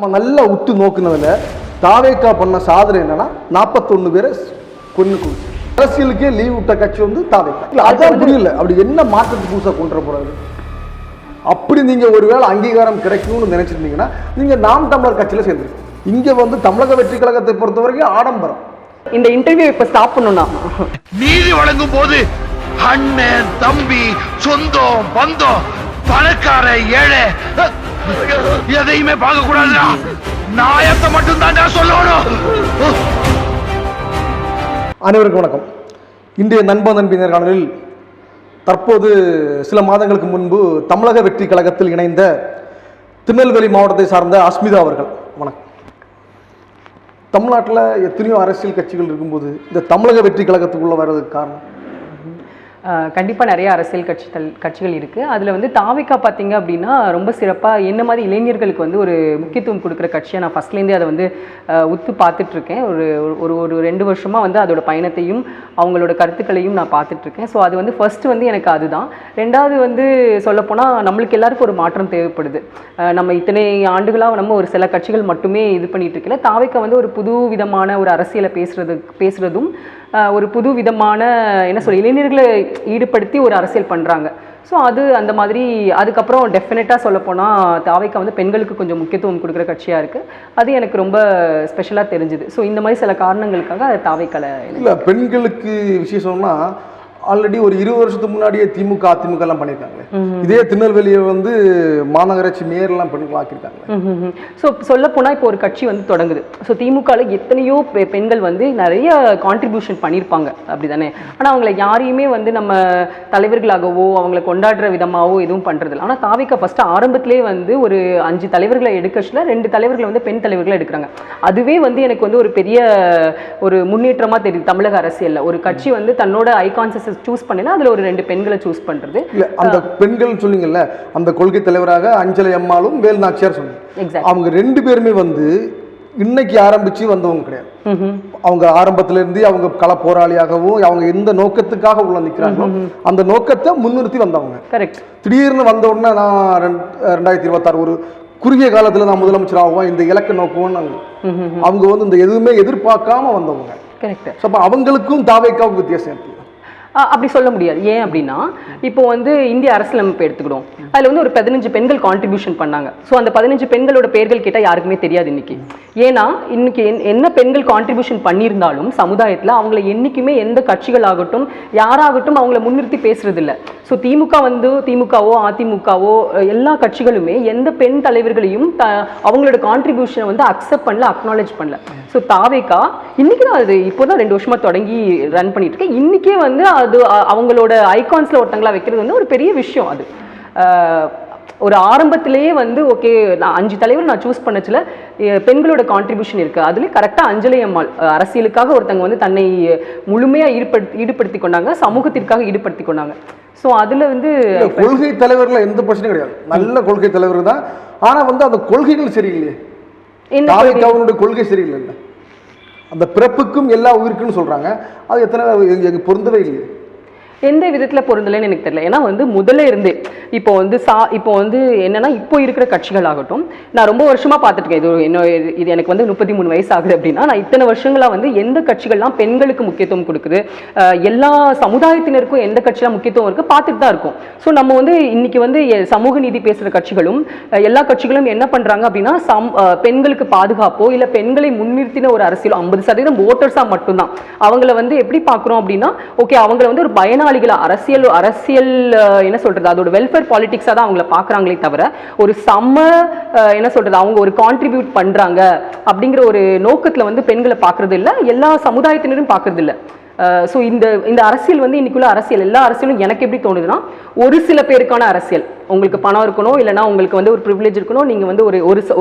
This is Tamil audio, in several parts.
நம்ம நல்லா உத்து நோக்குனதுல தாவேக்கா பண்ண சாதனை என்னன்னா 41 பேரை கொண்டு கொடுத்து அரசியலுக்கே லீவ் விட்ட கட்சி வந்து தாவேக்கா. இல்லை அதான் புரியல, அப்படி என்ன மாற்றத்துக்கு புதுசாக கொண்டு போறாரு. அப்படி நீங்க ஒருவேளை அங்கீகாரம் கிடைக்கும்னு நினைச்சிருந்தீங்கன்னா நீங்க நாம் தமிழர் கட்சியில சேர்ந்துருக்கு. இங்க வந்து தமிழக வெற்றி கழகத்தை பொறுத்த வரைக்கும் ஆடம்பரம். இந்த இன்டர்வியூ இப்ப ஸ்டாப் பண்ணணும்னா நீதி வழங்கும் போது அண்ணன் தம்பி சொந்தம் பந்தம் பணக்கார ஏழை எதையுமே பார்க்க கூடாதுடா. நாயத்தை மட்டும் தான் சொல்லணும். அனைவருக்கும் வணக்கம். இன்றைய நண்பன் நண்பி நேர்காணலில் தற்போது சில மாதங்களுக்கு முன்பு தமிழக வெற்றி கழகத்தில் இணைந்த திருநெல்வேலி மாவட்டத்தை சார்ந்த அஸ்மிதா அவர்கள். வணக்கம். தமிழ்நாட்டில் எத்தனையோ அரசியல் கட்சிகள் இருக்கும்போது இந்த தமிழக வெற்றி கழகத்துக்குள்ளே வர்றதுக்கு காரணம்? கண்டிப்பாக நிறைய அரசியல் கட்சிகள் இருக்குது. அதில் வந்து தாவேக்கா பார்த்தீங்க அப்படின்னா ரொம்ப சிறப்பாக என்ன மாதிரி இளைஞர்களுக்கு வந்து ஒரு முக்கியத்துவம் கொடுக்குற கட்சியாக நான் ஃபஸ்ட்லேருந்தே அதை வந்து உத்து பார்த்துட்ருக்கேன். ஒரு 2 வருஷமாக வந்து அதோட பயணத்தையும் அவங்களோட கருத்துக்களையும் நான் பார்த்துட்ருக்கேன். ஸோ அது வந்து ஃபஸ்ட்டு வந்து எனக்கு அதுதான். ரெண்டாவது வந்து சொல்லப்போனால் நம்மளுக்கு எல்லாருக்கும் ஒரு மாற்றம் தேவைப்படுது. நம்ம இத்தனை ஆண்டுகளாக நம்ம ஒரு சில கட்சிகள் மட்டுமே இது பண்ணிகிட்டு இருக்கல. தாவேக்கா வந்து ஒரு புது விதமான ஒரு அரசியலை பேசுகிறதும் ஒரு புது விதமான என்ன சொல்ல இளைஞர்களை ஈடுபடுத்தி ஒரு அரசியல் பண்ணுறாங்க. ஸோ அது அந்த மாதிரி அதுக்கப்புறம் டெஃபினட்டாக சொல்லப்போனால் தாவேக்கா வந்து பெண்களுக்கு கொஞ்சம் முக்கியத்துவம் கொடுக்குற கட்சியாக இருக்குது. அது எனக்கு ரொம்ப ஸ்பெஷலாக தெரிஞ்சுது. ஸோ இந்த மாதிரி சில காரணங்களுக்காக தாவேக்கால இல்லை பெண்களுக்கு விசேஷம்னா ஆல்ரெடி ஒரு 20 வருஷத்துக்கு முன்னாடியே திமுக அதிமுக எல்லாம் பண்ணியிருக்காங்களே. இதே திருநெல்வேலியை வந்து மாநகராட்சி மேயர்லாம் பெண்கள் ஆக்கியிருக்காங்க. ஸோ சொல்ல போனால் இப்போ ஒரு கட்சி வந்து தொடங்குது. ஸோ திமுகவில் எத்தனையோ பெண்கள் வந்து நிறைய கான்ட்ரிபியூஷன் பண்ணியிருப்பாங்க, அப்படி தானே. ஆனால் அவங்கள யாரையுமே வந்து நம்ம தலைவர்களாகவோ அவங்கள கொண்டாடுற விதமாகவோ எதுவும் பண்ணுறதில்ல. ஆனால் தாவேக்கா ஃபஸ்ட்டு ஆரம்பத்திலே வந்து ஒரு 5 தலைவர்களை எடுக்கச்சில் 2 தலைவர்களை வந்து பெண் தலைவர்களை எடுக்கிறாங்க. அதுவே வந்து எனக்கு வந்து ஒரு பெரிய ஒரு முன்னேற்றமாக தெரியுது. தமிழக அரசியலில் ஒரு கட்சி வந்து தன்னோட ஐகான்ஸை சூஸ் பண்ணினா அதில் ஒரு 2 பெண்களை சூஸ் பண்ணுறது. இல்லை அந்த பெண்கள் சொன்னீங்கல்ல, அந்த கொள்கை தலைவராக அஞ்சலை அம்மாளும் வேல்நாச்சியார் சொன்னீங்க. அவங்க 2 பேருமே வந்து இன்னைக்கு ஆரம்பிச்சு வந்தவங்க கிடையாது. அவங்க ஆரம்பத்துல இருந்து அவங்க கள போராளியாகவும் அவங்க எந்த நோக்கத்துக்காக உள்ள நிற்கிறாங்களோ அந்த நோக்கத்தை முன்னிறுத்தி வந்தவங்க. கரெக்ட். திடீர்னு வந்த உடனே நான் 2026 ஒரு குறுகிய காலத்துல நான் முதலமைச்சர் ஆகுவேன் இந்த இலக்க நோக்குவோம் அவங்க வந்து இந்த எதுவுமே எதிர்பார்க்காம வந்தவங்க. கரெக்ட். அவங்களுக்கும் தாவேக்காவுக்கும் வித்தியாசம் இருக்கு. அப்படி சொல்ல முடியாது. ஏன் அப்படின்னா இப்போ வந்து இந்திய அரசியலமைப்பு எடுத்துக்கிடும். அதில் வந்து ஒரு 15 பெண்கள் கான்ட்ரிபியூஷன் பண்ணாங்க. ஸோ அந்த 15 பெண்களோட பேர்கள் கேட்டால் யாருக்குமே தெரியாது இன்னைக்கு. ஏன்னா இன்னைக்கு என்ன பெண்கள் கான்ட்ரிபியூஷன் பண்ணியிருந்தாலும் சமுதாயத்தில் அவங்கள என்றைக்குமே எந்த கட்சிகள் ஆகட்டும் யாராகட்டும் அவங்கள முன்னிறுத்தி பேசுறது இல்லை. ஸோ திமுகவோ அதிமுகவோ எல்லா கட்சிகளுமே எந்த பெண் தலைவர்களையும் அவங்களோட கான்ட்ரிபியூஷனை வந்து அக்செப்ட் பண்ணல, அக்னாலேஜ் பண்ணல. ஸோ தாவேக்கா இன்னைக்கு தான் அது இப்போதான் 2 வருஷமா தொடங்கி ரன் பண்ணிட்டு இருக்கேன். இன்னைக்கே வந்து அது அவங்களோட ஐகான்ஸ்ல ஒருத்தங்களா வைக்கிறது வந்து ஒரு பெரிய விஷயம். அது ஒரு ஆரம்பத்திலேயே வந்து ஓகே நான் 5 தலைவர் நான் சூஸ் பண்ணச்சுல பெண்களோட கான்ட்ரிபியூஷன் இருக்கு. அதுலேயே கரெக்டாக அஞ்சலை அம்மாள் அரசியலுக்காக ஒருத்தங்க வந்து தன்னை முழுமையாக ஈடுபடுத்தி கொண்டாங்க, சமூகத்திற்காக ஈடுபடுத்தி கொண்டாங்க. ஸோ அதில் வந்து கொள்கை தலைவர்கள் எந்த பிரச்சனையும் கிடையாது, நல்ல கொள்கை தலைவர் தான். ஆனால் வந்து அந்த கொள்கைகள் சரியில்லையே. தாவேக்காவுடைய கொள்கை சரியில்லை. அந்த பிறப்புக்கும் எல்லா உயிருக்குன்னு சொல்றாங்க. அது எத்தனை பொருந்தவே இல்லையே. எந்த விதத்தில் பொருந்தலைன்னு எனக்கு தெரியல. ஏன்னா வந்து முதல்ல இருந்தே இப்போ வந்து என்னன்னா இப்போ இருக்கிற கட்சிகள் ஆகட்டும் நான் ரொம்ப வருஷமா பார்த்துருக்கேன். இது எனக்கு வந்து 33 வயசு ஆகுது அப்படின்னா நான் இத்தனை வருஷங்களா வந்து எந்த கட்சிகள்லாம் பெண்களுக்கு முக்கியத்துவம் கொடுக்குது, எல்லா சமுதாயத்தினருக்கும் எந்த கட்சியெல்லாம் முக்கியத்துவம் இருக்கு பார்த்துட்டு தான் இருக்கும். ஸோ நம்ம வந்து இன்னைக்கு வந்து சமூக நீதி பேசுகிற கட்சிகளும் எல்லா கட்சிகளும் என்ன பண்றாங்க அப்படின்னா பெண்களுக்கு பாதுகாப்போ இல்லை பெண்களை முன்னிறுத்தின ஒரு அரசியல் 50% ஓட்டர்ஸா மட்டும்தான் அவங்கள வந்து எப்படி பார்க்குறோம் அப்படின்னா ஓகே அவங்கள வந்து ஒரு பயனாளிகள் அரசியல் என்ன சொல்றது அதோட வெல்ஃபேர் பாலிடிக்ஸா தான் அவங்கள பார்க்குறாங்களே தவிர ஒரு என்ன சொல்றது அவங்க ஒரு கான்ட்ரிபியூட் பண்றாங்க அப்படிங்கிற ஒரு நோக்கத்துல வந்து பெண்களை பார்க்கறது இல்லை, எல்லா சமுதாயத்தினரும் பார்க்கறது இல்லை. ஸோ இந்த அரசியல் வந்து இன்னைக்குள்ள அரசியல் எல்லா அரசியலும் எனக்கு எப்படி தோணுதுன்னா ஒரு சில பேருக்கான அரசியல். உங்களுக்கு பணம் இருக்கணும், இல்லைனா உங்களுக்கு வந்து ஒரு ப்ரிவிலேஜ் இருக்கணும், நீங்கள் வந்து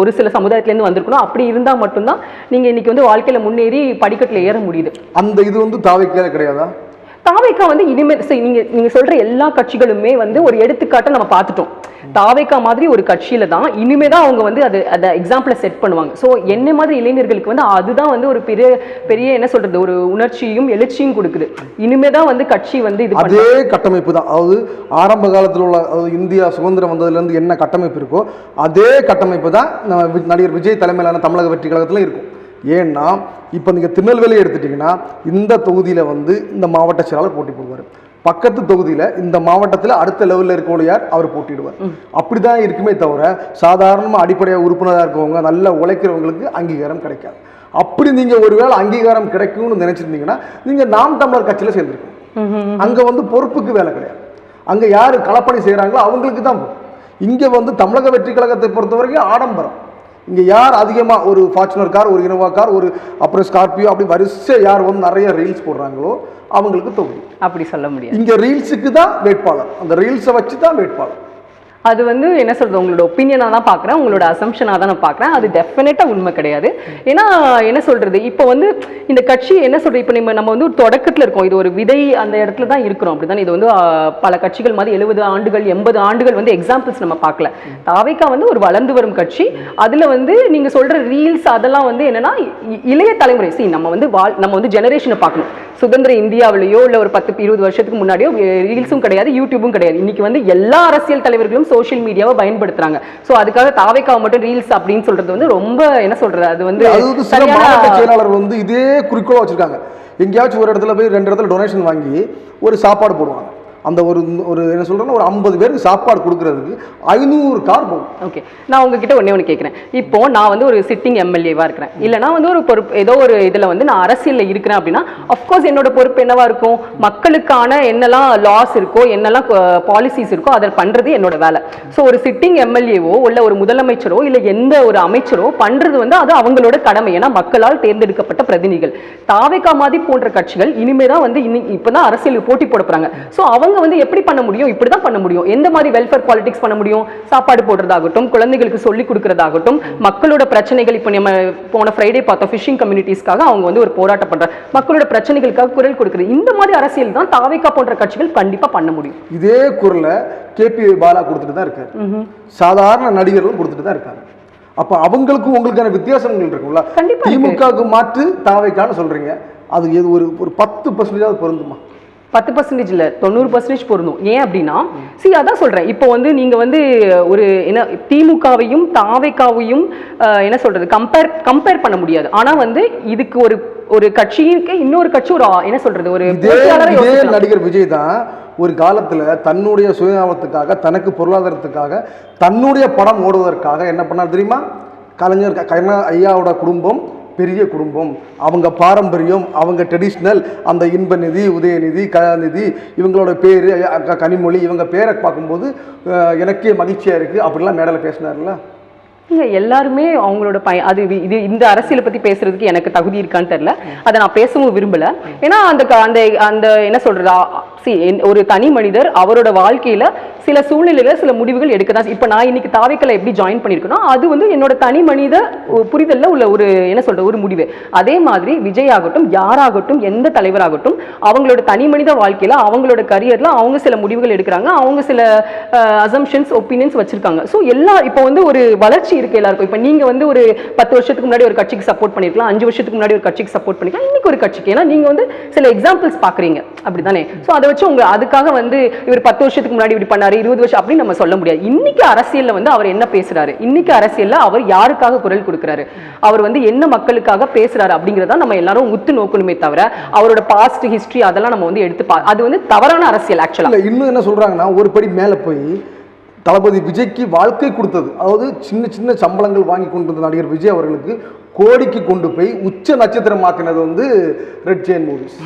ஒரு சில சமுதாயத்துலேருந்து வந்திருக்கணும். அப்படி இருந்தால் மட்டும்தான் நீங்கள் இன்னைக்கு வந்து வாழ்க்கையில் முன்னேறி படிக்கட்டில் ஏற முடியுது. அந்த இது வந்து தாவேக்கால கிடையாதா? தாவேக்கா வந்து இனிமேல் நீங்க சொல்ற எல்லா கட்சிகளுமே வந்து ஒரு எடுத்துக்காட்டை நம்ம பார்த்துட்டோம். தாவேக்கா மாதிரி ஒரு கட்சியில தான் இனிமேதான் அவங்க வந்து அதை எக்ஸாம்பிள செட் பண்ணுவாங்க. ஸோ என்ன மாதிரி இளைஞர்களுக்கு வந்து அதுதான் வந்து ஒரு பெரிய என்ன சொல்றது ஒரு உணர்ச்சியும் எழுச்சியும் கொடுக்குது. இனிமேதான் வந்து கட்சி வந்து இது அதே கட்டமைப்பு தான். அதாவது ஆரம்ப காலத்தில் உள்ள இந்தியா சுதந்திரம் வந்ததுல இருந்து என்ன கட்டமைப்பு இருக்கோ அதே கட்டமைப்பு தான் நடிகர் விஜய் தலைமையிலான தமிழக வெற்றி கழகத்துல இருக்கும். ஏன்னா இப்போ நீங்கள் திருநெல்வேலி எடுத்துட்டிங்கன்னா இந்த தொகுதியில் வந்து இந்த மாவட்ட செயலாளர் போட்டி போடுவார், பக்கத்து தொகுதியில் இந்த மாவட்டத்தில் அடுத்த லெவலில் இருக்கவங்க யார் அவர் போட்டிடுவார். அப்படி தான் இருக்குமே தவிர சாதாரணமாக அடிப்படையாக உறுப்பினராக இருக்கவங்க நல்லா உழைக்கிறவங்களுக்கு அங்கீகாரம் கிடைக்காது. அப்படி நீங்கள் ஒருவேளை அங்கீகாரம் கிடைக்கும்னு நினச்சிருந்தீங்கன்னா நீங்கள் நாம் தமிழர் கட்சியில் சேர்ந்துருக்கணும். அங்கே வந்து பொறுப்புக்கு வேலை கிடையாது, அங்கே யார் களப்பணி செய்கிறாங்களோ அவங்களுக்கு தான். இங்கே வந்து தமிழக வெற்றி கழகத்தை பொறுத்த வரைக்கும் ஆடம்பரம். இங்கே யார் அதிகமாக ஒரு ஃபார்ச்சுனர் கார், ஒரு இனோவா கார், ஒரு அப்புறம் ஸ்கார்பியோ அப்படி வரிசை யார் வந்து நிறைய ரீல்ஸ் போடுறாங்களோ அவங்களுக்கு தொகுதி. அப்படி சொல்ல முடியாது. இங்கே ரீல்ஸுக்கு தான் வேட்பாளர், அந்த ரீல்ஸை வச்சு தான் வேட்பாளர். அது வந்து என்ன சொல்றது உங்களோட ஒப்பீனியனாக தான் பார்க்குறேன், உங்களோட அசம்ஷனாக தான் நான் பார்க்குறேன். அது டெஃபினட்டாக உண்மை கிடையாது. ஏன்னா என்ன சொல்றது இப்போ வந்து இந்த கட்சி என்ன சொல்றது இப்போ நம்ம வந்து ஒரு தொடக்கத்தில் இருக்கோம், இது ஒரு விதை அந்த இடத்துல தான் இருக்கிறோம். அப்படிதான் இது வந்து பல கட்சிகள் மாதிரி 70 ஆண்டுகள் 80 ஆண்டுகள் வந்து எக்ஸாம்பிள்ஸ் நம்ம பார்க்கல. தாவேக்கா வந்து ஒரு வளர்ந்து வரும் கட்சி. அதில் வந்து நீங்கள் சொல்ற ரீல்ஸ் அதெல்லாம் வந்து என்னன்னா இளைய தலைமுறை நம்ம வந்து ஜெனரேஷனை பார்க்கணும். சுதந்திர இந்தியாவிலேயோ இல்லை ஒரு 10-20 வருஷத்துக்கு முன்னாடியோ ரீல்ஸும் கிடையாது, யூடியூபும் கிடையாது. இன்னைக்கு வந்து எல்லா அரசியல் தலைவர்களும் சோஷியல் மீடியாவை பயன்படுத்துறாங்க. சோ அதுக்காக தாவேக்காவை மட்டும் ரீல்ஸ் அப்படின்னு சொல்றது வந்து ரொம்ப என்ன சொல்றது அது வந்து செயலாளர் வந்து இதே குறிக்கோளா வச்சிருக்காங்க. எங்கேயாச்சும் ஒரு இடத்துல போய் 2 இடத்துல டொனேஷன் வாங்கி ஒரு சாப்பாடு போடுவாங்க. அந்த ஒரு என்ன சொல்றேன்னா ஒரு 50 பேருக்கு சாப்பாடு கொடுக்கறதுக்கு 500 கார் போகும். ஓகே, நான் உங்ககிட்ட ஒண்ணு கேட்கிறேன். இப்போ நான் வந்து ஒரு சிட்டிங் எம்எல்ஏவா இருக்கிறேன், இல்லைனா வந்து ஒரு பொறுப்பு ஏதோ ஒரு இதுல வந்து நான் அரசியல்ல இருக்கிறேன் அப்படின்னா அஃப்கோர்ஸ் என்னோட பொறுப்பு என்னவா இருக்கும், மக்களுக்கான என்னெல்லாம் லாஸ் இருக்கோ என்னெல்லாம் பாலிசிஸ் இருக்கோ அதை பண்றது என்னோட வேலை. ஸோ ஒரு சிட்டிங் எம்எல்ஏவோ இல்லை ஒரு முதலமைச்சரோ இல்லை எந்த ஒரு அமைச்சரோ பண்றது வந்து அது அவங்களோட கடமை. ஏன்னா மக்களால் தேர்ந்தெடுக்கப்பட்ட பிரதிநிதிகள். தாவேக்கா மாதிரி போன்ற கட்சிகள் இனிமேதான் வந்து இப்பதான் அரசியல் போட்டி போட போறாங்க. ஸோ அவங்க வந்து எப்படி பண்ண முடியும், இப்படிதான் பண்ண முடியும். எந்த மாதிரி வெல்ஃபேர் பாலிடிக்ஸ் பண்ண முடியும், சாப்பாடு போடுறதாகட்டும், குழந்தைகளுக்கு சொல்லி கொடுக்கறதாகட்டும், மக்களோட பிரச்சனைகள். இப்போ நம்ம போன ஃப்ரைடே பார்த்தோம், ஃபிஷிங் கம்யூனிட்டிஸ்க்காக அவங்க வந்து ஒரு போராட்டம் பண்றாங்க, மக்களோட பிரச்சனைகளுக்காக குரல் கொடுக்குறது. இந்த மாதிரி அரசியல் தான் தாவேக்கா போன்ற கட்சிகள் கண்டிப்பா பண்ண முடியும். இதே குரலை கேபி பாலா கொடுத்துட்டு தான் இருக்காரு, சாதாரண நடிகர்களும் கொடுத்துட்டு தான் இருக்காங்க. அப்ப அவங்களுக்கும் உங்களுக்கான வித்தியாசங்கள் இருக்கும்ல. திமுகவுக்கு மாற்று தாவேக்கான்னு சொல்றீங்க, அது ஒரு 10% பொருந்துமா? 10% இல்ல 90% பொருந்தும். ஏன் அப்படின்னா அதான் சொல்றேன், இப்போ வந்து நீங்க வந்து ஒரு என்ன திமுகவையும் தாவேக்காவையும் என்ன சொல்றது கம்பேர் பண்ண முடியாது. ஆனா வந்து இதுக்கு ஒரு கட்சிக்கு இன்னொரு கட்சி ஒரு என்ன சொல்றது ஒரு நடிகர் விஜய் தான் ஒரு காலத்துல தன்னுடைய சுயநலத்துக்காக தனக்கு பொருளாதாரத்துக்காக தன்னுடைய படம் ஓடுவதற்காக என்ன பண்ணார் தெரியுமா? கலைஞர் ஐயாவோட குடும்பம் பெரிய குடும்பம், அவங்க பாரம்பரியம், அவங்க ட்ரெடிஷ்னல், அந்த இன்ப நிதி, உதயநிதி, கலாநிதி, இவங்களோட பேர் கனிமொழி, இவங்க பேரை பார்க்கும்போது எனக்கே மகிழ்ச்சியா இருக்கு அப்படிலாம் மேடையில் பேசினார்ல. எல்லாருமே அவங்களோட அது இது இந்த அரசியலை பத்தி பேசுறதுக்கு எனக்கு தகுதி இருக்கான்னு தெரியல, அதை நான் பேசவும் விரும்பல. ஏன்னா அந்த என்ன சொல்றது ஒரு தனி மனிதர் அவரோட வாழ்க்கையில சில சூழ்நிலையில சில முடிவுகள் எடுக்கதான். இப்ப நான் இன்னைக்கு தாவேக்கல எப்படி ஜாயின் பண்ணிருக்கேன்னா அது வந்து என்னோட தனி மனித புரிதல்ல உள்ள ஒரு என்ன சொல்ற ஒரு முடிவு. அதே மாதிரி விஜய் ஆகட்டும், யாராகட்டும், எந்த தலைவராகட்டும், அவங்களோட தனி மனித வாழ்க்கையில அவங்களோட கரியர்ல அவங்க சில முடிவுகள் எடுக்கிறாங்க, அவங்க சில அசம்ஷன்ஸ் ஒப்பீனியன்ஸ் வச்சிருக்காங்க. ஸோ இப்போ வந்து ஒரு வளர்ச்சி இருக்கு எல்லாருக்கும். இப்போ நீங்க வந்து ஒரு 10 வருஷத்துக்கு முன்னாடி ஒரு கட்சிக்கு சப்போர்ட் பண்ணிருக்கலாம், 5 வருஷத்துக்கு முன்னாடி ஒரு கட்சிக்கு சப்போர்ட் பண்ணிக்கலாம், இன்னைக்கு ஒரு கட்சிக்கு. ஏன்னா நீங்க வந்து சில எக்ஸாம்பிள்ஸ் பாக்குறீங்க அப்படிதானே. ஸோ அதை வச்சு அதுக்காக வந்து இவர் 10 வருஷத்துக்கு முன்னாடி இப்படி பண்ணாரு, 20 வருஷம் அப்படின்னு நம்ம சொல்ல முடியாது. இன்னைக்கு அரசியல்ல வந்து அவர் என்ன பேசுறாரு, இன்னைக்கு அரசியல்ல அவர் யாருக்காக குரல் கொடுக்கிறாரு, அவர் வந்து என்ன மக்களுக்காக பேசுறாரு அப்படிங்கறத நம்ம எல்லாரும் உத்து நோக்கணுமே தவிர அவரோட பாஸ்ட் ஹிஸ்டரி அதெல்லாம் நம்ம வந்து எடுத்து அது வந்து தவறான அரசியல். ஆக்சுவலா இன்னும் என்ன சொல்றாங்கன்னா ஒரு படி மேல போய் தளபதி விஜய்க்கு வாழ்க்கை கொடுத்தது, அதாவது சின்ன சின்ன சம்பளங்கள் வாங்கி கொண்டிருந்த நடிகர் விஜய் அவர்களுக்கு கோடிக்கு கொண்டு போய் உச்ச நட்சத்திரமாக்கினது வந்து ரெட் ஜெயின் மூவிஸ்.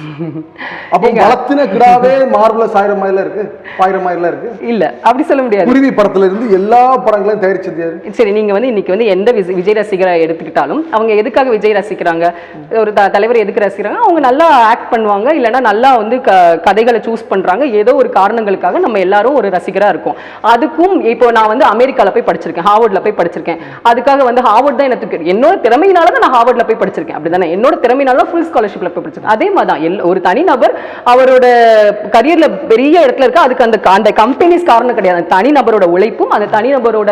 அப்போ வளத்தின கிடாவே மார்வலஸ் 1000 மைல்ல இருக்கு, 1000 மைல்ல இருக்கு. இல்ல அப்படி சொல்ல முடியாது. குருவி படத்துல இருந்து எல்லா படங்களையும் தயாரிச்சது யாரு? சரி, நீங்க வந்து இன்னைக்கு வந்து எந்த விஜய் ரசிகரை எடுத்துக்கிட்டாலும் அவங்க எதுக்காக விஜய் ரசிக்கிறாங்க, ஒரு தலைவர் எதுக்கு ரசிக்கிறாங்க, அவங்க நல்லா ஆக்ட் பண்ணுவாங்க, இல்லைன்னா நல்லா வந்து கதைகளை சூஸ் பண்றாங்க, ஏதோ ஒரு காரணங்களுக்காக நம்ம எல்லாரும் ஒரு ரசிகரா இருக்கும். அதுக்கும் இப்போ நான் வந்து அமெரிக்கால போய் படிச்சிருக்கேன், ஹார்வர்ட்ல போய் படிச்சிருக்கேன். அதுக்காக வந்து ஹார்வர்ட் தான் எனக்கு என்னோட திறமை திறமையினால தான் நான் ஹார்வர்ட்ல போய் படிச்சிருக்கேன், அப்படிதானே? என்னோட திறமையினால தான் ஃபுல் ஸ்காலர்ஷிப்ல போய் படிச்சிருக்கேன். அதே மாதிரி தான் ஒரு தனிநபர் அவரோட கரியர்ல பெரிய இடத்துல இருக்க, அதுக்கு அந்த கம்பெனிஸ் காரணம் கிடையாது. தனிநபரோட உழைப்பும் அந்த தனிநபரோட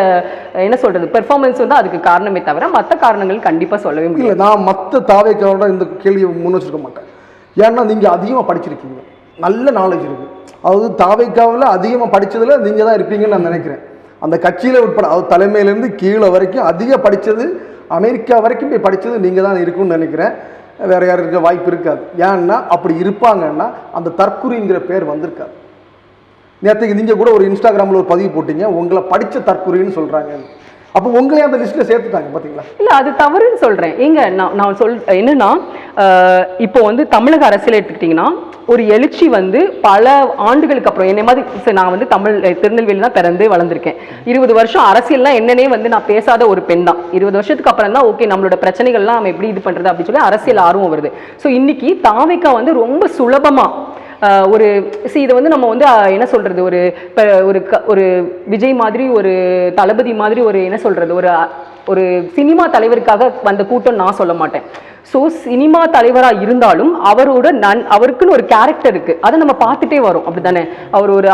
என்ன சொல்றது பெர்ஃபார்மன்ஸ் வந்து அதுக்கு காரணமே தவிர மற்ற காரணங்கள் கண்டிப்பா சொல்லவே முடியல. நான் மற்ற தாவேக்காவோட இந்த கேள்வியை முன் வச்சிருக்க மாட்டேன். ஏன்னா நீங்க அதிகமா படிச்சிருக்கீங்க, நல்ல நாலேஜ் இருக்கு. அதாவது தாவேக்காவில் அதிகமாக படித்ததில் நீங்கள் தான் இருப்பீங்கன்னு நான் நினைக்கிறேன். அந்த கட்சியில் உட்பட தலைமையிலேருந்து கீழே வரைக்கும் அதிக படித்தது, அமெரிக்கா வரைக்கும் போய் படித்தது நீங்கள் தான் இருக்குன்னு நினைக்கிறேன். வேறு யாரும் இருக்க வாய்ப்பு இருக்காது. ஏன்னா அப்படி இருப்பாங்கன்னா அந்த தற்குறிங்கிற பேர் வந்திருக்காது. நேற்றுக்கு நீங்கள் கூட ஒரு இன்ஸ்டாகிராமில் ஒரு பதிவு போட்டீங்க, உங்களை படித்த தற்குறின்னு சொல்கிறாங்க. அப்போ உங்களே அந்த லிஸ்ட்டில் சேர்த்துட்டாங்க பார்த்தீங்களா? இல்லை, அது தவறுன்னு சொல்கிறேன். ஏங்க நான் என்னன்னா இப்போ வந்து தமிழக அரசியல் எடுத்துக்கிட்டிங்கன்னா ஒரு எழுச்சி வந்து பல ஆண்டுகளுக்கு அப்புறம் என்னை மாதிரி நான் வந்து திருநெல்வேலி தான் பிறந்து வளர்ந்துருக்கேன். 20 வருஷம் அரசியல்லாம் என்னன்னே வந்து நான் பேசாத ஒரு பெண் தான். 20 வருஷத்துக்கு அப்புறம் தான் ஓகே நம்மளோட பிரச்சனைகள்லாம் நம்ம எப்படி இது பண்ணுறது அப்படின்னு சொல்லி அரசியல் ஆர்வம் வருது. ஸோ இன்னைக்கு தாவேக்கா வந்து ரொம்ப சுலபமாக ஒரு இதை வந்து நம்ம வந்து என்ன சொல்றது ஒரு விஜய் மாதிரி ஒரு தளபதி மாதிரி ஒரு என்ன சொல்றது ஒரு சினிமா தலைவருக்காக வந்த கூட்டம் நான் சொல்ல மாட்டேன். ஸோ சினிமா தலைவராக இருந்தாலும் அவருக்குன்னு ஒரு கேரக்டர் இருக்கு, அதை நம்ம பார்த்துட்டே வரோம், அப்படித்தானே?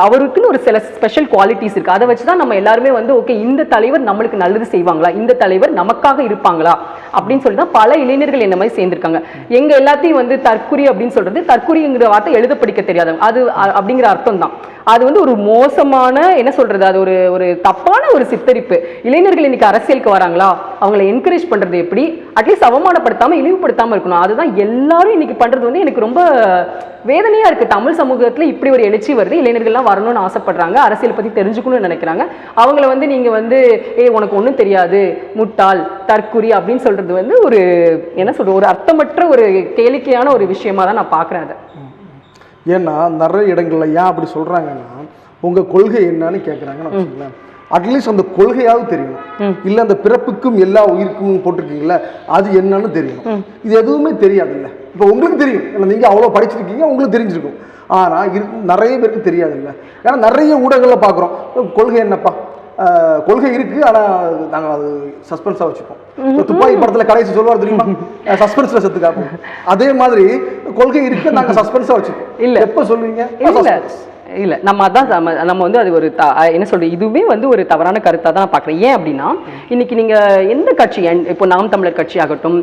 அவருக்குன்னு ஒரு சில ஸ்பெஷல் குவாலிட்டிஸ் இருக்கு. அதை வச்சு தான் நம்ம எல்லாருமே வந்து ஓகே இந்த தலைவர் நம்மளுக்கு நல்லது செய்வாங்களா, இந்த தலைவர் நமக்காக இருப்பாங்களா அப்படின்னு சொல்லி தான் பல இளைஞர்கள் என்ன மாதிரி சேர்ந்திருக்காங்க. எங்க எல்லாத்தையும் வந்து தற்குறி அப்படின்னு சொல்றது, தற்குறிங்கிற வார்த்தை எழுத படிக்க தெரியாது அது அப்படிங்கிற அர்த்தம் தான். அது வந்து ஒரு மோசமான என்ன சொல்றது, அது ஒரு தப்பான ஒரு சித்தரிப்பு. இளைஞர்கள் இன்னைக்கு அரசியலுக்கு வராங்களா, அவங்களை என்கரேஜ் பண்றது எப்படி, அட்லீஸ்ட் அவமானப்படுத்தாம இழிவுபடுத்தாம இருக்கணும். அதுதான் எல்லாரும் இன்னைக்கு பண்றது. வந்து எனக்கு ரொம்ப வேதனையா இருக்கு. தமிழ் சமூகத்துல இப்படி ஒரு எழுச்சி வருது, இளைஞர்கள்லாம் வரணும்னு ஆசைப்படுறாங்க, அரசியல் பத்தி தெரிஞ்சுக்கணும்னு நினைக்கிறாங்க. அவங்கள வந்து நீங்க வந்து உனக்கு ஒன்றும் தெரியாது, முட்டாள், தற்குறி அப்படின்னு சொல்றது வந்து ஒரு என்ன சொல்றது, ஒரு அர்த்தமற்ற ஒரு கேளிக்கையான ஒரு விஷயமா தான் நான் பார்க்குறேன் அதை. ஏன்னா நிறைய இடங்களில் ஏன் அப்படி சொல்கிறாங்கன்னா, உங்கள் கொள்கை என்னன்னு கேட்குறாங்கன்னு வச்சுக்கோங்களேன். அட்லீஸ்ட் அந்த கொள்கையாவது தெரியணும். இல்லை அந்த பிறப்புக்கும் எல்லா உயிருக்கும் போட்டிருக்கீங்களா, அது என்னன்னு தெரியணும். இது எதுவுமே தெரியாது. இல்லை இப்போ உங்களுக்கு தெரியும், இல்லை நீங்கள் அவ்வளோ படிச்சிருக்கீங்க, உங்களுக்கு தெரிஞ்சிருக்கும். ஆனால் நிறைய பேருக்கு தெரியாது. இல்லை ஏன்னா நிறைய ஊடகங்களில் பார்க்குறோம், கொள்கை என்னப்பா, கொள்கை இருக்கு, ஆனால் நாங்கள் அது சஸ்பென்ஸாக வச்சுப்போம். துப்பாக்கி படத்தில் கடைசி சொல்லுவார் தெரியுமா, சஸ்பென்ஸில் செத்து காப்போம். அதே மாதிரி கொள்கை இருக்கு, நாங்கள் சஸ்பென்ஸாக வச்சுப்போம். இல்லை எப்போ சொல்லுவீங்க? இல்லை நம்ம அதான் நம்ம வந்து அது ஒரு என்ன சொல்றது, இதுவே வந்து ஒரு தவறான கருத்தாக தான் நான் பார்க்குறேன். ஏன் அப்படின்னா இன்னைக்கு நீங்கள் எந்த கட்சி, இப்போ நாம் தமிழர் கட்சி ஆகட்டும்,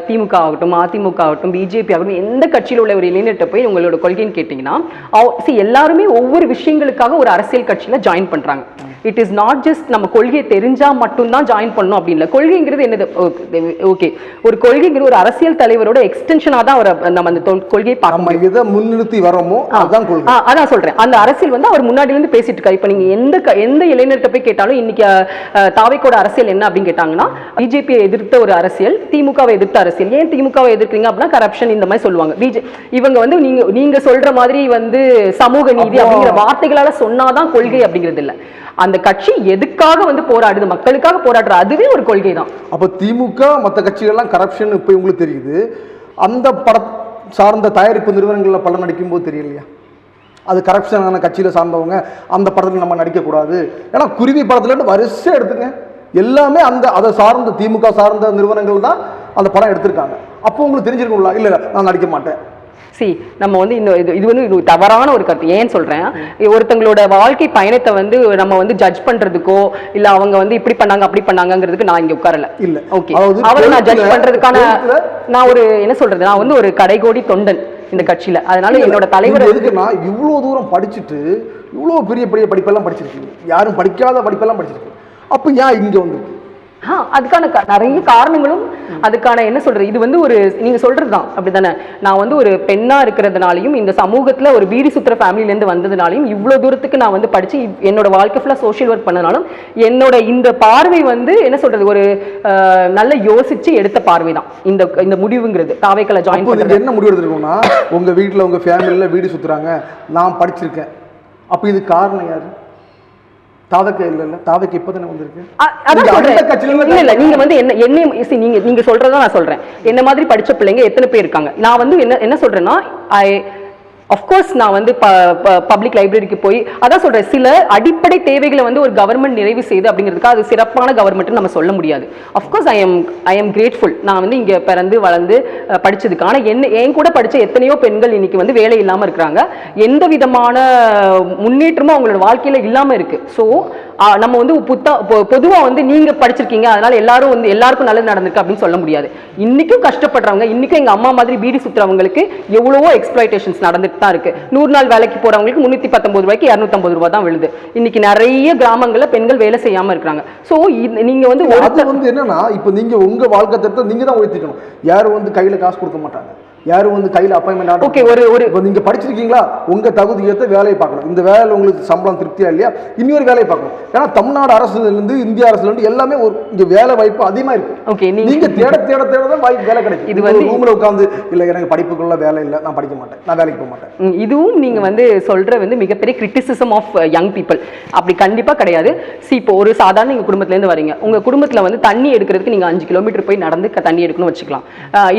திமுக ஆகட்டும், அதிமுக ஆகட்டும், பிஜேபி ஆகட்டும், எந்த கட்சியில் உள்ள ஒரு இளைஞர்கிட்ட போய் உங்களோட கொள்கைன்னு கேட்டிங்கன்னா எல்லாருமே ஒவ்வொரு விஷயங்களுக்காக ஒரு அரசியல் கட்சியில் ஜாயின் பண்ணுறாங்க. இட் இஸ் நாட் ஜஸ்ட் நம்ம கொள்கையை தெரிஞ்சா மட்டும்தான் ஜாயின் பண்ணணும் அப்படின்னு இல்லை. கொள்கைங்கிறது என்னது, ஓகே ஒரு கொள்கைங்கிற ஒரு அரசியல் தலைவரோட எக்ஸ்டென்ஷனாக தான் நம்ம அந்த கொள்கையை பார்க்கணும். எதை முன்னிறுத்தி வரோமோ அதான் கொள்கை. அதான் சொல்றேன், அந்த அரசியல் வந்து அவர் முன்னாடில இருந்து பேசிட்டு இருக்காரு. இப்ப நீங்க எந்த இளைஞர்கிட்ட போய் கேட்டாலும் இன்னைக்கு தாவேக்கோட அரசியல் என்ன அப்படின்னு கேட்டாங்கன்னா, பிஜேபியை எதிர்த்த ஒரு அரசியல், திமுகவை எதிர்த்த அரசியல். ஏன் திமுகவை எதிர்க்கிறீங்க அப்படின்னா கரப்ஷன் இந்த மாதிரி சொல்லுவாங்க. இவங்க வந்து நீங்க சொல்ற மாதிரி வந்து சமூக நீதி அப்படிங்கிற வார்த்தைகளால சொன்னாதான் கொள்கை அப்படிங்கிறது இல்லை. அந்த கட்சி எதுக்காக வந்து போராடுது, மக்களுக்காக போராடுற, அதுவே ஒரு கொள்கை தான். அப்ப திமுக மற்ற கட்சிகள்லாம் கரப்ஷன் இப்ப உங்களுக்கு தெரியுது, அந்த பட சார்ந்த தயாரிப்பு நிறுவனங்களில் படம் நடிக்கும் போது தெரியலையா அது கரப்ஷனான கட்சியில் சார்ந்தவங்க அந்த படத்தில் நம்ம நடிக்கக்கூடாது? ஏன்னா குருவி படத்துல வரிசை எடுத்துங்க, எல்லாமே அதை சார்ந்த திமுக சார்ந்த நிறுவனங்கள் தான் அந்த படம் எடுத்திருக்காங்க. அப்போ உங்களுக்கு தெரிஞ்சிருக்கும்ல, இல்லை நான் நடிக்க மாட்டேன். நம்ம வந்து இது வந்து தவறான ஒரு கருத்து. ஏன் சொல்றேன், ஒருத்தங்களோட வாழ்க்கை பயணத்தை வந்து நம்ம வந்து ஜட்ஜ் பண்றதுக்கோ இல்ல அவங்க வந்து இப்படி பண்ணாங்க அப்படி பண்ணாங்கிறதுக்கு நான் இங்க உட்காரல. இல்ல ஓகே, அவரை நான் ஜட்ஜ் பண்றதுக்கான நான் ஒரு என்ன சொல்றது, நான் வந்து ஒரு கடைகோடி தொண்டன் இந்த கட்சியில. அதனால என்னோட தலைவர் எதுக்குன்னா இவ்வளவு தூரம் படிச்சுட்டு இவ்வளவு பெரிய பெரிய படிப்பெல்லாம் படிச்சிருக்கீங்க, யாரும் படிக்காத படிப்பெல்லாம் படிச்சிருக்கீங்க, அப்ப ஏன் இங்க வந்து அதுக்கான நிறைய காரணங்களும் அதுக்கான என்ன சொல்றது, இது வந்து ஒரு நீங்க சொல்றதுதான் அப்படித்தானே. நான் வந்து ஒரு பெண்ணா இருக்கிறதுனாலையும் இந்த சமூகத்துல ஒரு பீடி சுத்துற ஃபேமிலில இருந்து வந்ததுனாலையும் இவ்வளவு தூரத்துக்கு நான் வந்து படிச்சு என்னோட வாழ்க்கை ஃபுல்லா சோஷியல் ஒர்க் பண்ணனாலும் என்னோட இந்த பார்வை வந்து என்ன சொல்றது, ஒரு நல்ல யோசிச்சு எடுத்த பார்வை தான் இந்த முடிவுங்கிறது. தாவேக்கல ஜாயின் பண்றது என்ன முடிவு எடுத்துருக்கோம்னா, உங்க வீட்டுல உங்க ஃபேமிலியில வீடு சுத்துறாங்க, நான் படிச்சிருக்கேன், அப்ப இது காரணம் யாரு? தாவேக்கா இல்ல, தாவேக்கா இப்பதானே வந்திருக்கு. இல்ல நீங்க வந்து என்ன நீங்க சொல்றதா நான் சொல்றேன். என்ன மாதிரி படிச்ச பிள்ளைங்க எத்தனை பேர் இருக்காங்க. நான் வந்து என்ன சொல்றேன்னா, அஃப்கோர்ஸ் நான் வந்து பப்ளிக் லைப்ரரிக்கு போய் அதான் சொல்றேன், சில அடிப்படை தேவைகளை வந்து ஒரு கவர்மெண்ட் நிறைவு செய்து அப்படிங்கிறதுக்கு அது சிறப்பான கவர்மெண்ட் நம்ம சொல்ல முடியாது. Of course I am grateful. நான் வந்து இங்க பிறந்து வளர்ந்து படிச்சதுக்கு. ஆனா என் கூட படிச்ச எத்தனையோ பெண்கள் இன்னைக்கு வந்து வேலை இல்லாம இருக்கிறாங்க. எந்த விதமான முன்னேற்றமும் அவங்களோட வாழ்க்கையில இல்லாம இருக்கு. ஸோ நம்ம வந்து பொதுவா வந்து நீங்க படிச்சிருக்கீங்க அதனால எல்லாரும் வந்து எல்லாருக்கும் நல்லது நடந்திருக்கு அப்படின்னு சொல்ல முடியாது. இன்னைக்கும் கஷ்டப்படுறவங்க, இன்னைக்கும் எங்க அம்மா மாதிரி பீடி சுத்துறவங்களுக்கு எவ்வளவோ எக்ஸ்ப்ளாய்டேஷன்ஸ் நடந்துட்டு தான் இருக்கு. 100 நாள் வேலைக்கு போறவங்களுக்கு 319 ரூபாய்க்கு 250 ரூபாய் தான் விழுது. இன்னைக்கு நிறைய கிராமங்கள்ல பெண்கள் வேலை செய்யாம இருக்காங்க. சோ நீங்க வந்து என்னன்னா இப்ப நீங்க உங்க வாழ்க்கை தரத்தை நீங்க தான் உயர்த்திக்கணும். யாரும் வந்து கையில காசு கொடுக்க மாட்டாங்க, யாரும் வந்து கையில் அப்பாயின்மெண்ட். ஓகே, ஒரு நீங்க படிச்சிருக்கீங்களா, உங்க தகுதி ஏற்ற வேலையை பார்க்கணும். இந்த வேலையில் உங்களுக்கு சம்பளம் திருப்தியா இல்லையா, இன்னொரு வேலையை பார்க்கணும். ஏன்னா தமிழ்நாடு அரசுல இருந்து இந்திய அரசுல இருந்து எல்லாமே ஒரு இங்க வேலை வாய்ப்பு அதிகமா இருக்கு. ஓகே, நீங்க தேட தேட தேட தான் வாய்ப்பு வேலை கிடைக்கும். இது வந்து ரூம்ல உட்கார்ந்து இல்ல எனக்கு படிப்புக்குள்ள வேலை இல்லை, நான் படிக்க மாட்டேன், நான் வேலைக்கு போக மாட்டேன். இதுவும் நீங்க வந்து சொல்ற வந்து மிகப்பெரிய கிரிட்டிசிசம் ஆஃப் யங் பீப்புள். அப்படி கண்டிப்பா கிடையாது. இப்போ ஒரு சாதாரண நீங்க குடும்பத்துல இருந்து வரீங்க, உங்க குடும்பத்துல வந்து தண்ணி எடுக்கிறதுக்கு நீங்க 5 கிலோமீட்டர் போய் நடந்து தண்ணி எடுக்கணும்னு வச்சுக்கலாம்.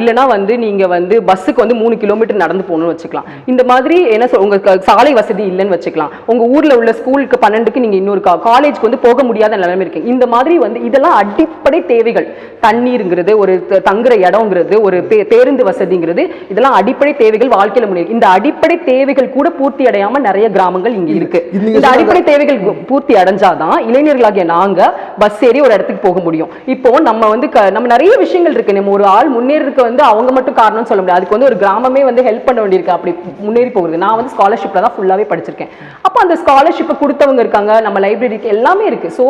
இல்லைன்னா வந்து நீங்க வந்து பஸ்ஸுக்கு வந்து 3 கிலோமீட்டர் நடந்து போகணும்னு வச்சுக்கலாம். இந்த மாதிரி என்ன உங்க சாலை வசதி இல்லைன்னு வச்சுக்கலாம். உங்க ஊர்ல உள்ள ஸ்கூலுக்கு 12க்கு நீங்க இன்னொரு காலேஜ்க்கு வந்து போக முடியாத நிலைமை இருக்கு. இந்த மாதிரி வந்து இதெல்லாம் அடிப்படை தேவைகள். தண்ணீருங்கிறது, ஒரு தங்குற இடம்ங்கிறது, ஒரு பேருந்து வசதிங்கிறது, இதெல்லாம் அடிப்படை தேவைகள் வாழ்க்கையில முடியும். இந்த அடிப்படை தேவைகள் கூட பூர்த்தி அடையாம நிறைய கிராமங்கள் இங்க இருக்கு. இந்த அடிப்படை தேவைகள் பூர்த்தி அடைஞ்சாதான் இளைஞர்களாகிய நாங்க பஸ் ஏறி ஒரு இடத்துக்கு போக முடியும். இப்போ நம்ம வந்து நம்ம நிறைய விஷயங்கள் இருக்கு. நம்ம ஒரு ஆள் முன்னேறதுக்கு வந்து அவங்க மட்டும் காரணம்னு சொல்ல முடியாது. அதுக்கு வந்து ஒரு கிராமமே வந்து ஹெல்ப் பண்ண வேண்டியிருக்கு அப்படி முன்னேறி போகுது. நான் வந்து ஸ்காலர்ஷிப்ல தான் ஃபுல்லாவே படிச்சிருக்கேன். அப்போ அந்த ஸ்காலர்ஷிப்பை கொடுத்தவங்க இருக்காங்க, நம்ம லைப்ரரிக்கு எல்லாமே இருக்கு. ஸோ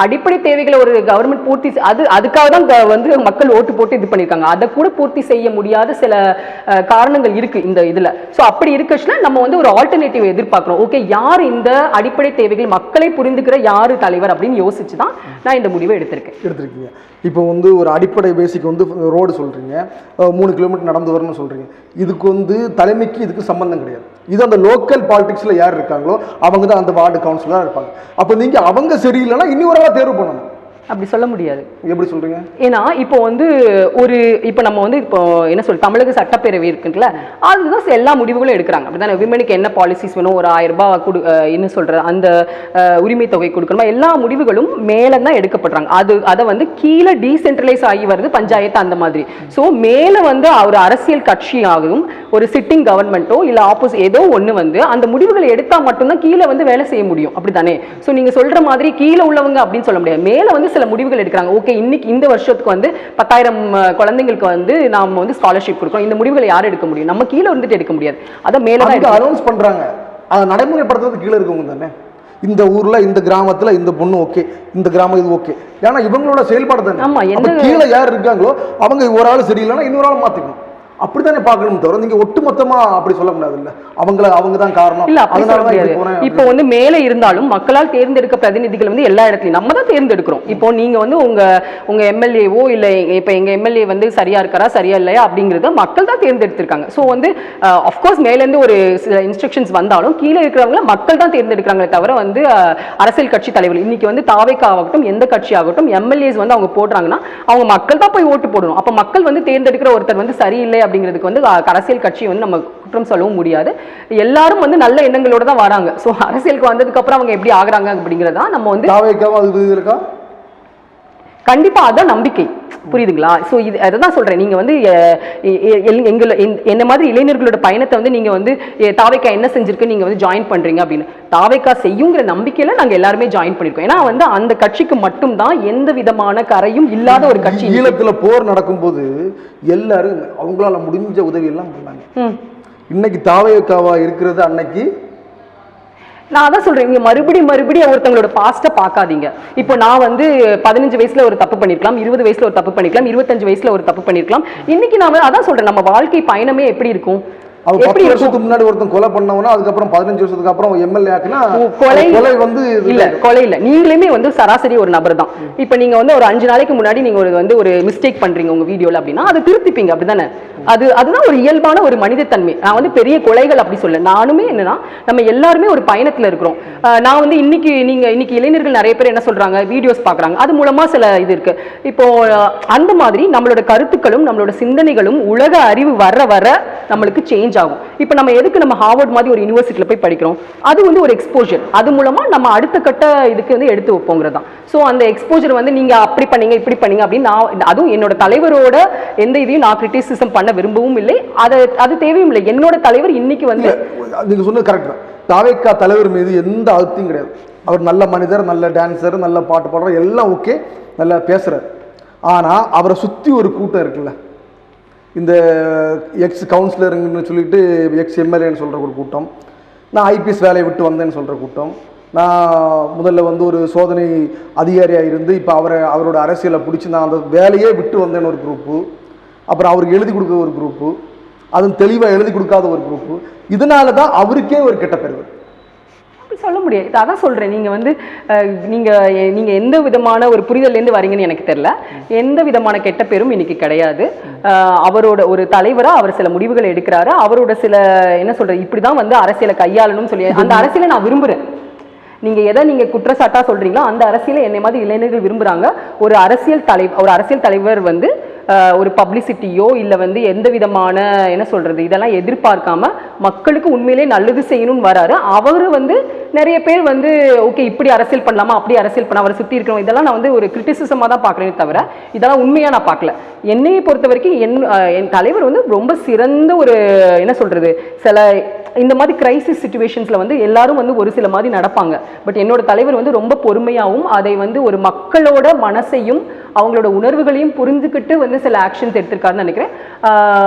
அடிப்படை தேவைகளை ஒரு கவர்மெண்ட் பூர்த்தி அதுக்காக தான் வந்து மக்கள் ஓட்டு போட்டு இது பண்ணியிருக்காங்க. அதை கூட பூர்த்தி செய்ய முடியாத சில காரணங்கள் இருக்கு இந்த இதுல. ஸோ அப்படி இருக்கச்சுல நம்ம வந்து ஒரு ஆல்டர்னேட்டிவ் எதிர்பார்க்கிறோம். ஓகே, யார் இந்த அடிப்படை தேவைகள் மக்களை புரிந்துக்கிற யாரு தலைவர் அப்படின்னு யோசிச்சு தான் நான் இந்த முடிவை எடுத்திருக்கீங்க. இப்போ வந்து ஒரு அடிப்படை பேசிக் வந்து ரோடு சொல்றீங்க, 3 கிலோமீட்டர் நடந்து வரணும்னு சொல்றீங்க. இதுக்கு வந்து தலைமைக்கு இதுக்கு சம்பந்தம் கிடையாது. இது அந்த லோக்கல் பாலிடிக்ஸ்ல யார் இருக்காங்களோ அவங்க தான் அந்த வார்டு கவுன்சிலராக இருப்பாங்க. அப்போ நீங்க அவங்க சரியில்லைன்னா இன்னொரு தேர்வு பண்ணணும். அப்படி சொல்ல முடியாது. எப்படி சொல்றீங்க? ஏன்னா இப்போ வந்து இப்போ நம்ம வந்து இப்போ என்ன தமிழக சட்டப்பேரவை இருக்குல்ல, அதுதான் எல்லா முடிவுகளும் எடுக்கிறாங்க. அப்படிதானே? விமனுக்கு என்ன பாலிசிஸ் வேணும், ஒரு 1000 ரூபாய் என்ன சொல்ற அந்த உரிமை தொகை கொடுக்கணுமா, எல்லா முடிவுகளும் மேல தான் எடுக்கப்படுறாங்க. அதை வந்து கீழே டீசென்ட்ரலைஸ் ஆகி வருது பஞ்சாயத்து அந்த மாதிரி. ஸோ மேல வந்து ஒரு அரசியல் கட்சியாகவும் ஒரு சிட்டிங் கவர்மெண்ட்டோ இல்ல ஆப்போசிட் ஏதோ ஒண்ணு வந்து அந்த முடிவுகளை எடுத்தா மட்டும்தான் கீழே வந்து வேலை செய்ய முடியும். அப்படித்தானே? ஸோ நீங்க சொல்ற மாதிரி கீழே உள்ளவங்க அப்படின்னு சொல்ல முடியாது. மேல வந்து சில முடிவுகள் எடுக்கிறாங்க. ஓகே, இன்னைக்கு இந்த வருஷத்துக்கு வந்து 10,000 குழந்தைங்களுக்கு வந்து நாம வந்து ஸ்காலர்ஷிப் கொடுக்கணும். இந்த முடிவுகளை யார் எடுக்க முடியும்? நம்ம கீழே வந்துட்டு எடுக்க முடியாது. அதை மேல அனௌன்ஸ் பண்றாங்க. அதை நடைமுறைப்படுத்துறது கீழே இருக்கவங்க தானே. இந்த ஊர்ல இந்த கிராமத்துல இந்த பொண்ணு ஓகே, இந்த கிராமம் இது ஓகே. ஏன்னா இவங்களோட செயல்பாடு தானே. ஆமா, கீழே யார் இருக்காங்களோ அவங்க ஒரு ஆள் சரியில்லைன்னா இன்னொரு ஆள் மாத்திக்கணும். அப்படித்தானே பார்க்கணும் தவிர நீங்க ஒட்டுமொத்தமா அப்படி சொல்ல முடியாது. இல்ல அவங்க தான் காரணம் இல்ல. இப்போ வந்து மேலே இருந்தாலும் மக்களால் தேர்ந்தெடுக்க பிரதிநிதிகள் வந்து எல்லா இடத்துலயும் நம்ம தான் தேர்ந்தெடுக்கிறோம். இப்போ நீங்க வந்து உங்க எம்எல்ஏவோ இல்ல இப்ப எங்க எம்எல்ஏ வந்து சரியா இருக்காரா சரியா இல்லையா அப்படிங்கறத மக்கள் தான் தேர்ந்தெடுத்திருக்காங்க. ஸோ வந்து அஃப்கோர்ஸ் மேல இருந்து ஒரு சில இன்ஸ்ட்ரக்ஷன்ஸ் வந்தாலும் கீழே இருக்கிறவங்கள மக்கள் தான் தேர்ந்தெடுக்கிறாங்களே தவிர வந்து அரசியல் கட்சி தலைவர்கள் இன்னைக்கு வந்து தாவேகா ஆகட்டும் எந்த கட்சி ஆகட்டும் எம்எல்ஏஸ் வந்து அவங்க போடுறாங்கன்னா அவங்க மக்கள் தான் போய் ஓட்டு போடணும். அப்ப மக்கள் வந்து தேர்ந்தெடுக்கிற ஒருத்தர் வந்து சரியில்லை அப்படிங்கிறதுக்கு வந்து அரசியல் கட்சி வந்து நம்ம குற்றம் சொல்லவும் முடியாது. எல்லாரும் வந்து நல்ல எண்ணங்களோட தான் வராங்க. சோ அரசியலுக்கு வந்ததுக்கு அப்புறம் அவங்க எப்படி ஆகுறாங்க அப்படிங்கறதா நம்ம வந்து கண்டிப்பா அதான் நம்பிக்கை. புரியுதுங்களா? ஸோ இது அதான் சொல்றேன். நீங்க வந்து என்ன மாதிரி இளைஞர்களோட பயணத்தை வந்து நீங்க வந்து தாவேக்கா என்ன செஞ்சிருக்கு நீங்க வந்து ஜாயின் பண்றீங்க அப்படின்னு தாவேக்கா செய்யுங்கிற நம்பிக்கையில நாங்க எல்லாருமே ஜாயின் பண்ணிருக்கோம். ஏன்னா வந்து அந்த கட்சிக்கு மட்டும் தான் எந்த விதமான கரையும் இல்லாத ஒரு கட்சி. ஈழத்துல போர் நடக்கும்போது எல்லாரும் அவங்களால முடிஞ்ச உதவி எல்லாம் பண்ணாங்க. இன்னைக்கு தாவேக்காவா இருக்கிறது அன்னைக்கு நான் அதான் சொல்றேன். நீங்க மறுபடியும் ஒருத்தவங்களோட பாஸ்ட பாக்காதீங்க. இப்போ நான் வந்து 15 வயசுல ஒரு தப்பு பண்ணிருக்கலாம், 20 வயசுல ஒரு தப்பு பண்ணிருக்கலாம், 25 வயசுல ஒரு தப்பு பண்ணிருக்கலாம். இன்னைக்கு நாம அதான் சொல்றேன், நம்ம வாழ்க்கை பயணமே எப்படி இருக்கும்? அவர் 10 வருஷத்துக்கு முன்னாடி ஒருத்தன் கொலை பண்ணவனா அதுக்கப்புறம் 15 வருஷத்துக்கு அப்புறம் எம்எல்ஏ ஆக்குனா கொலை வந்து இல்ல, கொலை இல்ல. நீங்களுமே வந்து சராசரி ஒரு நபர் தான். இப்ப நீங்க வந்து ஒரு 5 நாளைக்கு முன்னாடி நீங்க ஒரு மிஸ்டேக் பண்றீங்க உங்க வீடியோல அப்படின்னா அதை திருத்திப்பீங்க. அப்படிதானே? அதுதான் ஒரு இயல்பான ஒரு மனிதத்தன்மை. நான் வந்து பெரிய கொலைகள் அப்படி சொல்ல. நானுமே என்னன்னா நம்ம எல்லாருமே ஒரு பயணத்துல இருக்கிறோம். நான் வந்து இன்னைக்கு இளைஞர்கள் நிறைய பேர் என்ன சொல்றாங்க, வீடியோஸ் பாக்குறாங்க, அது மூலமா சில இது இருக்கு. இப்போ அந்த மாதிரி நம்மளோட கருத்துக்களும் நம்மளோட சிந்தனைகளும் உலக அறிவு வர நம்மளுக்கு சேஞ்ச் ஆகும். இப்போ நம்ம எதுக்கு நம்ம ஹார்வர்ட் மாதிரி ஒரு யூனிவர்சிட்டியில் போய் படிக்கிறோம்? அது வந்து ஒரு எக்ஸ்போஜர். அது மூலமா நம்ம அடுத்த கட்ட இதுக்கு வந்து எடுத்து வைப்போங்கிறது தான். ஸோ அந்த எக்ஸ்போஜர் வந்து நீங்க அப்படி பண்ணீங்க இப்படி பண்ணீங்க அப்படின்னு நான் அதுவும் என்னோட தலைவரோட எந்த இதையும் நான் கிரிட்டிசிசம் பண்ண விரும்பவும் இல்லை. அது தேவையும் இல்லை. என்னோட தலைவர் இன்னைக்கு வந்து நீங்க சொன்னது கரெக்ட் தான். தாவேக்கா தலைவர் மீது எந்த அழுத்தம் கிடையாது. அவர் நல்ல மனிதர், நல்ல டான்சர், நல்ல பாட்டு பாடுறார், எல்லாம் ஓகே, நல்லா பேசுறாரு. ஆனால் அவரை சுற்றி ஒரு கூட்டம் இருக்குல்ல, இந்த எக்ஸ் கவுன்சிலருங்கன்னு சொல்லிட்டு எக்ஸ் எம்எல்ஏன்னு சொல்கிற ஒரு கூட்டம், நான் ஐபிஎஸ் வேலையை விட்டு வந்தேன்னு சொல்கிற கூட்டம், நான் முதல்ல வந்து ஒரு சோதனை அதிகாரியாக இருந்து இப்போ அவரோட அரசியலை பிடிச்சி நான் அந்த வேலையே விட்டு வந்தேன்னு ஒரு குரூப்பு, அப்புறம் அவருக்கு எழுதி கொடுக்க ஒரு குரூப்பு, அதுவும் தெளிவாக எழுதி கொடுக்காத ஒரு குரூப்பு. இதனால தான் அவருக்கே ஒரு கெட்ட பேர் வருது. சொல்ல முடியாது. அதான் சொல்றேன், நீங்க வந்து நீங்க எந்த விதமான ஒரு புரிதல்லேருந்து வரீங்கன்னு எனக்கு தெரியல. எந்த விதமான கெட்ட பேரும் இன்னைக்கு கிடையாது. அவரோட ஒரு தலைவரா அவர் சில முடிவுகளை எடுக்கிறாரு. அவரோட சில என்ன சொல்றது, இப்படிதான் வந்து அரசியலை கையாளணும்னு சொல்லி அந்த அரசியலை நான் விரும்புறேன். நீங்க எதை நீங்க குற்றச்சாட்டா சொல்றீங்களோ அந்த அரசியலை என்னை மாதிரி இளைஞர்கள் விரும்புறாங்க. ஒரு அரசியல் தலைவர் வந்து ஒரு பப்ளிசிட்டியோ இல்லை வந்து எந்த விதமான என்ன சொல்றது இதெல்லாம் எதிர்பார்க்காம மக்களுக்கு உண்மையிலே நல்லது செய்யணும்னு வராரு. அவர் வந்து நிறைய பேர் வந்து ஓகே இப்படி அரசியல் பண்ணலாமா அப்படி அரசியல் பண்ண அவரை சுற்றி இருக்கிறோம், இதெல்லாம் நான் வந்து ஒரு கிரிட்டிசிசமாக தான் பார்க்குறேனே தவிர இதெல்லாம் உண்மையாக நான் பார்க்கல. என்னையை பொறுத்த வரைக்கும் என் தலைவர் வந்து ரொம்ப சிறந்த ஒரு என்ன சொல்றது, சில இந்த மாதிரி கிரைசிஸ் சிச்சுவேஷன்ஸில் வந்து எல்லாரும் வந்து ஒரு சில மாதிரி நடப்பாங்க. பட் என்னோட தலைவர் வந்து ரொம்ப பொறுமையாகவும் அதை வந்து ஒரு மக்களோட மனசையும் அவங்களோட உணர்வுகளையும் புரிஞ்சுக்கிட்டு வந்து சில ஆக்ஷன்ஸ் எடுத்திருக்காருன்னு நினைக்கிறேன்.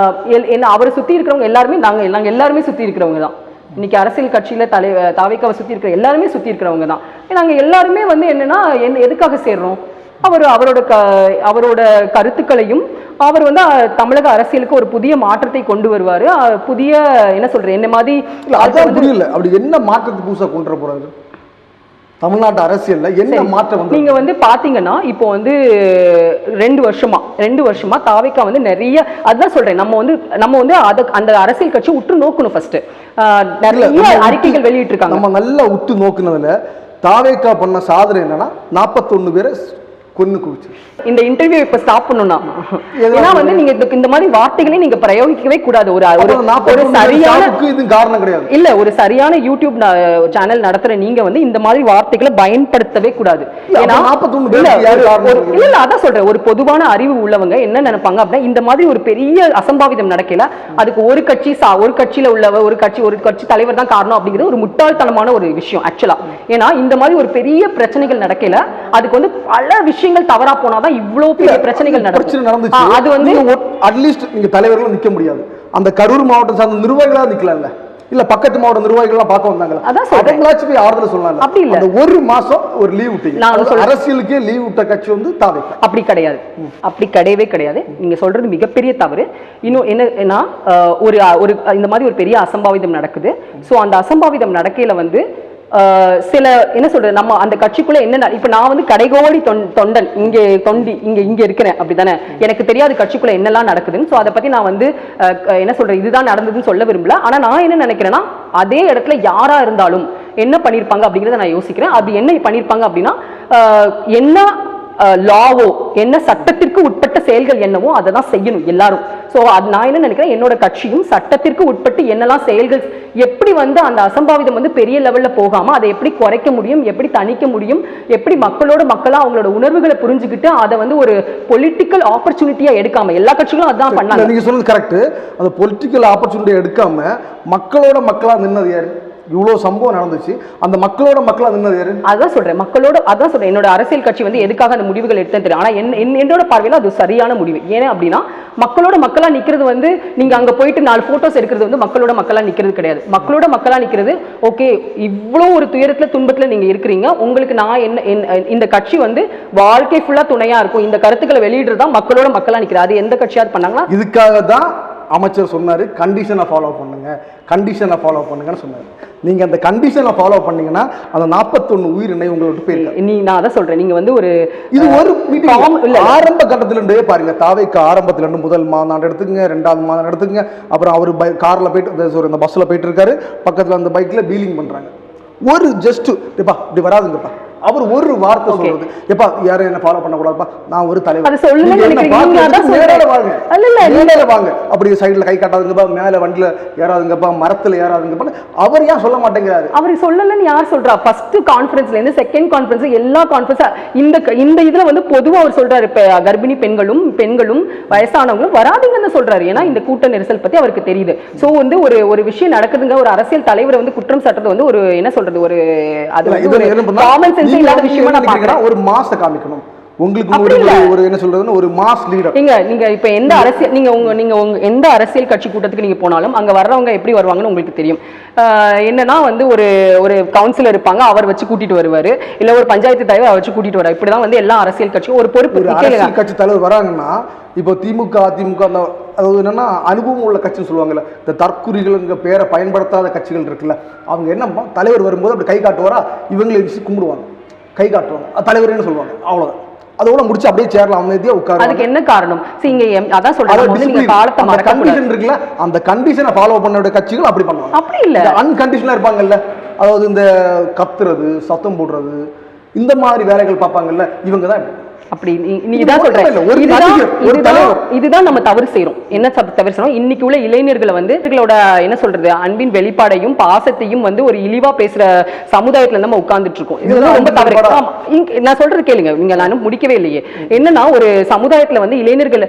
அவரை சுற்றி இருக்கிறவங்க எல்லாருமே நாங்கள் எல்லாருமே சுற்றி இருக்கிறவங்க தான். இன்னைக்கு அரசியல் கட்சியில் தாவேக்காவை சுற்றி இருக்கிற எல்லாருமே சுற்றி இருக்கிறவங்க தான். நாங்கள் எல்லாருமே வந்து என்னன்னா எதுக்காக சேர்றோம், அவரோட கருத்துக்களையும் அவர் வந்து தமிழக அரசியலுக்கு ஒரு புதிய மாற்றத்தை கொண்டு வருவாரு. புதிய என்ன சொல்றேன் என்ன மாதிரி அதான் புரியல, அப்படி என்ன மாற்றத்தை புதுசாக கொண்டு வர போறாரு தமிழ்நாட்டு அரசியல்ல என்ன மாற்றம் வந்து? நீங்க வந்து பாத்தீங்கன்னா இப்போ வந்து 2 வருஷமா தாவேக்கா வந்து நிறைய, அதுதான் சொல்றேன், நம்ம வந்து அந்த அரசியல் கட்சி உற்று நோக்கணும். ஃபர்ஸ்ட் நிறைய அறிக்கைகள் வெளியிட்டு இருக்காங்க. நம்ம நல்லா உற்று நோக்குனதுல தாவேக்கா பண்ண சாதனை என்னன்னா 41 பேரை கொன்னு குவிச்சு. இந்த இன்டர்வியூ இப்ப ஸ்டாப் பண்ணணும்னா, ஏன்னா வந்து நீங்க இந்த மாதிரி வார்த்தைகளை நீங்க பிரயோகிக்கவே கூடாது. ஒரு சரியான இது காரணம் கிடையாது. இல்ல, ஒரு சரியான யூடியூப் சேனல் நடத்துற நீங்க வந்து இந்த மாதிரி வார்த்தைகளை பயன்படுத்தவே கூடாது. ஏன்னா இல்ல அதான் சொல்றேன், ஒரு பொதுவான அறிவு உள்ளவங்க என்ன நினைப்பாங்க அப்படின்னா இந்த மாதிரி ஒரு பெரிய அசம்பாவிதம் நடக்கல அதுக்கு ஒரு கட்சியில உள்ளவ ஒரு கட்சி தலைவர் தான் காரணம் அப்படிங்கிறது ஒரு முட்டாள்தனமான ஒரு விஷயம் ஆக்சுவலா. ஏன்னா இந்த மாதிரி ஒரு பெரிய பிரச்சனைகள் நடக்கல அதுக்கு வந்து பல விஷயங்கள் தவறா போனாதான் இவ்வளவு பெரிய பிரச்சனைகள் நடந்துச்சு. அது வந்து அட்லீஸ்ட் நீங்க தலைவர்கள் நிக்க முடியாது, அந்த கரூர் மாவட்டம் சார்ந்த நிர்வாகிகளா நிக்கலாம்ல, இல்ல பக்கத்து மாவட்ட நிர்வாகிகள் பார்க்க வந்தாங்க, அதங்களாச்சும் போய் ஆறுதல் சொல்லலாம். அப்படி இல்ல, அந்த ஒரு மாசம் ஒரு லீவ் விட்டீங்க, அரசியலுக்கே லீவ் விட்ட கட்சி வந்து தாவேக்கா. அப்படி கிடையாது, அப்படி கிடையவே கிடையாது. நீங்க சொல்றது மிகப்பெரிய தவறு. இன்னும் என்ன ஒரு இந்த மாதிரி ஒரு பெரிய அசம்பாவிதம் நடக்குது. சோ அந்த அசம்பாவிதம் நடக்கையில வந்து சில என்ன சொல்றது, நம்ம அந்த கட்சிக்குள்ள என்ன, இப்ப நான் வந்து கடைகோடி தொண்டன் இங்க இருக்கிறேன் அப்படித்தானே, எனக்கு தெரியாது கட்சிக்குள்ள என்னெல்லாம் நடக்குதுன்னு. சோ அதை பத்தி நான் வந்து என்ன சொல்றது இதுதான் நடந்ததுன்னு சொல்ல விரும்பல. ஆனா நான் என்ன நினைக்கிறேன்னா அதே இடத்துல யாரா இருந்தாலும் என்ன பண்ணிருப்பாங்க அப்படிங்கறத நான் யோசிக்கிறேன். அது என்ன பண்ணிருப்பாங்க அப்படின்னா என்ன லாவோ என்ன சட்டத்திற்கு உட்பட்ட செயல்கள் என்னவோ அதை தான் செய்யணும் எல்லாரும். ஸோ அது நான் என்ன நினைக்கிறேன், என்னோட கட்சியும் சட்டத்திற்கு உட்பட்டு என்னெல்லாம் செயல்கள் எப்படி வந்து அந்த அசம்பாவிதம் வந்து பெரிய லெவலில் போகாமல் அதை எப்படி குறைக்க முடியும், எப்படி தணிக்க முடியும், எப்படி மக்களாக அவங்களோட உணர்வுகளை புரிஞ்சுக்கிட்டு அதை வந்து ஒரு பொலிட்டிக்கல் ஆப்பர்ச்சுனிட்டியாக எடுக்காம எல்லா கட்சிகளும் அதான் பண்ணாங்க. நீங்கள் சொல்றது கரெக்ட். அந்த பொலிட்டிக்கல் ஆப்பர்ச்சுனிட்டியை எடுக்காம மக்களாக நின்னது யாரு? இவ்வளோ சம்பவம் நடந்துச்சு, அந்த மக்களாக நின்னது யாரு? அதான் சொல்றேன் என்னோட அரசியல் கட்சி வந்து எதுக்காக அந்த முடிவுகள் எடுத்தேன்னு தெரியும். ஆனால் என்னோட பார்வையில் அது சரியான முடிவு. ஏன்னா அப்படின்னா மக்களா நிக்கிறது வந்து நீங்க அங்க போயிட்டு 4 போட்டோஸ் எடுக்கிறது வந்து மக்களா நிக்கிறது கிடையாது. மக்களா நிக்கிறது ஓகே, இவ்வளோ ஒரு துயரத்துல துன்பத்துல நீங்க இருக்கிறீங்க, உங்களுக்கு நான் என்ன இந்த கட்சி வந்து வாழ்க்கை ஃபுல்லா துணையா இருக்கும், இந்த கருத்துக்களை வெளியிடுறதா மக்களா நிக்கிறது. அது எந்த கட்சியாவது பண்ணாங்களா? இதுக்காக தான் அமைச்சர் சொன்னாரு கண்டிஷனை ஃபாலோ பண்ணுங்கன்னு சொன்னாரு. நீங்க அந்த கண்டிஷனை ஃபாலோ பண்ணீங்கன்னா அந்த 41 உயிரினை உங்களை விட்டு போயிருக்காங்க. நான் அதான் சொல்றேன், நீங்க வந்து இது ஒரு ஆரம்ப கட்டத்துல இருந்தே பாருங்க, தாவேக்கா ஆரம்பத்துல இருந்து முதல் மாநாடு எடுத்துங்க, 2வது மாநாடு எடுத்துங்க, அப்புறம் அவரு கார்ல போயிட்டு இந்த பஸ்ல போயிட்டு இருக்காரு, பக்கத்துல அந்த பைக்ல பீலிங் பண்றாங்க. ஒரு ஜஸ்ட் இப்படி வராதுங்கப்பா, அவர் ஒரு வார்த்தை சொல்றது, எப்பா யாரும் என்ன ஃபாலோ பண்ணக்கூடாதுப்பா, நான் ஒரு தலைவர், அது சொல்லுங்க. மேல வாங்க, அப்படி சைடுல கை காட்டாதுங்கப்பா, மேல வண்டியில ஏறாதுங்கப்பா, மரத்துல ஏறாதுங்கப்பா, அவர் ஏன் சொல்ல மாட்டேங்கிறாரு? அவர் சொல்லலன்னு யார் சொல்றா? ஃபர்ஸ்ட் கான்ஃபரன்ஸ்ல இருந்து செகண்ட் கான்ஃபரன்ஸ், எல்லா கான்ஃபரன்ஸ் இந்த இதுல வந்து பொதுவா அவர் சொல்றாரு, கர்ப்பிணி பெண்களும் வயசானவங்களும் வராதுங்கன்னு சொல்றாரு. ஏன்னா இந்த கூட்ட நெரிசல் பத்தி அவருக்கு தெரியுது. சோ வந்து ஒரு விஷயம் நடக்குதுங்க, ஒரு அரசியல் தலைவரை வந்து குற்றம் சாட்டுறது வந்து ஒரு என்ன சொல்றது, ஒரு அது காமன் சென்ஸ் இல்லாத விஷயமா நான் பார்க்கறேன். ஒரு மாச காமிக்கணும் உங்களுக்கு, ஒரு என்ன சொல்றதுன்னா ஒரு மாஸ் லீடர். நீங்க இப்ப எந்த அரசியல் நீங்க எந்த அரசியல் கட்சி கூட்டத்துக்கு நீங்க போனாலும் அங்க வர்றவங்க எப்படி வருவாங்கன்னு உங்களுக்கு தெரியும். என்னன்னா வந்து ஒரு கவுன்சிலர் இருப்பாங்க, அவர் வச்சு கூட்டிட்டு வருவாரு, இல்ல ஒரு பஞ்சாயத்து தலைவர் அவர் வச்சு கூட்டிட்டு வருவாரு. இப்படிதான் வந்து எல்லா அரசியல் கட்சியும் ஒரு பொறுப்பு. அரசியல் கட்சி தலைவர் வராங்கன்னா இப்போ திமுக அதிமுக அதாவது என்னன்னா அனுபவம் உள்ள கட்சின்னு சொல்லுவாங்கல்ல, இந்த தற்குறிகள் பேரை பயன்படுத்தாத கட்சிகள் இருக்குல்ல, அவங்க என்ன தலைவர் வரும்போது அப்படி கை காட்டுவாரா, இவங்களை கும்பிடுவாங்க, கை காட்டுவாங்க, தலைவர்னு சொல்லுவாங்க, அவ்வளவுதான். அதோட முடிச்சு அப்படியே சேரலாம், அமைதியா உட்காரு. அதுக்கு என்ன காரணம்? அதான் சொல்றேன், நீங்க காலத்தை மறக்க கண்டிஷன் இருக்குல்ல, அந்த கண்டிஷனை ஃபாலோ பண்ண கட்சிகள் அப்படி பண்ணுவாங்க. அப்படி இல்ல, அன்கண்டிஷனா இருப்பாங்கல்ல, அதாவது இந்த கத்துறது, சத்தம் போடுறது, இந்த மாதிரி வேலைகள் பார்ப்பாங்கல்ல, இவங்க தான் அப்படி. நீ இதான் சொல்ற, இதுதான் நம்ம தவறு செய்யறோம். என்ன தவறு செய்யறோம்? இன்னைக்கு உள்ள இளைஞர்களை வந்து இவங்களோட என்ன சொல்றது, அன்பின் வெளிப்பாடையும் பாசத்தையும் வந்து ஒரு இழிவா பேசுற சமுதாயத்துல நம்ம உட்கார்ந்துட்டு இருக்கோம். இதுதான் ரொம்ப தவறு. நான் சொல்றது கேளுங்க, நீங்க நானும் முடிக்கவே இல்லையே. என்னன்னா ஒரு சமுதாயத்துல வந்து இளைஞர்கள்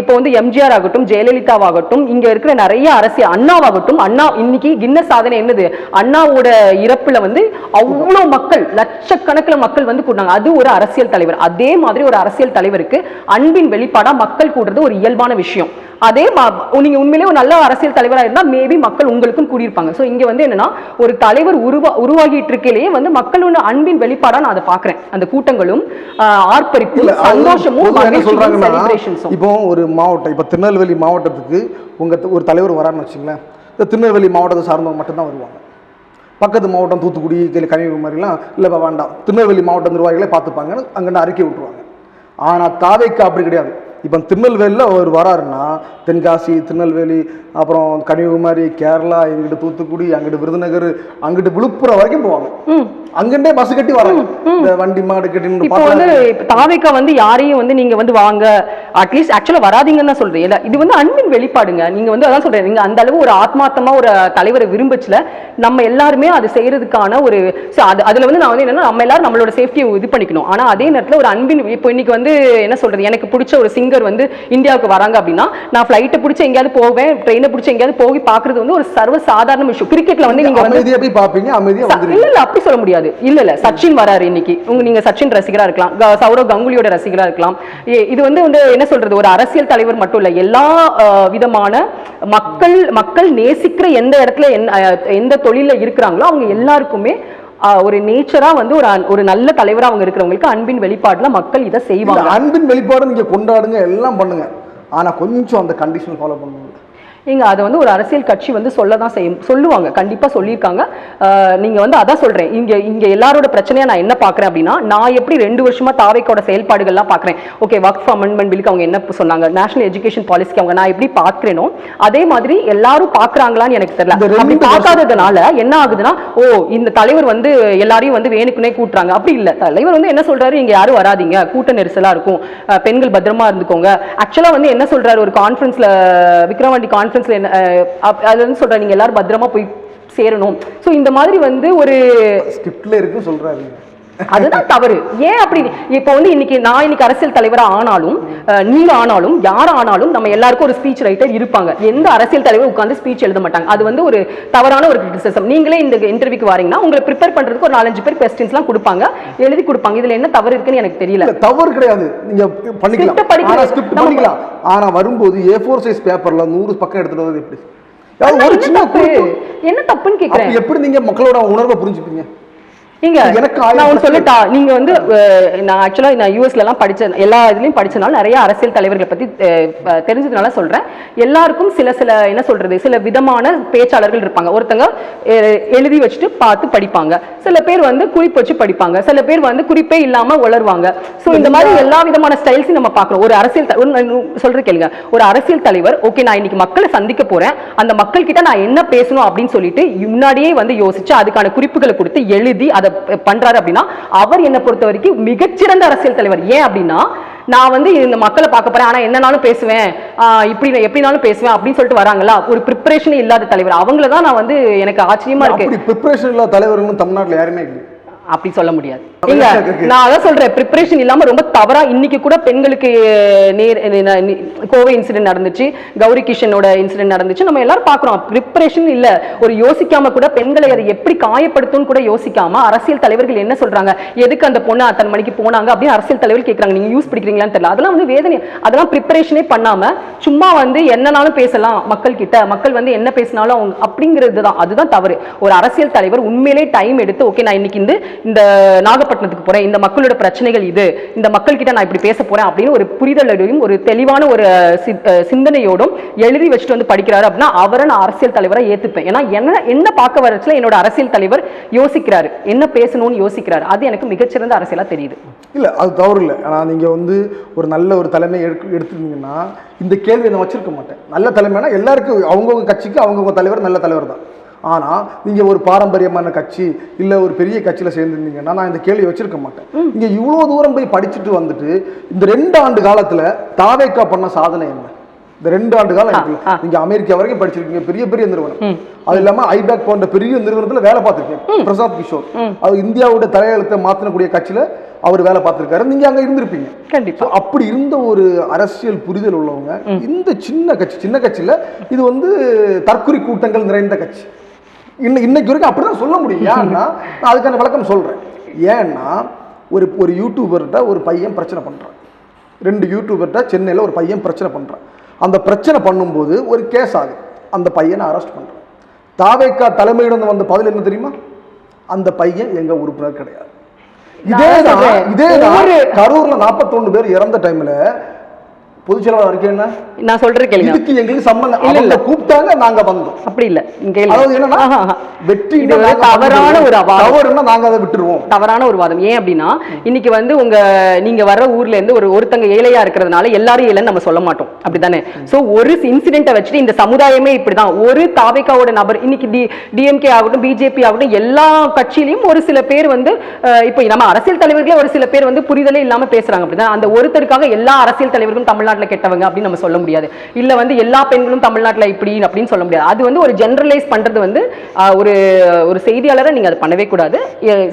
இப்ப வந்து எம்ஜிஆர் ஆகட்டும், ஜெயலலிதாவாகட்டும், இங்க இருக்கிற நிறைய அரசியல், அண்ணாவாகட்டும், அண்ணா இன்னைக்கு கின்னஸ் சாதனை என்னது, அண்ணாவோட இறப்புல வந்து அவ்வளவு மக்கள், லட்சக்கணக்கில் மக்கள் வந்து கூட்டாங்க. அது ஒரு அரசியல் தலைவர். அதே மாதிரி ஒரு அரசியல் தலைவருக்கு அன்பின் வெளிப்பாடா மக்கள் கூடுறது ஒரு இயல்பான விஷயம். அதே நீங்க உண்மையிலே ஒரு நல்ல அரசியல் தலைவரா இருந்தா மேபி மக்கள் உங்களுக்கும் கூடியிருப்பாங்க. சோ இங்க வந்து என்னன்னா ஒரு தலைவர் உருவாகிட்டு இருக்கையிலேயே வந்து மக்களோட அன்பின் வெளிப்பாடா நான் அதை பாக்குறேன். அந்த கூட்டங்களும் ஆர்ப்பரிப்பும் சந்தோஷமும் செலிப்ரேஷன்ஸும். இப்போ ஒரு மாவட்டம், இப்போ திருநெல்வேலி மாவட்டத்துக்கு ஒரு தலைவர் வரான்னு வச்சுங்களேன், இந்த திருநெல்வேலி மாவட்டத்தை சார்ந்தவங்க மட்டும்தான் வருவாங்க. பக்கத்து மாவட்டம் தூத்துக்குடி, கன்னியாகுமரிலாம் இல்லை வேண்டாம், திருநெல்வேலி மாவட்ட நிர்வாகிகளே பார்த்துப்பாங்கன்னு அங்கே அறிக்கை விட்டுருவாங்க. ஆனால் தாவேக்கா அப்படி கிடையாது. இப்போ திருநெல்வேலியில் அவர் வராருன்னா தென்காசி, திருநெல்வேலி, அப்புறம் கன்னியாகுமரி, கேரளா, எங்கிட்ட தூத்துக்குடி, அங்கிட்டு விருதுநகர், அங்கிட்டு விழுப்புரம் வரைக்கும் போவாங்க. அங்கிட்டே பஸ் கட்டி வராங்க, இந்த வண்டி மாடு கட்டி. இப்போ வந்து தாவேக்கா வந்து யாரையும் வந்து நீங்க வந்து வாங்க அட்லீஸ்ட் ஆக்சுவலா வராதீங்கன்னு தான் சொல்றீங்க. இது வந்து அன்பின் வெளிப்பாடுங்க. நீங்க வந்து அதான் சொல்றீங்க, நீங்க அந்த அளவு ஒரு ஆத்மார்த்தமா ஒரு தலைவரை விரும்பச்சுல நம்ம எல்லாருமே அது செய்யறதுக்கான ஒரு அதுல வந்து நான் வந்து என்னன்னா நம்ம எல்லாரும் நம்மளோட சேஃப்டியை இது பண்ணிக்கணும். ஆனா அதே நேரத்தில் ஒரு அன்பின் இப்போ இன்னைக்கு வந்து என்ன சொல்றது, எனக்கு பிடிச்ச ஒரு சிங்கர் வந்து இந்தியாவுக்கு வராங்க அப்படின்னா நான் ஃபிளைட்டை பிடிச்சி எங்கேயாவது போவேன், ட்ரெயினை பிடிச்சி எங்கேயாவது போய் பாக்குறது வந்து ஒரு சர்வ சாதாரண விஷயம். கிரிக்கெட்ல வந்து நீங்க வந்து பாப்பீங்க, இல்ல அப்படி சொல்ல முடியாது. இல்ல சச்சின் வராரு இன்னைக்கு, நீங்க சச்சின் ரசிகரா இருக்கலாம், சௌரவ் கங்குலியோட ரசிகரா இருக்கலாம். இது வந்து என்ன சொல்றது, ஒரு அரசியல் தலைவர் மட்டும் இல்ல, எல்லா விதமான மக்கள் நேசிக்கிற எந்த இடத்துல எந்த தொழில இருக்கிறாங்களோ அவங்க எல்லாருக்குமே ஒரு நேச்சரா வந்து ஒரு நல்ல தலைவரா அவங்க இருக்கிறவங்களுக்கு அன்பின் வெளிப்பாடுல மக்கள் இதை செய்வாங்க. அன்பின் வெளிப்பாடு நீங்க கொண்டாடுங்க, எல்லாம் பண்ணுங்க, ஆனா கொஞ்சம் அந்த கண்டிஷன் ஃபாலோ பண்ணுங்க. அதை வந்து ஒரு அரசியல் கட்சி வந்து சொல்லதான் சொல்லுவாங்க, கண்டிப்பா சொல்லியிருக்காங்க. நீங்க வந்து அதான் சொல்றேன், இங்க எல்லாரோட பிரச்சனையா நான் என்ன பாக்குறேன் அப்படின்னா, நான் எப்படி 2 வருஷமா தாவேக்கோட செயல்பாடுகள்லாம் பாக்குறேன். ஓகே, ஒர்க் ஃப்ரம் அமெண்ட்மெண்ட் பில்லுக்கு அவங்க என்ன சொன்னாங்க, நேஷனல் எஜுகேஷன் பாலிசிக்கு அவங்க நான் எப்படி பாக்குறேனோ அதே மாதிரி எல்லாரும் பாக்குறாங்களான்னு எனக்கு தெரியல. அப்படி பார்க்காததுனால என்ன ஆகுதுன்னா, இந்த தலைவர் வந்து எல்லாரையும் வந்து வேணுக்குனே கூட்டுறாங்க. அப்படி இல்ல, தலைவர் வந்து என்ன சொல்றாரு, இங்க யாரும் வராதீங்க, கூட்ட நெரிசலா இருக்கும், பெண்கள் பத்திரமா இருந்துக்கோங்க. ஆக்சுவலா வந்து என்ன சொல்றாரு, ஒரு கான்ஃபரன்ஸ்ல, விக்ரவாண்டி கான்ஃபரன்ஸ்ல அது வந்து சொல்றாரு, நீங்க எல்லாரும் பத்திரமா போய் சேரணும். சோ இந்த மாதிரி வந்து ஒரு ஸ்கிரிப்ட்ல இருக்கு சொல்றாரு. அதுதான் தவறு. ஏன் அப்படி? இப்போ வந்து இன்னைக்கு அரசியல் தலைவரா ஆனாலும் நீங்க ஆனாலும் யார் ஆனாலும் நம்ம எல்லாருக்கும் ஒரு ஸ்பீச் ரைட்டர் இருப்பாங்க. எந்த அரசியல் தலைவர் உட்கார்ந்து ஸ்பீச் எழுத மாட்டாங்க. அது வந்து ஒரு தவறான ஒரு கிரிட்டிசிசம். நீங்களே இந்த இன்டர்வியூக்கு வரீங்கன்னா உங்களை ப்ரிப்பேர் பண்றதுக்கு ஒரு 4-5 பேர் கொஸ்டின்ஸ் எல்லாம் கொடுப்பாங்க, எழுதி கொடுப்பாங்க. இதுல என்ன தவறு இருக்குன்னு எனக்கு தெரியல. தவறு கிடையாது, நீங்க பண்ணிக்கலாம். ஆனா வரும்போது A4 சைஸ் பேப்பர்ல 100 பக்கம் எடுத்துட்டு வந்து எப்படி என்ன தப்புன்னு கேக்குறேன். எப்படி நீங்க மக்களோட உணர்வை புரிஞ்சுப்பீங்க? நான் சொல்லட்டா, நீங்க வந்து நான் ஆக்சுவலா நான் யூஎஸ்ல எல்லாம் படிச்ச எல்லா இதுலயும் படிச்சனால நிறைய அரசியல் தலைவர்களை பத்தி தெரிஞ்சதுனால சொல்றேன். எல்லாருக்கும் சில என்ன சொல்றது, சில விதமான பேச்சாளர்கள் இருப்பாங்க. ஒருத்தங்க எழுதி வச்சுட்டு பார்த்து படிப்பாங்க, சில பேர் வந்து குறிப்பு வச்சு படிப்பாங்க, சில பேர் வந்து குறிப்பே இல்லாம உளருவாங்க. சோ இந்த மாதிரி எல்லா விதமான ஸ்டைல்ஸையும் நம்ம பார்க்கிறோம். ஒரு அரசியல் சொல்ற கேளுங்க, ஒரு அரசியல் தலைவர் ஓகே நான் இன்னைக்கு மக்களை சந்திக்க போறேன், அந்த மக்கள் கிட்ட நான் என்ன பேசணும் அப்படின்னு சொல்லிட்டு முன்னாடியே வந்து யோசிச்சு அதுக்கான குறிப்புகளை கொடுத்து எழுதி அதை அதை பண்றாரு அப்படின்னா அவர் என்னை பொறுத்த வரைக்கும் மிகச்சிறந்த அரசியல் தலைவர். ஏன் அப்படின்னா நான் வந்து இந்த மக்களை பார்க்க போறேன், ஆனா என்னனாலும் பேசுவேன், இப்படி எப்படினாலும் பேசுவேன் அப்படின்னு சொல்லிட்டு வராங்களா, ஒரு ப்ரிப்பரேஷனே இல்லாத தலைவர். அவங்கள தான் நான் வந்து எனக்கு ஆச்சரியமா இருக்கு. அப்படி ப்ரிப்பரேஷன் இல்லாத தலைவர்கள் தமிழ்நாட்டில் யாருமே இல்லை அப்படி சொல்ல முடியாது. இல்ல நான் அதான் சொல்றேன், ப்ரிப்பரேஷன் இல்லாம ரொம்ப தவறா இன்னைக்கு கூட பெண்களுக்கு கோவை இன்சிடென்ட் நடந்துச்சு, கௌரி கிஷனோட இன்சிடென்ட் நடந்துச்சு, நம்ம எல்லாரும் பாக்குறோம். ப்ரிப்பரேஷன் இல்ல, ஒரு யோசிக்காம கூட பெண்களை அதை எப்படி காயப்படுத்தும் கூட யோசிக்காம அரசியல் தலைவர்கள் என்ன சொல்றாங்க, எதுக்கு அந்த பொண்ணு அத்தனை மணிக்கு போனாங்க அப்படின்னு அரசியல் தலைவர்கள் கேட்கறாங்க. நீங்க யூஸ் பிடிக்கிறீங்களான்னு தெரியல. அதெல்லாம் வந்து வேதனை. அதெல்லாம் ப்ரிப்பரேஷனே பண்ணாம சும்மா வந்து என்னனாலும் பேசலாம் மக்கள் கிட்ட, மக்கள் வந்து என்ன பேசினாலும் அவங்க அப்படிங்கிறது தான். அதுதான் தவறு. ஒரு அரசியல் தலைவர் உண்மையிலே டைம் எடுத்து ஓகே நான் இன்னைக்கு இந்த நாகப்பட்டினத்துக்கு போறேன், இந்த மக்களோட பிரச்சனைகள் இது, இந்த மக்கள் கிட்ட நான் இப்படி பேச போறேன் அப்படின்னு ஒரு புரிதலோடும் ஒரு தெளிவான ஒரு சிந்தனையோடும் எழுதி வச்சுட்டு வந்து படிக்கிறாரு அப்படின்னா அவரை நான் அரசியல் தலைவரை ஏத்துப்பேன். ஏன்னா என்ன பார்க்க வரச்சுல என்னோட அரசியல் தலைவர் யோசிக்கிறாரு, என்ன பேசணும்னு யோசிக்கிறாரு. அது எனக்கு மிகச்சிறந்த அரசியலா தெரியுது. இல்ல அது தவறு இல்லை. ஆனா நீங்க வந்து ஒரு நல்ல ஒரு தலைமை எடுத்துருந்தீங்கன்னா இந்த கேள்வியை நான் வச்சிருக்க மாட்டேன். நல்ல தலைமைனா எல்லாருக்கும் அவங்கவுங்க கட்சிக்கு அவங்கவுங்க தலைவர் நல்ல தலைவர் தான். ஆனால் நீங்கள் ஒரு பாரம்பரியமான கட்சி இல்லை ஒரு பெரிய கட்சியில் சேர்ந்துருந்தீங்கன்னா நான் இந்த கேள்வி வச்சிருக்க மாட்டேன். நீங்கள் இவ்வளோ தூரம் போய் படிச்சுட்டு வந்துட்டு இந்த 2 ஆண்டு காலத்தில் தாவேக்கா பண்ண சாதனை என்ன? இந்த 2 ஆண்டு காலம் நீங்கள் அமெரிக்கா வரைக்கும் படிச்சிருக்கீங்க, பெரிய பெரிய நிறுவனம். அது இல்லாமல் ஐபேக் போன்ற பெரிய நிறுவனத்தில் வேலை பார்த்துருக்கீங்க. பிரசாத் கிஷோர் அது இந்தியாவோட தலையெழுத்தை மாற்றக்கூடிய கட்சியில் அவர் வேலை பார்த்துருக்காரு, நீங்கள் அங்கே இருந்திருப்பீங்க கண்டிப்பாக. அப்படி இருந்த ஒரு அரசியல் புரிதல் உள்ளவங்க இந்த சின்ன கட்சியில் இது வந்து தற்குறி கூட்டங்கள் நிறைந்த கட்சி இன்னைக்கு வரைக்கும் அப்படிதான் சொல்ல முடியும். ஏன்னா நான் அதுக்கான விளக்கம் சொல்றேன். ஏன்னா ஒரு யூடியூபர்கிட்ட ஒரு பையன் பிரச்சனை பண்றான், 2 யூடியூபர்கிட்ட சென்னையில் ஒரு பையன் பிரச்சனை பண்றான். அந்த பிரச்சனை பண்ணும்போது ஒரு கேஸ் ஆகுது, அந்த பையனை அரெஸ்ட் பண்றான். தாவேக்கா தலைமையிடம் வந்த பதில் என்ன தெரியுமா? அந்த பையன் எங்க உறுப்பினர் கிடையாது. இதேதான் கரூர்ல 41 பேர் இறந்த டைம்ல பொதுச் செயலாளர் அறிக்கை என்ன? நான் சொல்றேன் கேளுங்க. இதுக்கு எங்களுக்கு சம்பந்தம் இல்ல, கூப்பிட்டாங்க நாங்க வந்தோம். அப்படி இல்ல. அதாவது என்னன்னா வெற்றி தவறான ஒரு தவறுன்னா நாங்க அதை விட்டுருவோம். தவறான ஒரு வாதம். ஏன் அப்படின்னா இன்னைக்கு வந்து நீங்க வர்ற ஊர்ல இருந்து ஒருத்தங்க ஏழையா இருக்கிறதுனால எல்லாரும் ஏழைன்னு நம்ம சொல்ல மாட்டோம், அப்படித்தானே? சோ ஒரு இன்சிடென்ட்டை வச்சுட்டு இந்த சமுதாயமே இப்படிதான். ஒரு தாவேக்காவோட நபர் இன்னைக்கு டிஎம்கே ஆகட்டும் பிஜேபி ஆகட்டும் எல்லா கட்சியிலையும் ஒரு சில பேர் வந்து இப்போ நம்ம அரசியல் தலைவர்களே ஒரு சில பேர் வந்து புரிதலே இல்லாம பேசுறாங்க, அப்படிதான். அந்த ஒருத்தருக்காக எல்லா அரசியல் தலைவர்களும் தமிழ்நாட்டில் கெட்டவங்க அப்படின்னு நம்ம சொல்ல முடியாது. இல்ல வந்து எல்லா பெண்களும் தமிழ்நாட்டில் இப்படி அப்படின்னு சொல்ல முடியாது. அது வந்து ஒரு ஜெனரலைஸ் பண்றது வந்து ஒரு செய்தியாளரை நீங்க அதை பண்ணவே கூடாது.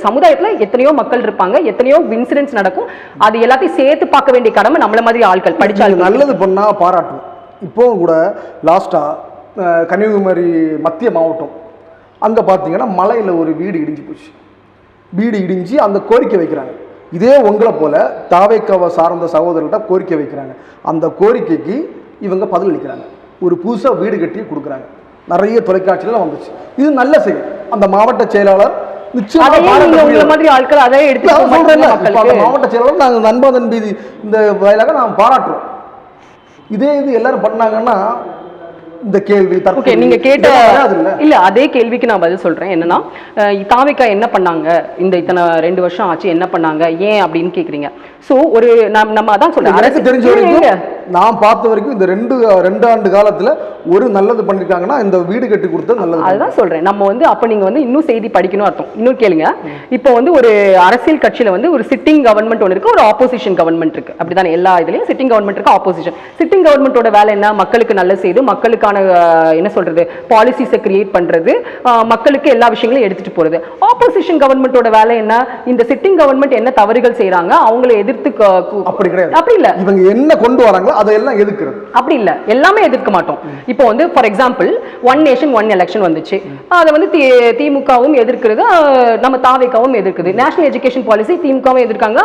சமுதாயத்தில் எத்தனையோ மக்கள் இருப்பாங்க, எத்தனையோ இன்சிடென்ட்ஸ் நடக்கும், அது எல்லாத்தையும் சேர்த்து பார்க்க வேண்டிய கடமை நம்மள மாதிரி ஆட்கள் படிச்சாலும் நல்லது பண்ணா பாராட்டுவோம். இப்போ கூட லாஸ்டா கன்னியாகுமரி மத்திய மாவட்டம் அங்க பாத்தீங்கன்னா மலையில ஒரு வீடு இடிஞ்சு போச்சு. வீடு இடிஞ்சு அந்த கோரிக்கை வைக்கிறாங்க. இதே உங்களை போல தாவேக்காவை சார்ந்த சகோதரர்கிட்ட கோரிக்கை வைக்கிறாங்க. அந்த கோரிக்கைக்கு இவங்க பதில் அளிக்கிறாங்க, ஒரு புதுசாக வீடு கட்டி கொடுக்குறாங்க. நிறைய தொலைக்காட்சியில வந்துச்சு. இது நல்ல செயல். அந்த மாவட்ட செயலாளர் மாவட்ட செயலாளர் நாங்கள் நண்பா நண்பி இந்த வயலாக நான் பாராட்டுறோம். இதே இது எல்லாரும் பண்ணாங்கன்னா இந்த கேள்வி நீங்க கேட்ட இல்ல அதே கேள்விக்கு நான் பதில் சொல்றேன். என்னன்னா தாவேக்கா என்ன பண்ணாங்க, இந்த இத்தனை 2 வருஷம் ஆச்சு என்ன பண்ணாங்க ஏன் அப்படின்னு கேக்குறீங்க. சோ ஒரு நம்ம அதான் சொல்றேன், அரசு தெரிஞ்ச வரைக்கும் நான் பார்த்த வரைக்கும் இந்த 2 ஆண்டு காலத்துல ஒரு நல்லது பண்ணிருக்காங்கன்னா இந்த வீடு கட்டி கொடுத்தது நல்லது. அதுதான் சொல்றேன். நம்ம வந்து அப்ப நீங்க வந்து இன்னும் செய்தி படிக்கணும் அர்த்தம். இன்னும் கேளுங்க, இப்போ வந்து ஒரு அரசியல் கட்சியில வந்து ஒரு சிட்டிங் கவர்மெண்ட் ஒன்று இருக்கு, ஒரு ஆப்போசிஷன் கவர்மெண்ட் இருக்கு, அப்படிதானே? எல்லா இதுலயும் சிட்டிங் கவர்மெண்ட் இருக்கு, ஆப்போசிஷன். சிட்டிங் கவர்மெண்டோட வேலை என்ன? மக்களுக்கு நல்லது செய்து மக்களுக்கான என்ன சொல்றது பாலிசிஸை கிரியேட் பண்றது, மக்களுக்கு எல்லா விஷயங்களையும் எடுத்துட்டு போறது. ஆப்போசிஷன் கவர்மெண்டோட வேலை என்ன? இந்த சிட்டிங் கவர்மெண்ட் என்ன தவறுகள் செய்யறாங்க அவங்களை எதிர்த்து அப்படி கிடையாது. அப்படி இல்ல, இவங்க என்ன கொண்டு வராங்களோ அதெல்லாம் எதிர்க்கிறது. அப்படி இல்ல, எல்லாமே எதிர்க்க மாட்டோம். இப்போ வந்து for example one nation one election வந்துச்சு, அதை வந்து திமுகவும் எதிர்க்கிறது, நம்ம தாவேக்காவும் எதிர்க்குது. நேஷனல் எஜுகேஷன் பாலிசி திமுகவும் எதிர்க்காங்க,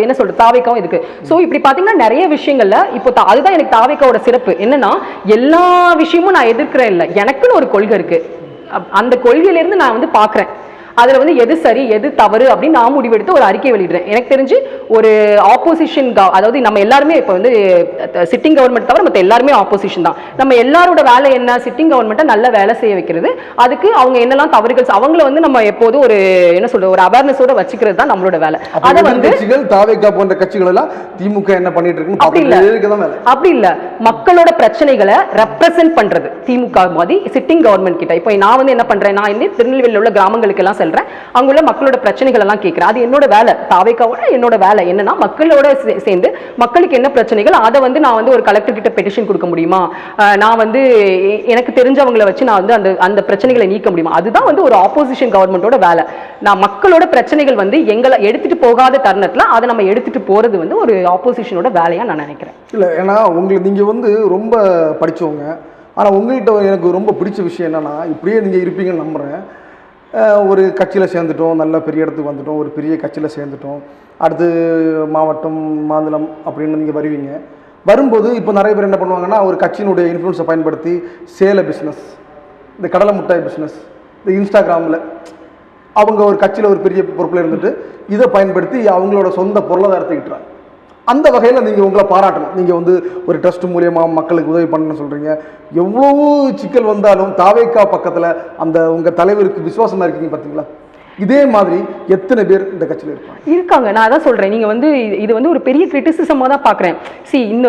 என்ன சொல்றது தாவேக்காவும் எதிர்க்கு. சோ இப்படி பாத்தீங்கன்னா நிறைய விஷயங்கள்ல இப்போ அதுதான் எனக்கு தாவேக்காவோட சிறப்பு. என்னன்னா எல்லா விஷயமும் நான் எதிர்க்கிறேன் இல்ல, எனக்குன்னு ஒரு கொள்கை இருக்கு. அந்த கொள்கையில இருந்து நான் வந்து பாக்குறேன் அதுல வந்து எது சரி எது தவறு அப்படின்னு நான் முடிவெடுத்து ஒரு அறிக்கை வெளியிடுறேன். எனக்கு தெரிஞ்சு ஒரு ஆப்போசிஷன் அதாவது நம்ம எல்லாருமே இப்போ வந்து சிட்டிங் கவர்மெண்ட் தவிர மற்ற எல்லாருமே ஆப்போசிஷன் தான். நம்ம எல்லாரோட வேலை என்ன? சிட்டிங் கவர்மெண்ட்டை நல்ல வேலை செய்ய வைக்கிறது, அதுக்கு அவங்க என்னெல்லாம் தவறுகள் அவங்கள வந்து நம்ம எப்போதும் ஒரு என்ன சொல்றது ஒரு அவேர்னஸோட வச்சுக்கிறது தான் நம்மளோட வேலை. அதை வந்து தாவேக்கா போன்ற கட்சிகள் எல்லாம் திமுக என்ன பண்ணிட்டு இருக்கு அப்படி இல்ல, மக்களோட பிரச்சனைகளை ரெப்ரசென்ட் பண்றது திமுக மாதிரி சிட்டிங் கவர்மெண்ட் கிட்ட. இப்போ நான் வந்து என்ன பண்றேன், நான் திருநெல்வேலியில் உள்ள கிராமங்களுக்கு எல்லாம் செல்றேன், அங்குள்ள மக்களோட பிரச்சனைகள் எல்லாம் கேட்கிறேன். அது என்னோட வேலை. தாவேக்காவோட என்னோட வேலை என்னன்னா மக்களோட சேர்ந்து மக்களுக்கு என்ன பிரச்சனைகள் அதை வந்து நான் வந்து ஒரு கலெக்டர் கிட்ட பெட்டிஷன் கொடுக்க முடியுமா, நான் வந்து எனக்கு தெரிஞ்சவங்களை வச்சு நான் வந்து அந்த அந்த பிரச்சனைகளை நீக்க முடியுமா. அதுதான் வந்து ஒரு ஆப்போசிஷன் கவர்மெண்டோட வேலை. நான் மக்களோட பிரச்சனைகள் வந்து எங்களை எடுத்துட்டு போகாத தருணத்துல அதை நம்ம எடுத்துட்டு போறது வந்து ஒரு ஆப்போசிஷனோட வேலையா நான் நினைக்கிறேன். இல்லை, ஏன்னா உங்களுக்கு நீங்கள் வந்து ரொம்ப படித்தவங்க, ஆனால் உங்கள்கிட்ட எனக்கு ரொம்ப பிடிச்ச விஷயம் என்னென்னா, இப்படியே நீங்கள் இருப்பீங்கன்னு நம்புகிறேன். ஒரு கட்சியில் சேர்ந்துட்டோம், நல்ல பெரிய இடத்துக்கு வந்துட்டோம், ஒரு பெரிய கட்சியில் சேர்ந்துட்டோம், அடுத்து மாவட்டம் மாநிலம் அப்படின்னு நீங்கள் வருவீங்க. வரும்போது இப்போ நிறைய பேர் என்ன பண்ணுவாங்கன்னா, ஒரு கட்சியினுடைய இன்ஃப்ளூன்ஸை பயன்படுத்தி சேலை பிஸ்னஸ், இந்த கடலை மிட்டாய் பிஸ்னஸ், இந்த இன்ஸ்டாகிராமில் அவங்க ஒரு கட்சியில் ஒரு பெரிய பொறுப்பில் இருந்துட்டு இதை பயன்படுத்தி அவங்களோட சொந்த பொருளாதாரத்தை ஈட்டுறாங்க. அந்த வகையில் நீங்கள் உங்களை பாராட்டணும். நீங்கள் வந்து ஒரு ட்ரஸ்ட் மூலியமாக மக்களுக்கு உதவி பண்ணணும்னு சொல்கிறீங்க. எவ்வளவு சிக்கல் வந்தாலும் தாவேக்கா பக்கத்தில் அந்த உங்கள் தலைவருக்கு விசுவாசமாக இருக்கீங்க பார்த்தீங்களா? இதே மாதிரி எத்தனை பேர் இந்த கட்சியில் இருக்காங்க. நான் அதான் சொல்றேன், நீங்க வந்து இது வந்து ஒரு பெரிய கிரிட்டிசிசமா தான் பாக்குறேன். இந்த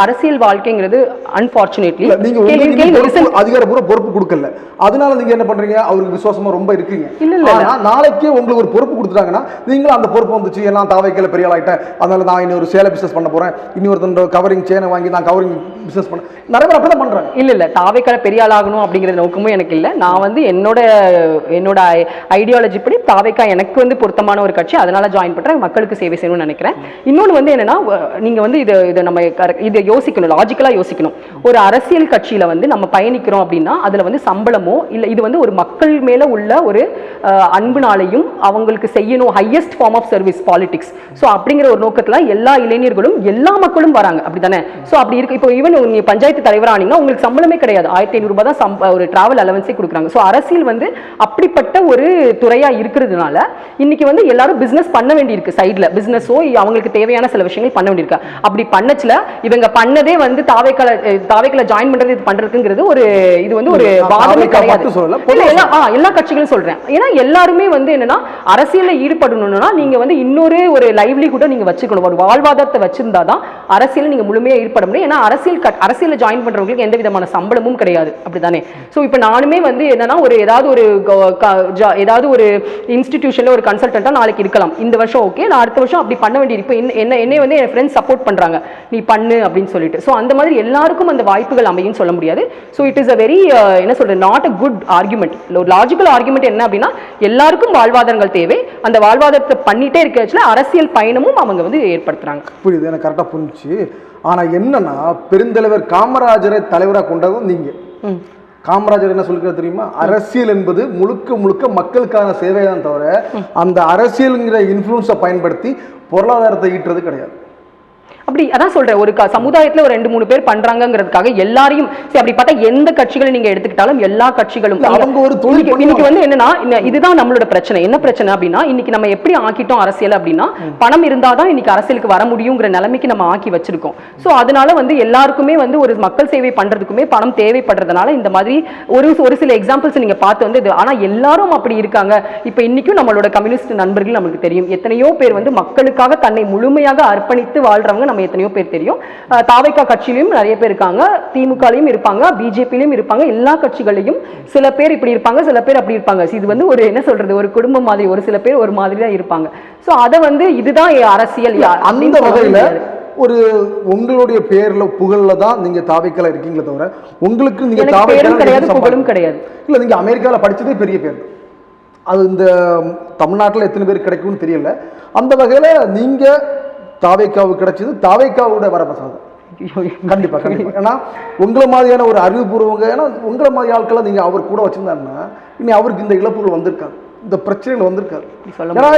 அரசியல் வாழ்க்கைங்கிறது அன்பார்ச்சுனேட்லி நீங்க அதிகாரப்பூர்வ பொறுப்பு கொடுக்கல, அதனால நீங்க என்ன பண்றீங்க, அவருக்கு விசுவாசமா ரொம்ப இருக்கீங்க. இல்ல நாளைக்கே உங்களுக்கு ஒரு பொறுப்பு கொடுத்துட்டாங்கன்னா நீங்களும் அந்த பொறுப்பு வந்துச்சு, எல்லாம் தாவேக்கையில பெரிய ஆளாயிட்டேன், அதனால நான் இன்னொரு சேலை பிசினஸ் பண்ண போறேன், இன்னொரு கவரிங் செயினை வாங்கி நான் கவரிங் பிசினஸ் பண்ண நிறைய பேர் அப்படிதான் பண்றாங்க. இல்ல தாவேக்கையில பெரிய ஆளாகணும் அப்படிங்கிற நோக்கமும் எனக்கு இல்லை. நான் வந்து என்னோட ஐடியாலஜி படி தாவேக்கா எனக்கு வந்து பொருத்தமான ஒரு கட்சி, அதனால ஜாயின் பண்றேன், மக்களுக்கு சேவை செய்யணும்னு நினைக்கிறேன். இன்னொன்று வந்து என்னன்னா, நீங்க வந்து இதை நம்ம இதை யோசிக்கணும், லாஜிக்கலா யோசிக்கணும். ஒரு அரசியல் கட்சியில வந்து நம்ம பயணிக்கிறோம் அப்படின்னா அதுல வந்து சம்பளமோ இல்ல, இது வந்து ஒரு மக்கள் மேல உள்ள ஒரு அன்புனாலையும் அவங்களுக்கு செய்யணும், highest form of service politics. So அப்படிங்கிற ஒரு நோக்கத்துல எல்லா இளைஞர்களும் எல்லா மக்களும் வராங்க, அப்படித்தானே? ஸோ அப்படி இருக்கு. இப்போ ஈவன் நீங்க பஞ்சாயத்து தலைவர் ஆனீங்கன்னா உங்களுக்கு சம்பளமே கிடையாது, 1500 ரூபாய் தான் ஒரு டிராவல் அலவன்ஸே கொடுக்குறாங்க. ஸோ அரசியல் வந்து அப்படிப்பட்ட ஒரு துறையா இருக்கிறதுனால இன்னைக்கு வந்து எல்லாரும் பிசினஸ் பண்ண வேண்டியிருக்கு, சைட்ல பிசினஸோ அவங்களுக்கு தேவையான சில விஷயங்கள் பண்ண வேண்டியிருக்கு. அப்படி பண்ணச்சுல இவங்க பண்ணதே வந்து தாவேக்கல ஜாயின் பண்றது இது பண்றதுங்கிறது ஒரு இது வந்து ஒரு வாதமே கிடையாது. எல்லா கட்சிகளும் சொல்றேன். ஏன்னா எல்லாருமே வந்து என்னன்னா அரசியல்ல ஈடுபடணும்னா நீங்க வந்து இன்னொரு ஒரு லைவ்லிஹுட் நீங்க வச்சுக்கணும், ஒரு வாழ்வாதாரத்தை வச்சிருந்தாதான் அரசியல் நீங்க முழுமையா ஈடுபட முடியும். ஏன்னா அரசியல்ல ஜாயின் பண்றவங்களுக்கு எந்த விதமான சம்பளமும் கிடையாது, அப்படித்தானே? சோ இப்ப நானுமே வந்து என்னன்னா ஒரு ஏதாவது ஒரு இன்ஸ்டிடியூஷன்ல ஒரு கன்சல்டன்ட்டா நாளைக்கு இருக்கலாம். இந்த வருஷம் ஓகே, நான் அடுத்த வருஷம் அப்படி பண்ண வேண்டியது. இப்போ என்னை வந்து என் ஃப்ரெண்ட்ஸ் சப்போர்ட் பண்றாங்க, நீ பண்ணு அப்படின்னு சொல்லிட்டு. ஸோ அந்த மாதிரி எல்லாருக்கும் அந்த வாய்ப்புகள் அமையும் சொல்ல முடியாது. So it is a very என்ன சொல்றது, நாட் அ குட் ஆர்குமெண்ட். ஒரு லாஜிக்கல் ஆர்குமெண்ட் என்ன அப்படின்னா, எல்லாருக்கும் வாழ்வாதாரங்கள் தேவை, அந்த வாழ்வாதாரத்தை பண்ணிட்டே இருக்கச்சுல அரசியல் பயணமும் அவங்க வந்து ஏற்படுத்துறாங்க. புரியுது, எனக்கு கரெக்டாக புரிஞ்சுச்சு. ஆனா என்னன்னா, பெருந்தலைவர் காமராஜரை தலைவராக கொண்டதும் நீங்க. காமராஜர் என்ன சொல்லிக்கிறது தெரியுமா, அரசியல் என்பது முழுக்க முழுக்க மக்களுக்கான சேவை தான் தவிர அந்த அரசியல்ங்கிற இன்ஃப்ளூன்ஸை பயன்படுத்தி பொருளாதாரத்தை ஈட்டுறது கிடையாது. அப்படி அதான் சொல்றேன், ஒரு சமுதாயத்துல ஒரு 2-3 பேர் பண்றாங்கிறதுக்காக எல்லாரையும் அப்படி பார்த்தா எந்த கட்சிகளை நீங்க எடுத்துக்கிட்டாலும் எல்லா கட்சிகளும் இன்னைக்கு வந்து என்னன்னா, இதுதான் நம்மளோட பிரச்சனை. என்ன பிரச்சனை அப்படின்னா, இன்னைக்கு நம்ம எப்படி ஆக்கிட்டோம் அரசியல் அப்படின்னா, பணம் இருந்தாதான் இன்னைக்கு அரசியலுக்கு வர முடியுங்கிற நிலைமைக்கு நம்ம ஆக்கி வச்சிருக்கோம். சோ அதனால வந்து எல்லாருக்குமே வந்து ஒரு மக்கள் சேவை பண்றதுக்குமே பணம் தேவைப்படுறதுனால இந்த மாதிரி ஒரு சில எக்ஸாம்பிள்ஸ் நீங்க பார்த்து வந்து, ஆனா எல்லாரும் அப்படி இருக்காங்க. இப்ப இன்னைக்கும் நம்மளோட கம்யூனிஸ்ட் நண்பர்கள் நமக்கு தெரியும், எத்தனையோ பேர் வந்து மக்களுக்காக தன்னை முழுமையாக அர்ப்பணித்து வாழ்றவங்க நம்ம எத்தனையோ பேர் தெரியும். தாவேக்கா கட்சியிலும் நிறைய பேர் இருக்காங்க, திமுகலையும் இருப்பாங்க, பிஜேபியிலும் இருப்பாங்க. எல்லா கட்சிகளையும் சில பேர் இப்படி இருப்பாங்க, சில பேர் அப்படி இருப்பாங்க. இது வந்து ஒரு என்ன சொல்றது, ஒரு குடும்பம் மாதிரி, ஒரு சில பேர் ஒரு மாதிரி தான் இருப்பாங்க. சோ அத வந்து இதுதான் அரசியல். அந்த வகையில ஒரு உங்களுடைய பேர்ல புகழ்ல தான் நீங்க தாவேக்கால இருக்கீங்களே தவிர உங்களுக்கு நீங்க தாவேக்கால கிடையாது, புகழும் கிடையாது. இல்ல, நீங்க அமெரிக்கால படிச்சதே பெரிய பேர், அது இந்த தமிழ்நாட்டில் எத்தனை பேர் கிடைக்கும்னு தெரியல. அந்த வகையில நீங்க தாவேக்காவுக்கு கிடைச்சது தாவேக்காவோட வரப்பிரசாதம். கண்டிப்பா கண்டிப்பா. ஏன்னா உங்களை மாதிரியான ஒரு அறிவுபூர்வங்க, ஏன்னா உங்களை மாதிரி ஆட்களை நீங்க அவர் கூட வச்சிருந்தாருன்னா இனி அவருக்கு இந்த இழப்புகள் வந்திருக்காது, இந்த பிரச்சனைகள் வந்திருக்காது. ஏன்னா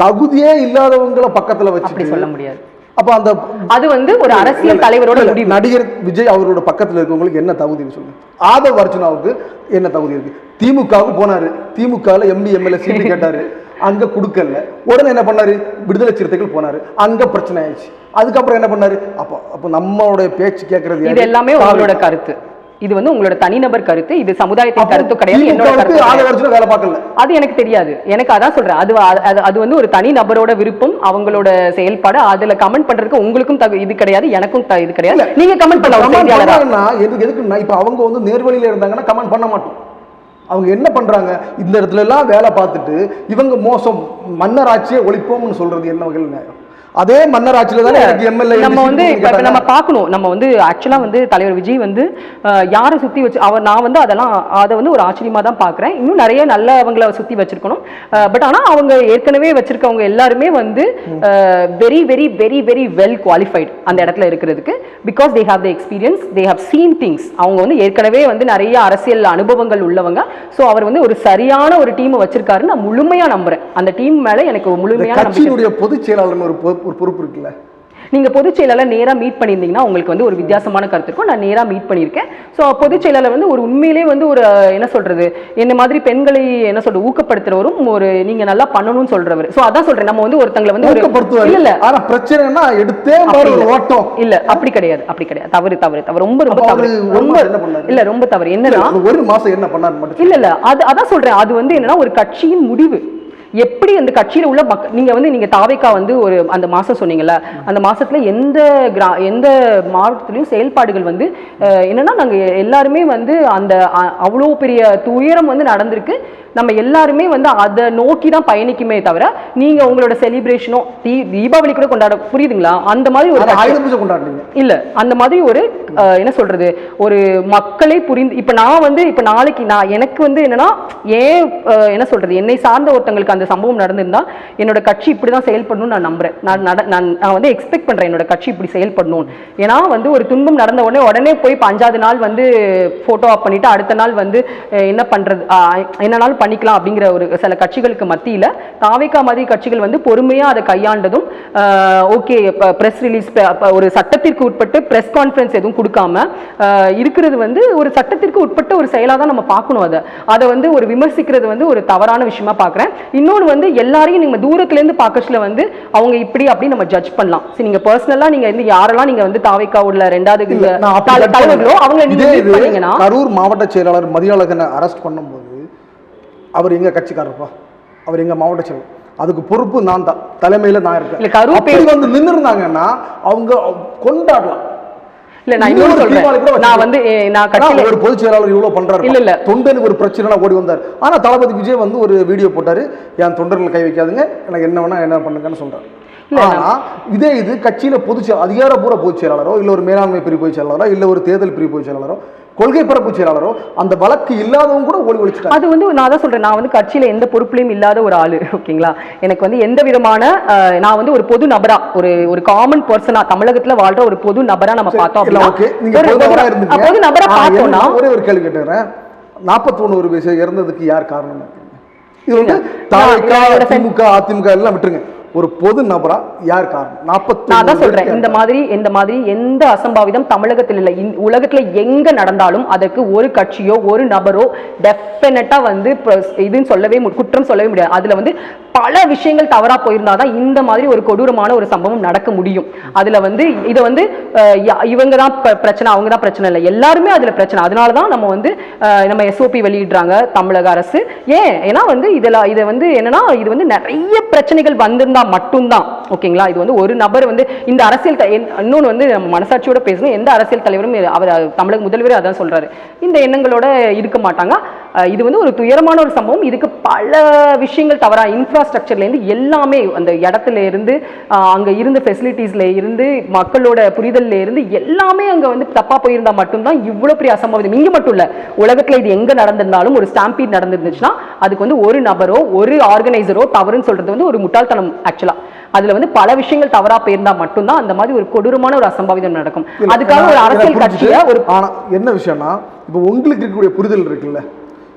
தகுதியே இல்லாதவங்களை பக்கத்துல வச்சு சொல்ல முடியாது. அப்ப அந்த அது வந்து ஒரு அரசியல் தலைவரோட நடிகர் விஜய் அவரோட பக்கத்துல இருக்கவங்களுக்கு என்ன தகுதி சொல்லுங்க. ஆதவ் அர்ஜுனாவுக்கு என்ன தகுதி இருக்கு? திமுகவுக்கு போனாரு, திமுகல எம்பி எம்எல்ஏ சீட்டு கேட்டாரு, அங்க கொடுக்கல. உடனே என்ன பண்ணாரு, விடுதலை சிறுத்தைகள் போனாரு, அங்க பிரச்சனை ஆயிடுச்சு. அதுக்கப்புறம் என்ன பண்ணாரு, அப்ப நம்மளுடைய பேச்சு கேட்கறது இது எல்லாமே உங்களோட கருத்து, இது வந்து உங்களோட தனிநபர் கருத்து, இது சமுதாயத்தின் கருத்து கிடையாது, என்னோட கருத்து. வேலை பார்க்கல அது எனக்கு தெரியாது, எனக்கு அதான் சொல்றேன், அது வந்து ஒரு தனி நபரோட விருப்பம், அவங்களோட செயல்பாடு. அதுல கமெண்ட் பண்றதுக்கு உங்களுக்கும் இது கிடையாது, எனக்கும் இது கிடையாது. நீங்க கமெண்ட் பண்ணலாம். எதுக்குன்னா இப்ப அவங்க வந்து நேர்வழியில இருந்தாங்கன்னா கமெண்ட் பண்ண மாட்டோம், அவங்க என்ன பண்றாங்க, இந்த இடத்துல எல்லாம் வேலை பார்த்துட்டு இவங்க மோசம் மன்னராட்சியை ஒழிப்போம்னு சொல்றது என்ன வகையில் நியாயம்? அதே மன்னராட்சியில தான் எனக்கு எம்எல்ஏ நம்ம வந்து நம்ம பார்க்கணும். நம்ம வந்து ஆக்சுவலா வந்து தலைவர் விஜய் வந்து யாரை சுத்தி வச்சு நான் வந்து அதை வந்து ஒரு ஆச்சரியமா தான் பார்க்குறேன். இன்னும் நிறைய நல்லவங்களை சுத்தி வச்சிருக்கணும். பட் ஆனா அவங்க ஏற்கனவே வச்சிருக்கவங்க எல்லாருமே வந்து very very very very well qualified அந்த இடத்துல இருக்கிறதுக்கு. Because they have the experience, they have scene things. அவங்க வந்து ஏற்கனவே வந்து நிறைய அரசியல் அனுபவங்கள் உள்ளவங்க. ஸோ அவர் வந்து ஒரு சரியான ஒரு டீமை வச்சிருக்காருன்னு நான் முழுமையா நம்புறேன். அந்த டீம் மேல எனக்கு முழுமையான நம்பிக்கை. பொதுச் செயலாளர் ஒரு பொறுப்பு இருக்குல்ல, நீங்க பொதுச் செயலாளர் நேரா மீட் பண்ணியிருந்தீங்கன்னா உங்களுக்கு வந்து ஒரு வித்தியாசமான கருத்து இருக்கும். நான் நேரா மீட் பண்ணியிருக்கேன். ஸோ பொதுச் செயலாளர் வந்து ஒரு உண்மையிலே வந்து ஒரு என்ன சொல்றது, என்ன மாதிரி பெண்களை என்ன சொல்றது ஊக்கப்படுத்துறவரும், ஒரு நீங்க நல்லா பண்ணணும்னு சொல்றவர். ஸோ அதான் சொல்றேன், நம்ம வந்து ஒருத்தங்களை வந்து ஊக்கப்படுத்துவார். இல்ல ஆனா பிரச்சனைனா எடுத்தே ஒரு ஓட்டம் இல்ல, அப்படி கிடையாது, அப்படி கிடையாது. தவறு தவறு தவறு, ரொம்ப ரொம்ப தவறு, ரொம்ப இல்ல ரொம்ப தவறு. என்னன்னா ஒரு மாசம் என்ன பண்ணாரு மட்டும் இல்ல இல்ல, அதான் சொல்றேன். அது வந்து என்னன்னா ஒரு கட்சியின் முடிவு. எப்படி அந்த கட்சியில உள்ள நீங்க தாவேக்கா வந்து ஒரு அந்த மாசம் சொன்னீங்கல்ல, அந்த மாசத்துல எந்த மாவட்டத்திலையும் செயல்பாடுகள் வந்து என்னன்னா நாங்க எல்லாருமே வந்து அந்த அவ்வளோ பெரிய துயரம் வந்து நடந்திருக்கு. நம்ம எல்லாருமே வந்து அதை நோக்கி தான் பயணிக்குமே தவிர நீங்க உங்களோட செலிப்ரேஷனோ தீபாவளி கூட கொண்டாட, புரியுதுங்களா? அந்த மாதிரி ஒரு கொண்டாடுறீங்க இல்ல, அந்த மாதிரி ஒரு என்ன சொல்றது, ஒரு மக்களை புரிந்து இப்ப நான் வந்து இப்ப நாளைக்கு எனக்கு வந்து என்னன்னா ஏன் என்ன சொல்றது, என்னை சார்ந்த ஒருத்தங்களுக்கு அந்த சம்பவம் நடந்திருந்தா என்னோட கட்சி இப்படிதான் செயல்படணும்னு நான் நம்புறேன். நான் வந்து எக்ஸ்பெக்ட் பண்றேன் என்னோட கட்சி இப்படி செயல்படணும். ஏன்னா வந்து ஒரு துன்பம் நடந்த உடனே போய் 5வது நாள் வந்து போட்டோ ஆஃப் பண்ணிட்டு அடுத்த நாள் வந்து என்ன பண்றது, என்னன்னாலும் பண்ணிக்கலாம் அப்படிங்கிற ஒரு சில கட்சிகளுக்கு மத்தியில தாவேக்கா மாதிரி கட்சிகள் வந்து பொறுமையா அதை கையாண்டதும், ஓகே பிரஸ் ரிலீஸ், ஒரு சட்டத்திற்கு உட்பட்டு பிரஸ் கான்ஃபரன்ஸ் எதுவும் கொடுக்காம இருக்கிறது வந்து ஒரு சட்டத்திற்கு உட்பட்ட ஒரு செயலா தான் நம்ம பார்க்கணும். அதை வந்து ஒரு விமர்சிக்கிறது வந்து ஒரு தவறான விஷயமா பார்க்குறேன். இன்னொன்று வந்து எல்லாரையும் நீங்க தூரத்துல இருந்து பார்க்கச்சுல வந்து அவங்க இப்படி அப்படி நம்ம ஜட்ஜ் பண்ணலாம். சரி, நீங்க பர்சனலா நீங்க வந்து யாரெல்லாம் நீங்க வந்து தாவேக்கா உள்ள 2வது தலைவர்களோ அவங்க நீங்க பண்ணீங்கன்னா, கரூர் மாவட்ட செயலாளர் மதியழகனை அரெஸ்ட் பண்ணும்போது அவர் எங்க கட்சிக்காரப்பா, அவர் எங்க மாவட்ட செயலர், அதுக்கு பொறுப்பு நான் தான், தலைமையில நான் இருக்கேன். அப்படி வந்து நின்று இருந்தாங்கன்னா அவங்க கொண்டாடலாம். இல்ல நான் இன்னொரு சொல்றேன், நான் வந்து நான் கட்சியில ஒரு பொதுச் செயலாளர் இவ்வளவு பண்றாரு, இல்ல இல்ல தொண்டனுக்கு ஒரு பிரச்சனை ஓடி வந்தார். ஆனா தளபதி விஜய் வந்து ஒரு வீடியோ போட்டாரு, என் தொண்டர்களை கை வைக்காதுங்க, எனக்கு என்ன வேணா என்ன பண்ணுங்கன்னு சொல்றாரு. ஆனா இது கட்சியில அதிகாரப்பூர்வ பொதுச் செயலாளரோ இல்ல ஒரு மேலாண்மை பிரிவு பொதுச் செயலாளரோ இல்ல ஒரு தேர்தல் பிரிவு பொதுச் செயலாளரோ கொள்கை பரப்பு செயலாளரோ அந்த வழக்கு இல்லாதவங்க கூட ஓடி ஒழிச்சிட்டாங்க. அது வந்து நான் தான் சொல்றேன், நான் வந்து கட்சியில எந்த பொறுப்புலையும் இல்லாத ஒரு ஆளு, ஓகேங்களா? எனக்கு வந்து எந்த விதமான நான் வந்து ஒரு பொது நபரா, ஒரு காமன் பர்சனா, தமிழகத்துல வாழ்ற ஒரு பொது நபரா நம்ம பார்த்தோம். பொது நபரா பார்த்தோம்னா ஒரே ஒரு கேள்வி கேட்டுறேன், 41 பேர் இறந்ததுக்கு யார் காரணம்? இது வந்து திமுக அதிமுக எல்லாம் விட்டுருங்க, ஒரு பொது நபரா யார் காரணம்? நான் தான் சொல்றேன், இந்த மாதிரி எந்த அசம்பாவிதம் தமிழகத்தில் இல்லை, உலகத்துல எங்க நடந்தாலும் அதற்கு ஒரு கட்சியோ ஒரு நபரோ டெஃபினட்டா வந்து இதுன்னு குற்றம் சொல்லவே முடியாது. அதுல வந்து பல விஷயங்கள் தவறா போயிருந்தாதான் இந்த மாதிரி ஒரு கொடூரமான ஒரு சம்பவம் நடக்க முடியும். அதுல வந்து இதை வந்து இவங்க தான் பிரச்சனை, அவங்க தான் பிரச்சனை இல்லை, எல்லாருமே அதுல பிரச்சனை. அதனாலதான் நம்ம SOP வெளியிடுறாங்க தமிழக அரசு. ஏன்னா வந்து இதை வந்து என்னன்னா இது வந்து நிறைய பிரச்சனைகள் வந்திருந்தா மட்டும்தான், ஓகேங்களா? இது வந்து ஒரு நபர் வந்து இந்த அரசியல் இன்னொன்று வந்து நம்ம மனசாட்சியோட பேசணும், எந்த அரசியல் தலைவரும் அவர் தமிழக முதல்வரே அதான் சொல்றாரு, இந்த எண்ணங்களோட இருக்க மாட்டாங்க. இது வந்து ஒரு துயரமான ஒரு சம்பவம். இதுக்கு பல விஷயங்கள் தவறா, இன்ஃப்ராஸ்ட்ரக்சர்ல இருந்து எல்லாமே, அந்த இடத்துல இருந்து அங்க இருந்த ஃபெசிலிட்டிஸ்ல இருந்து மக்களோட புரிதல்ல இருந்து எல்லாமே அங்க வந்து தப்பா போயிருந்தா மட்டும்தான் இவ்வளவு பெரிய அசம்பாவிதம். இங்க மட்டும் இல்ல, உலகத்துல இது எங்க நடந்திருந்தாலும் ஒரு ஸ்டாம்பீட் நடந்துருந்துச்சுன்னா அதுக்கு வந்து ஒரு நபரோ ஒரு ஆர்கனைசரோ தவறுன்னு சொல்றது வந்து ஒரு முட்டாள்தனம். ஆக்சுவலா அதுல வந்து பல விஷயங்கள் தவறா போயிருந்தா மட்டும்தான் அந்த மாதிரி ஒரு கொடூரமான ஒரு அசம்பாவிதம் நடக்கும். அதுக்காக ஒரு அரசியல் கட்சியில ஒரு என்ன விஷயம்னா, இப்போ உங்களுக்கு இருக்கக்கூடிய புரிதல் இருக்குல்ல,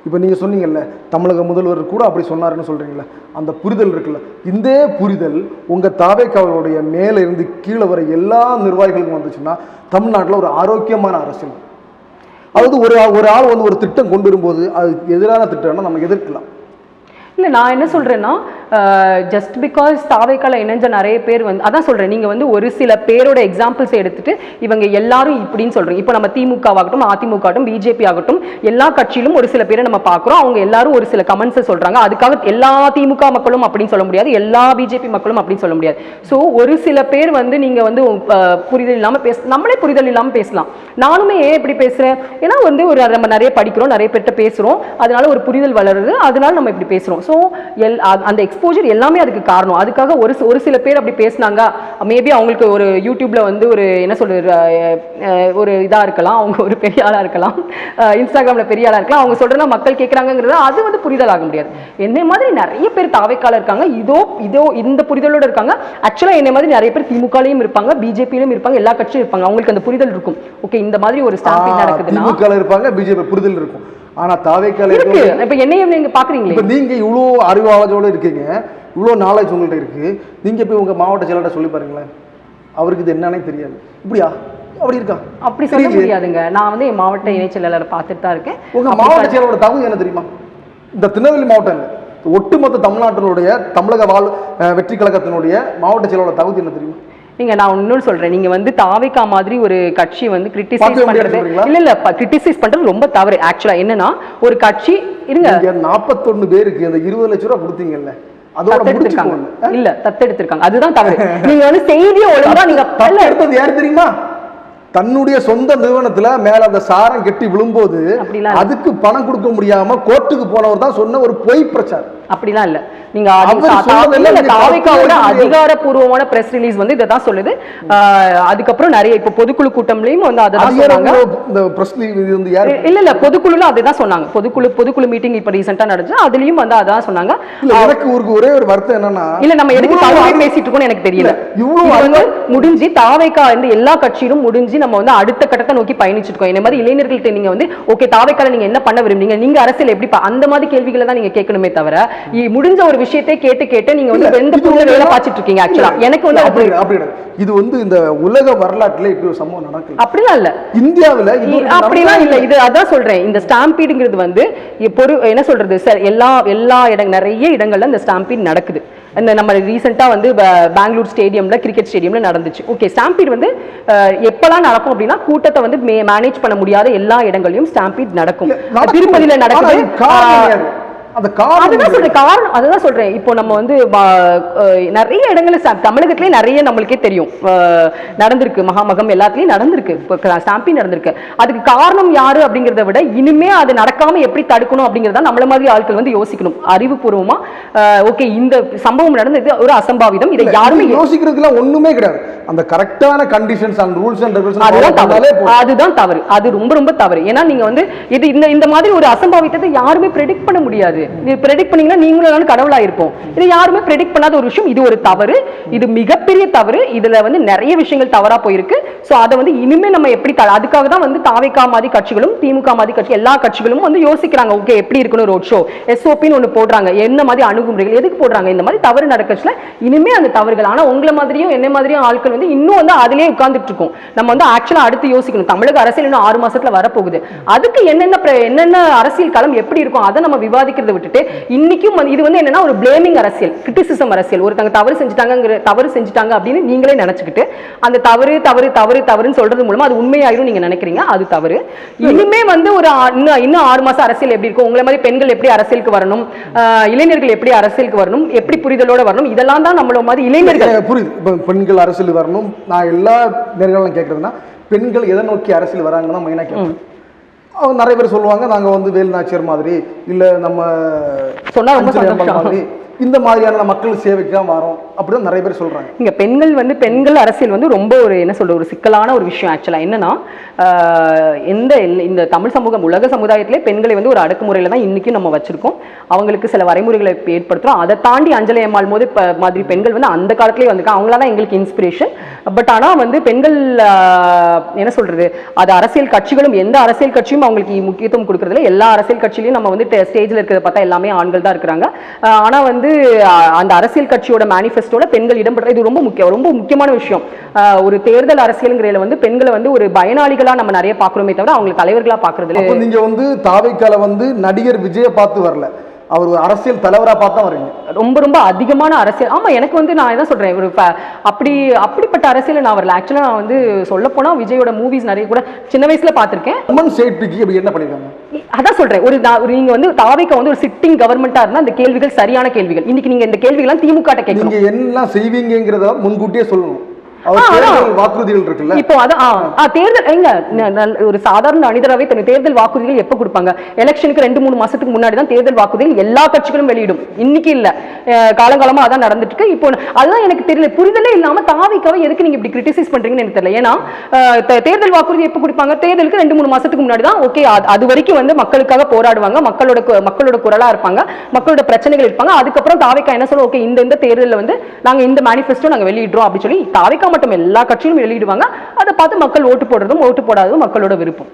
இப்போ நீங்கள் சொன்னீங்கல்ல தமிழக முதல்வர் கூட அப்படி சொன்னாருன்னு சொல்கிறீங்களே, அந்த புரிதல் இருக்குல்ல, இந்த புரிதல் உங்கள் தாவேக்காவுடைய மேலே இருந்து கீழே வர எல்லா நிர்வாகிகளுக்கும் வந்துச்சுன்னா தமிழ்நாட்டில் ஒரு ஆரோக்கியமான அரசியல். அதாவது ஒரு ஆள் வந்து ஒரு திட்டம் கொண்டு வரும்போது அது எதிரான திட்டம்னா நம்ம எதிர்க்கலாம். இல்லை, நான் என்ன சொல்கிறேன்னா ஜஸ்ட் பிகாஸ் தாவேக்கால இணைஞ்ச நிறைய பேர் வந்து அதான் சொல்றேன், நீங்க வந்து ஒரு சில பேரோட எக்ஸாம்பிள்ஸ் எடுத்துட்டு இவங்க எல்லாரும் இப்படின்னு சொல்றீங்க. இப்போ நம்ம திமுகவாகட்டும், அதிமுக ஆகட்டும், பிஜேபி ஆகட்டும், எல்லா கட்சியிலும் ஒரு சில பேரை நம்ம பார்க்குறோம். அவங்க எல்லாரும் ஒரு சில கமெண்ட்ஸை சொல்றாங்க. அதுக்காக எல்லா திமுக மக்களும் அப்படின்னு சொல்ல முடியாது, எல்லா பிஜேபி மக்களும் அப்படின்னு சொல்ல முடியாது. ஸோ ஒரு சில பேர் வந்து நீங்க வந்து புரிதல் இல்லாம நம்மளே புரிதல் இல்லாம பேசலாம். நானுமே ஏன் இப்படி பேசுறேன், ஏன்னா வந்து ஒரு நம்ம நிறைய படிக்கிறோம், நிறைய பேர்கிட்ட பேசுறோம், அதனால ஒரு புரிதல் வளருது, அதனால நம்ம இப்படி பேசுறோம். ஸோ அந்த எக்ஸ்போஜர் எல்லாமே அதுக்கு காரணம். அதுக்காக ஒரு சில பேர் அப்படி பேசினாங்க, மேபி அவங்களுக்கு ஒரு யூடியூப்ல வந்து ஒரு என்ன சொல்றது ஒரு இதா இருக்கலாம், அவங்க ஒரு பெரிய ஆளா இருக்கலாம், இன்ஸ்டாகிராம்ல பெரிய ஆளா இருக்கலாம், அவங்க சொல்றதா மக்கள் கேட்கறாங்கிறது அது வந்து புரிதல் ஆக முடியாது. என்ன மாதிரி நிறைய பேர் தாவேக்கால இருக்காங்க, இதோ இந்த புரிதலோட இருக்காங்க. ஆக்சுவலா என்ன மாதிரி நிறைய பேர் திமுகலையும் இருப்பாங்க, பிஜேபியிலும் இருப்பாங்க, எல்லா கட்சியும் இருப்பாங்க. அவங்களுக்கு அந்த புரிதல் இருக்கும். ஓகே, இந்த மாதிரி ஒரு ஸ்டாம்பிங் நடக்குதுன்னா திமுகல இருப்பாங்க, பிஜேபி புரிதல் இருக்கும். ஆனா தாவேக்கால இருக்கு. இப்ப என்னையும் நீங்க பாக்குறீங்களே, இப்ப நீங்க இவ்வளோ அறிவாளத்தோட இருக்கீங்க, இவ்வளோ நாலேஜ் உங்கள்கிட்ட இருக்கு, நீங்க போய் உங்க மாவட்ட செயலாளர் சொல்லி பாருங்களேன், அவருக்கு இது என்னன்னே தெரியாது. இப்படியா அப்படி இருக்கா? அப்படி சொல்ல முடியாதுங்க. நான் வந்து என் மாவட்ட இணைச் செயலாளரை பார்த்துட்டு தான் இருக்கேன். உங்க மாவட்ட செயலாளரோட தகுதி என்ன தெரியுமா? இந்த திருநெல்வேலி மாவட்டம் இல்லை, ஒட்டுமொத்த தமிழ்நாட்டினுடைய தமிழக வெற்றி கழகத்தினுடைய மாவட்ட செயலாளர் தகுதி என்ன தெரியுமா? நான் இன்னொன்னு சொல்றேன், நீங்க வந்து தாவேக்கா மாதிரி ஒரு கட்சி வந்து கிரிட்டிசைஸ் பண்றது இல்ல கிரிட்டிசைஸ் பண்றது ரொம்ப தவறு. ஆக்சுவலா என்னன்னா ஒரு கட்சி இருங்க 41 பேருக்கு அந்த 20 லட்சம் ரூபாய் கொடுத்தீங்கல்ல, இல்ல தத்தெடுத்திருக்காங்க, அதுதான் தவறு. நீங்க வந்து செய்தியை ஒழுங்கா நீங்க எடுத்தது யாரு தெரியுமா? தன்னுடைய சொந்த நிறுவனத்துல மேல அந்த சாரம் கெட்டி விழும்போது அதுக்கு பணம் கொடுக்க முடியாம கோர்ட்டுக்கு போனவர் தான் சொன்ன ஒரு பொய் பிரச்சாரம். அப்படிலாம் இல்ல. நீங்க தாவேக்காவோட அதிகாரப்பூர்வமான பிரஸ் ரிலீஸ் வந்து இதை தான் சொல்லுது. அதுக்கப்புறம் நிறைய இப்ப பொதுக்குழு கூட்டம்லயும் வந்து அதான் சொன்னாங்க. இல்ல பொதுக்குழுல அதுதான் சொன்னாங்க. பொதுக்குழு மீட்டிங் இப்ப ரீசெண்டா நடந்துச்சு, அதுலயும் வந்து அதான் சொன்னாங்க. எனக்கு ஒரே ஒரு வருத்தம் என்னன்னா, இல்ல நம்ம எதுக்கு தாவே பேசிட்டு இருக்கோம்னு எனக்கு தெரியல. இவ்வளவு முடிஞ்சு தாவேக்கா வந்து எல்லா கட்சியிலும் முடிஞ்சு நம்ம வந்து அடுத்த கட்டத்தை நோக்கி பயணிச்சுட்டு இருக்கோம். இந்த மாதிரி இளைஞர்கள்ட்ட நீங்க வந்து ஓகே தாவேக்கால நீங்க என்ன பண்ண விரும்புறீங்க, நீங்க அரசியல் எப்படி அந்த மாதிரி கேள்விகளை தான் நீங்க கேட்கணுமே தவிர முடிஞ்ச ஒரு விஷயத்தை கேட்டு நீங்க வந்து எந்த புள்ள வேலை பாச்சிட்டு இருக்கீங்க. ஆக்சுவலா எனக்கு வந்து அப்படி இது வந்து இந்த உலக வரலாற்றுல இப்படி ஒரு சம்பவம் நடக்குது அப்படிலாம் இல்ல, இந்தியாவுல அப்படிலாம் இல்ல. இது அதான் சொல்றேன், இந்த ஸ்டாம்பீடுங்கிறது வந்து என்ன சொல்றது சார், எல்லா நிறைய இடங்கள்ல இந்த ஸ்டாம்பீட் நடக்குது. இந்த நம்ம ரீசெண்டா வந்து பெங்களூர் ஸ்டேடியம்ல கிரிக்கெட் ஸ்டேடியம்ல நடந்துச்சு. ஓகே, ஸ்டாம்பீட் வந்து எப்பெல்லாம் நடக்கும் அப்படின்னா கூட்டத்தை வந்து மேனேஜ் பண்ண முடியாத எல்லா இடங்களையும் ஸ்டாம்பீட் நடக்கும். திருப்பதியில நடக்குது. அதுதான் சொல்றேன். இப்போ நம்ம வந்து நிறைய இடங்கள்ல தமிழகத்திலே நிறைய நம்மளுக்கே தெரியும் நடந்திருக்கு, மகாமகம் எல்லாத்துலயும் நடந்திருக்கு, ஸ்டாம்பிங் நடந்திருக்கு. அதுக்கு காரணம் யாரு அப்படிங்கறத விட இனிமே அது நடக்காம எப்படி தடுக்கணும் அப்படிங்கறத நம்மள மாதிரி ஆட்கள் வந்து யோசிக்கணும் அறிவுபூர்வமா. ஓகே, இந்த சம்பவம் நடந்தது ஒரு அசம்பாவிதம், இதை யாருமே யோசிக்கிறதுல ஒண்ணுமே கிடையாது. அந்த கரெக்டான conditions and rules and regulations அதுதான் தவறு. அது ரொம்ப ரொம்ப தவறு. ஏன்னா நீங்க வந்து இந்த மாதிரி ஒரு அசம்பாவித்தத்தை யாருமே பிரெடிக்ட் பண்ண முடியாது. பிரெடிக்ட் பண்ணீங்கன்னா நீங்களும் கடவுளா இருப்போம். இது யாருமே பிரெடிக்ட் பண்ணாத ஒரு விஷயம். இது ஒரு தவறு, இது மிகப்பெரிய தவறு. இதுல வந்து நிறைய விஷயங்கள் தவறா போயிருக்கு. சோ அதை வந்து இனிமே நம்ம எப்படி அதுக்காக தான் வந்து தாவேக்கா மாதிரி கட்சிகளும் திமுக மாதிரி கட்சி எல்லா கட்சிகளும் வந்து யோசிக்கிறாங்க. ஓகே, எப்படி இருக்கணும் ரோட் ஷோ, எஸ்ஓபின்னு ஒண்ணு போடுறாங்க. என்ன மாதிரி அணுகுமுறைகள் எதுக்கு போடுறாங்க? இந்த மாதிரி தவறு நடக்கச்சுல இனிமே அந்த தவறுகள். ஆனா உங்களை மாதிரியும் என்ன மாதிரியும் ஆட்கள் வந்து இன்னும் வந்து அதிலே உட்கார்ந்துட்டு இருக்கும். நம்ம வந்து ஆக்சுவலா அடுத்து யோசிக்கணும். தமிழக அரசியல் இன்னும் 6 மாசத்துல வரப்போகுது. அதுக்கு என்னென்ன அரசியல் களம் எப்படி இருக்கும் அதை நம்ம விவாதிக்கிறத விட்டுட்டு இன்னைக்கும் இது வந்து என்னன்னா ஒரு பிளேமிங் அரசியல், கிரிட்டிசிசம் அரசியல். ஒருத்தங்க தவறு செஞ்சுட்டாங்க அப்படின்னு நீங்களே நினைச்சுக்கிட்டு அந்த தவறுன்னு சொல்றது மூலமா அது உண்மையாயிரும் நீங்க நினைக்கிறீங்க. அது தவறு. இனிமே வந்து ஒரு இன்னும் 6 மாசம் அரசியல் எப்படி இருக்கும், உங்களை மாதிரி பெண்கள் எப்படி அரசியலுக்கு வரணும், இளைஞர்கள் எப்படி அரசியலுக்கு வரணும், எப்படி புரிதலோட வரணும், இதெல்லாம் தான் நம்மள மாதிரி இளைஞர்கள் புரியுது. பெண்கள் அரசியல் வரணும். நான் எல்லா நேர்களும் கேட்கறதுன்னா பெண்கள் எதை நோக்கி அரசியல் வராங்கன்னா மெயினா கேட்கறேன். அவங்க நிறைய பேர் சொல்லுவாங்க, நாங்க வந்து வேலுநாச்சியார் மாதிரி இல்ல நம்ம சொன்னா ரொம்ப சந்தோஷம் மாதிரி இந்த மாதிரியான மக்கள் சேவைக்கு தான் வரோம் அப்படிதான் நிறைய பேர் சொல்றாங்க. இங்க பெண்கள் அரசியல் வந்து ரொம்ப ஒரு என்ன சொல்ற ஒரு சிக்கலான ஒரு விஷயம். ஆக்சுவலா என்னன்னா இந்த தமிழ் சமூகம் உலக சமுதாயத்திலே பெண்களை வந்து ஒரு அடக்குமுறையில தான் இன்னைக்கும் நம்ம வச்சிருக்கோம். அவங்களுக்கு சில வரைமுறைகளை ஏற்படுத்துறோம். அதை தாண்டி அஞ்சலி அம்மாள் போது மாதிரி பெண்கள் வந்து அந்த காலத்திலேயே வந்திருக்காங்க. அவங்களா தான் எங்களுக்கு இன்ஸ்பிரேஷன். பட் ஆனா வந்து பெண்கள் என்ன சொல்றது, அது அரசியல் கட்சிகளும் எந்த அரசியல் கட்சியும் அவங்களுக்கு முக்கியத்துவம் கொடுக்கறதுல. எல்லா அரசியல் கட்சியிலையும் நம்ம வந்து ஸ்டேஜ்ல இருக்கிறத பார்த்தா எல்லாமே ஆண்கள் தான் இருக்கிறாங்க. ஆனா வந்து அந்த அரசியல் கட்சியோட மேனிஃபெஸ்டோல பெண்கள் இடம்பெற இது ரொம்ப முக்கியமான விஷயம். ஒரு தேர்தல் அரசியல்ங்கிறதுல வந்து பெண்களை வந்து ஒரு பயனாளிகளா நம்ம நிறைய பாக்குறோமே தவிர அவங்களை தலைவர்களா பாக்குறது இல்ல. நீங்க வந்து தாவேக்கால வந்து நடிகர் விஜய பார்த்து வரல, அவர் ஒரு அரசியல் தலைவராக பார்த்தா வரீங்க. ரொம்ப ரொம்ப அதிகமான அரசியல். ஆமா, எனக்கு வந்து நான் என்ன சொல்றேன், ஒரு அப்படிப்பட்ட அரசியல் நான் வரல. ஆக்சுவலா நான் வந்து சொல்ல போனா விஜயோட மூவிஸ் நிறைய கூட சின்ன வயசுல பார்த்திருக்கேன். அப்படி என்ன பண்ணிருக்காங்க? அதான் சொல்றேன், நீங்க வந்து தாவேக்கா வந்து ஒரு சிட்டிங் கவர்மெண்டா இருந்தா அந்த கேள்விகள் சரியான கேள்விகள். இன்னைக்கு நீங்க இந்த கேள்விகள் திமுக கேட்கணும். நீங்க என்ன செய்வீங்கிறத முன்கூட்டியே சொல்லணும். வாக்குறுதிகள் இருக்குல்ல, இப்போ தேர்தல் ஒரு சாதாரண மனிதராவே தேர்தல் வாக்குறுதிகள் எப்ப கொடுப்பாங்க? எலெக்ஷனுக்கு 2-3 மாசத்துக்கு முன்னாடி தான் தேர்தல் வாக்குறுதிகள் எல்லா கட்சிகளும் வெளியிடும். இன்னைக்கு இல்ல, காலங்காலமா அதான் நடந்துட்டு இருக்கு. இப்போ அதுதான் எனக்கு தெரியல, புரிதலே இல்லாம தாவேக்காவை எதுக்கு நீங்க இப்படி கிரிட்டிசைஸ் பண்றீங்கன்னு எனக்கு தெரியல. ஏன்னா தேர்தல் வாக்குறுதி எப்ப கொடுப்பாங்க? தேர்தலுக்கு 2-3 மாசத்துக்கு முன்னாடி தான். ஓகே, அது வரைக்கும் வந்து மக்களுக்காக போராடுவாங்க, மக்களோட குரலா இருப்பாங்க, மக்களோட பிரச்சனைகள் இருப்பாங்க. அதுக்கப்புறம் தாவேக்கா என்ன சொல்ல, ஓகே இந்த தேர்தலில் வந்து நாங்க இந்த மேனிஃபெஸ்டோ நாங்க வெளியிடுறோம் அப்படின்னு சொல்லி தாவேக்கா மட்டும் எல்லா கட்சியும் வெளியிடுவாங்க. அதை பார்த்து மக்கள் ஓட்டு போடுறதும் ஓட்டு போடாததும் மக்களோட விருப்பம்.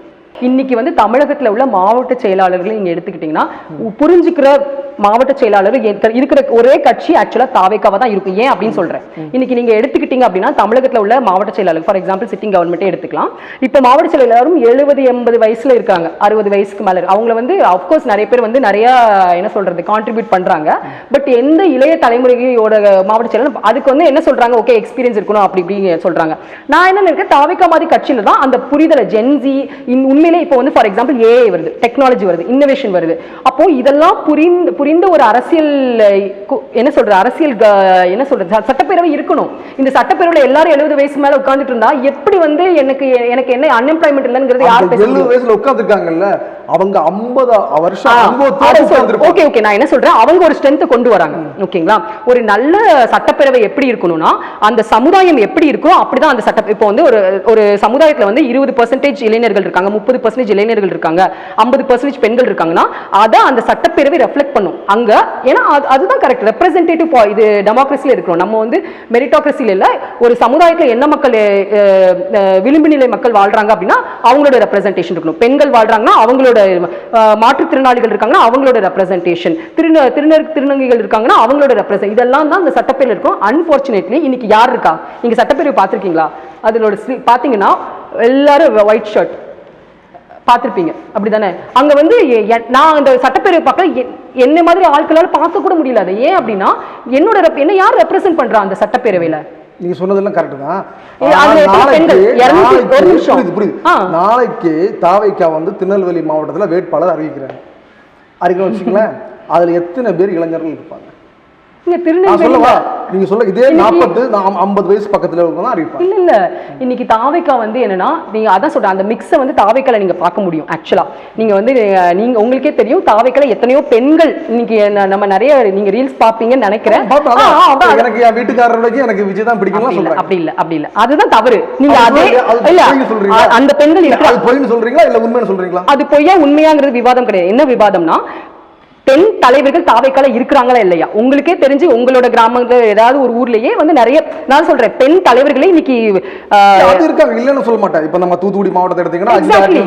இன்னைக்கு வந்து தமிழகத்தில் உள்ள மாவட்ட செயலாளர்களை நீங்க எடுத்துக்கிட்டீங்கன்னா, புரிஞ்சுக்கிற மாவட்ட செயலாளர் இருக்கிற ஒரே கட்சி ஆக்சுவலா தாவேக்காவா தான் இருக்கும். ஏன் அப்படின்னு சொல்றேன், இன்னைக்கு நீங்க எடுத்துக்கிட்டீங்க அப்படின்னா தமிழகத்தில் உள்ள மாவட்ட செயலாளர், ஃபார் எக்ஸாம்பிள் சிட்டிங் கவர்மெண்ட்டே எடுத்துக்கலாம். இப்போ மாவட்ட செயலாளரும் 70-80 வயசுல இருக்காங்க, 60 வயசுக்கு மேல. அவங்க வந்து அப்கோர்ஸ் நிறைய பேர் வந்து நிறைய என்ன சொல்றது கான்ட்ரிபியூட் பண்றாங்க. பட் எந்த இளைய தலைமுறையோட மாவட்ட செயலாளர் அதுக்கு வந்து என்ன சொல்றாங்க, ஓகே எக்ஸ்பீரியன்ஸ் இருக்கணும் அப்படி இப்படி சொல்றாங்க. நான் என்ன நினைக்கிறேன், தாவேக்கா மாதிரி கட்சியில தான் அந்த புரிதலை ஜென்சி உண்மையிலே இப்போ வந்து ஃபார் எக்ஸாம்பிள் ஏஐ வருது, டெக்னாலஜி வருது, இன்னோவேஷன் வருது. அப்போ இதெல்லாம் புரிந்த ஒரு அரசியல் என்ன சொல்றது, அரசியல் என்ன சொல்றது சட்டப்பேரவை இருக்கணும். இந்த சட்டப்பேரவையில் எல்லாரும் 70 வயசு மேல உட்கார்ந்துட்டு இருந்தா எப்படி வந்து எனக்கு என்ன அன்எம்ப்ளாய்மெண்ட் இல்லைங்கிறது யார் 70 வயசுல உட்கார்ந்துருக்காங்கல்ல, அவங்க 50 வருஷம். ஓகே ஓகே, நான் என்ன சொல்றேன், அவங்க ஒரு ஸ்ட்ரென்த் கொண்டு வராங்க. ஓகேங்களா, ஒரு நல்ல சட்டப்பேரவை எப்படி இருக்கணும்னா அந்த சமுதாயம் எப்படி இருக்கோ அப்படிதான் அந்த சட்ட. இப்போ வந்து ஒரு சமுதாயத்துல வந்து 20% இளைஞர்கள் இருக்காங்க, 30% இளைஞர்கள் இருக்காங்க, 50% பெண்கள் இருக்காங்கன்னா அதை அந்த சட்டப்பேரவை ரெஃப்ளெக்ட் பண்ணும் அங்க. ஏன்னா அதுதான் கரெக்ட் ரெப்ரசன்டேட்டிவ். இது டெமோக்ரஸில இருக்கிறோம் நம்ம, வந்து மெரிட்டோக்ரஸில இல்ல. ஒரு சமுதாயத்துல என்ன மக்கள் விளிம்பு நிலை மக்கள் வாழ்றாங்க அப்படின்னா அவங்களோட ரெப்ரசன்டேஷன் இருக்கணும். பெண்கள் வாழ்றாங்கன்னா அவங்களோட, மாற்றுத்திறனாளிகள் இருக்காங்கன்னா அவங்களோட ரெப்ரசன்டேஷன், திருநங்கைகள் இருக்காங்கன்னா அவங்களோட ரெப்ரசன்ட், இதெல்லாம் தான் இந்த சட்டப்பேரவை இருக்கும். அன்பார்ச்சுனேட்லி இன்னைக்கு யார் இருக்கா? நீங்க சட்டப்பேரவை பார்த்திருக்கீங்களா? அதோட பாத்தீங்கன்னா எல்லாரும் ஒயிட் ஷர்ட் பார்த்திருப்பீங்க, அப்படிதானே? அங்க வந்து நான் அந்த சட்டப்பேரவை பார்க்க என்ன மாதிரி ஆட்களால் பார்க்க கூட முடியல. அது ஏன் அப்படின்னா என்ன யார் ரெப்ரசென்ட் பண்றா அந்த சட்டப்பேரவையில? நீங்க சொன்னதெல்லாம் கரெக்ட் தான். நாளைக்கு தாவேக்கா வந்து திருநெல்வேலி மாவட்டத்தில் வேட்பாளர் அறிவிக்கிறாங்க. வச்சுங்களேன், அதுல எத்தனை பேர் இளைஞர்கள் இருப்பாங்க? நீங்க சொல்ல இதே 40-50 வயசு பக்கத்துல இருக்கவங்க அறிவிப்பாங்க. இல்ல இன்னைக்கு தாவேக்கா வந்து என்னன்னா, நீங்க அதான் சொல்றேன், அந்த மிக்ஸை வந்து தாவேக்கால நீங்க பார்க்க முடியும். ஆக்சுவலா நீங்க வந்து உங்களுக்கே தெரியும் தாவேக்கால எத்தனையோ பெண்கள் இன்னைக்கு நம்ம நிறைய நீங்க ரீல்ஸ் பாப்பீங்கன்னு நினைக்கிறேன். எனக்கு என் வீட்டுக்காரர்களுக்கு எனக்கு விஜய் தான் பிடிக்கும் சொல்றேன். அப்படி இல்ல அதுதான் தவறு. நீங்க அதே இல்ல அந்த பெண்கள் அது பொய்ன்னு சொல்றீங்களா இல்ல உண்மைன்னு சொல்றீங்களா? அது பொய்யா உண்மையாங்கிறது விவாதம் கிடையாது. என்ன விவாதம்னா, பெண் தலைவர்கள் தாவேக்கால இருக்கிறாங்களா இல்லையா? உங்களுக்கே தெரிஞ்சு உங்களோட கிராமத்துல ஏதாவது ஒரு ஊர்லயே வந்து நிறைய, நான் சொல்றேன் பெண் தலைவர்களே இன்னைக்கு இருக்காங்க, இல்லன்னு சொல்ல மாட்டேன். இப்ப நம்ம தூத்துக்குடி மாவட்டத்தை எடுத்தீங்கன்னா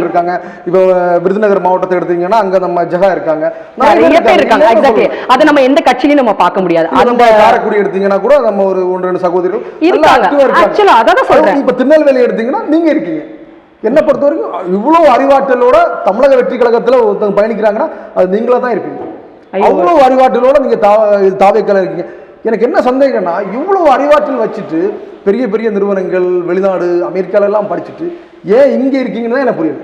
இருக்காங்க, இப்ப விருதுநகர் மாவட்டத்தை எடுத்தீங்கன்னா அங்க நம்ம ஜெகா இருக்காங்க, நிறைய பேர் இருக்காங்க. எக்ஸாக்ட்லி, அதை நம்ம எந்த கட்சியிலும் நம்ம பார்க்க முடியாது. அந்த காரைக்குடி எடுத்தீங்கன்னா கூட நம்ம ஒரு 1-2 சகோதரர்கள் இருக்காங்க. ஆக்சுவலா அதான் சொல்றேன். இப்ப திருநெல்வேலி எடுத்தீங்கன்னா நீங்க இருக்கீங்க. என்ன பொறுத்த வரைக்கும் இவ்வளவு அறிவாற்றலோட தமிழக வெற்றி கழகத்துல ஒருத்தவங்க பயணிக்கிறாங்கன்னா அது நீங்களா தான் இருப்பீங்க. அவ்வளவு அறிவாற்றலோட நீங்க தாவேக்கால இருக்கீங்க. எனக்கு என்ன சந்தேகம்னா, இவ்வளவு அறிவாற்றல் வச்சுட்டு பெரிய பெரிய நிறுவனங்கள் வெளிநாடு அமெரிக்கால எல்லாம் படிச்சுட்டு ஏன் இங்க இருக்கீங்கன்னு தான் எனக்கு புரியுது.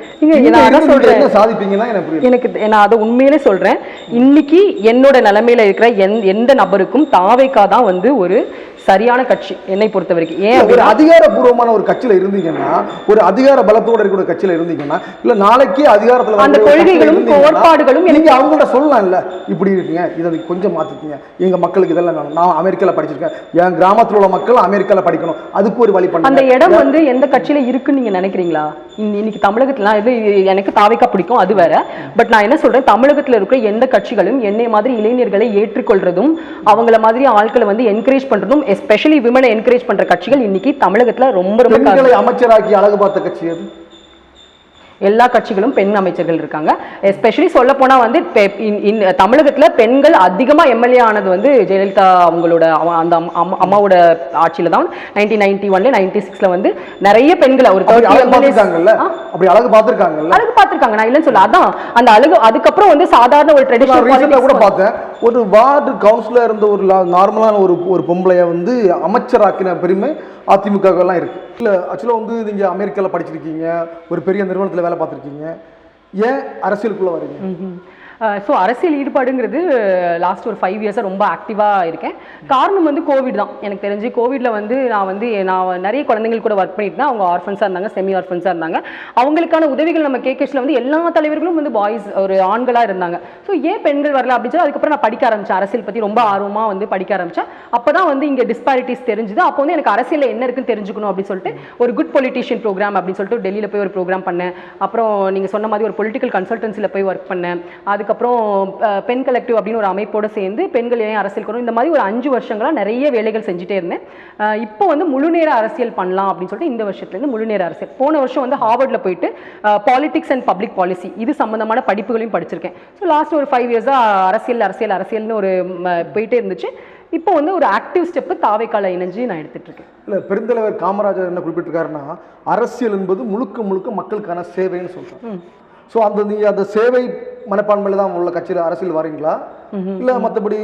என்ன சாதிப்பீங்கன்னா எனக்கு புரியுது. எனக்கு நான் அதை உண்மையிலே சொல்றேன். இன்னைக்கு என்னோட நிலைமையில இருக்கிற எந்த நபருக்கும் தாவேக்கா தான் வந்து ஒரு சரியான கட்சி என்னை பொறுத்த வரைக்கும். ஏன் ஒரு அதிகாரப்பூர்வமான ஒரு கட்சியில இருந்தீங்கன்னா, ஒரு அதிகார பலத்தோட இருக்கிற கட்சியில இருந்தீங்கன்னா, இல்ல நாளைக்கே அதிகாரத்துல அந்த கொள்கைகளும் கோட்பாடுகளும் நீங்க அவங்கள்ட்ட சொல்லலாம், இல்ல இப்படி இருக்கீங்க, இதை கொஞ்சம் மாத்திக்கீங்க, எங்க மக்களுக்கு இதெல்லாம் வேணும், நான் அமெரிக்கால படிச்சிருக்கேன், என் கிராமத்துல உள்ள மக்கள் அமெரிக்கால படிக்கணும், அதுக்கு ஒரு வழி பண்ண. அந்த இடம் வந்து எந்த கட்சியில இருக்குன்னு நீங்க நினைக்கிறீங்களா? இன்னைக்கு தமிழகத்துல இது எனக்கு தாவேக்கா பிடிக்கும், அது வேற. பட் நான் என்ன சொல்றேன், தமிழகத்துல இருக்கிற எந்த கட்சிகளும் என்னை மாதிரி இளைஞர்களை ஏற்றுக்கொள்றதும் அவங்கள மாதிரி ஆட்களை வந்து என்கரேஜ் பண்றதும், எஸ்பெஷலி விமனை என்கரேஜ் பண்ற கட்சிகள் இன்னைக்கு தமிழகத்துல ரொம்ப ரொம்ப அமைச்சராக்கி அழகு பார்த்த கட்சி அது. எல்லா கட்சிகளும் பெண் அமைச்சர்கள் இருக்காங்க. எஸ்பெஷலி சொல்ல போனா வந்து தமிழகத்துல பெண்கள் அதிகமா எம்எல்ஏ ஆனது வந்து ஜெயலலிதா அவங்களோட அந்த அம்மாவோட ஆட்சியில தான் 1991 96ல வந்து நிறைய பெண்களை ஒரு 30 பார்த்திருக்காங்கல்ல, அப்படி அழகு பார்த்திருக்காங்கல்ல, அழகு பார்த்திருக்காங்க. நான் இல்லைன்னு சொல்ல, அதான் அந்த அழகு. அதுக்கப்புறம் வந்து சாதாரண ஒரு ட்ரெடிஷனல் கூட பார்த்தேன். ஒரு வார்டு கவுன்சிலர் இருந்த ஒரு நார்மலான ஒரு பொம்பளைய வந்து அமைச்சராக்கின பெருமை அதிமுக எல்லாம் இருக்கு. இல்ல ஆக்சுவலா வந்து நீங்க அமெரிக்கால படிச்சிருக்கீங்க, ஒரு பெரிய நிறுவனத்துல வேலை பார்த்திருக்கீங்க, ஏன் அரசியலுக்குள்ள வரீங்க? ஸோ அரசியல் ஈடுபாடுங்கிறது லாஸ்ட் ஒரு 5 இயர்ஸாக ரொம்ப ஆக்டிவாக இருக்கேன். காரணம் வந்து கோவிட் தான். எனக்கு தெரிஞ்சு கோவிடில் வந்து நான் நிறைய குழந்தைங்கள் கூட ஒர்க் பண்ணிட்டு தான். அவங்க ஆர்ஃபன்ஸாக இருந்தாங்க, செமி ஆர்ஃபன்ஸாக இருந்தாங்க. அவங்களுக்கான உதவிகள் நம்ம கேகேஷில் வந்து எல்லா தலைவர்களும் வந்து பாய்ஸ் ஒரு ஆண்களாக இருந்தாங்க. ஸோ ஏன் பெண்கள் வரல அப்படின்னு சொல்லி அதுக்கப்புறம் நான் படிக்க ஆரம்பித்தேன். அரசியல் பற்றி ரொம்ப ஆர்வமாக வந்து படிக்க ஆரம்பித்தேன். அப்போ தான் வந்து இங்கே டிஸ்பாரிட்டிஸ் தெரிஞ்சுது. அப்போ வந்து எனக்கு அரசியலில் என்ன இருக்குன்னு தெரிஞ்சுக்கணும் அப்படின்னு சொல்லிட்டு ஒரு குட் பொலிட்டிஷியன் ப்ரோக்ராம் அப்படின்னு சொல்லிட்டு டெல்லியில் போய் ஒரு ப்ரோக்ராம் பண்ணேன். அப்புறம் நீங்கள் சொன்ன மாதிரி ஒரு பொலிட்டிக்கல் கன்சல்டன்சியில் போய் ஒர்க் பண்ணேன். அதுக்கப்புறம் பெண் கலெக்டிவ் அப்படின்னு ஒரு அமைப்போடு சேர்ந்து பெண்கள் ஏன் அரசியல் பண்ணணும், இந்த மாதிரி ஒரு 5 வருஷங்களாக நிறைய வேலைகள் செஞ்சுட்டே இருந்தேன். இப்போ வந்து முழுநேர அரசியல் பண்ணலாம் அப்படின்னு சொல்லிட்டு இந்த வருஷத்துலேருந்து முழுநேர அரசியல். போன வருஷம் வந்து ஹார்வர்டில் போயிட்டு பாலிடிக்ஸ் அண்ட் பப்ளிக் பாலிசி இது சம்மந்தமான படிப்புகளையும் படிச்சிருக்கேன். ஸோ லாஸ்ட் ஒரு 5 இயர்ஸாக அரசியல்னு ஒரு போயிட்டே இருந்துச்சு. இப்போ வந்து ஒரு ஆக்டிவ் ஸ்டெப்பு தாவேக்கால இணைஞ்சு நான் எடுத்துட்டு இருக்கேன். இல்லை, பெருந்தலைவர் காமராஜர் என்ன குறிப்பிட்டிருக்காருன்னா, அரசியல் என்பது முழுக்க முழுக்க மக்களுக்கான சேவைன்னு சொல்றாங்க. ஸோ நீங்கள் அந்த சேவை மனப்பான்மையில் தான் உள்ள கட்சியில் அரசியல் வரீங்களா, இல்லை மற்றபடி?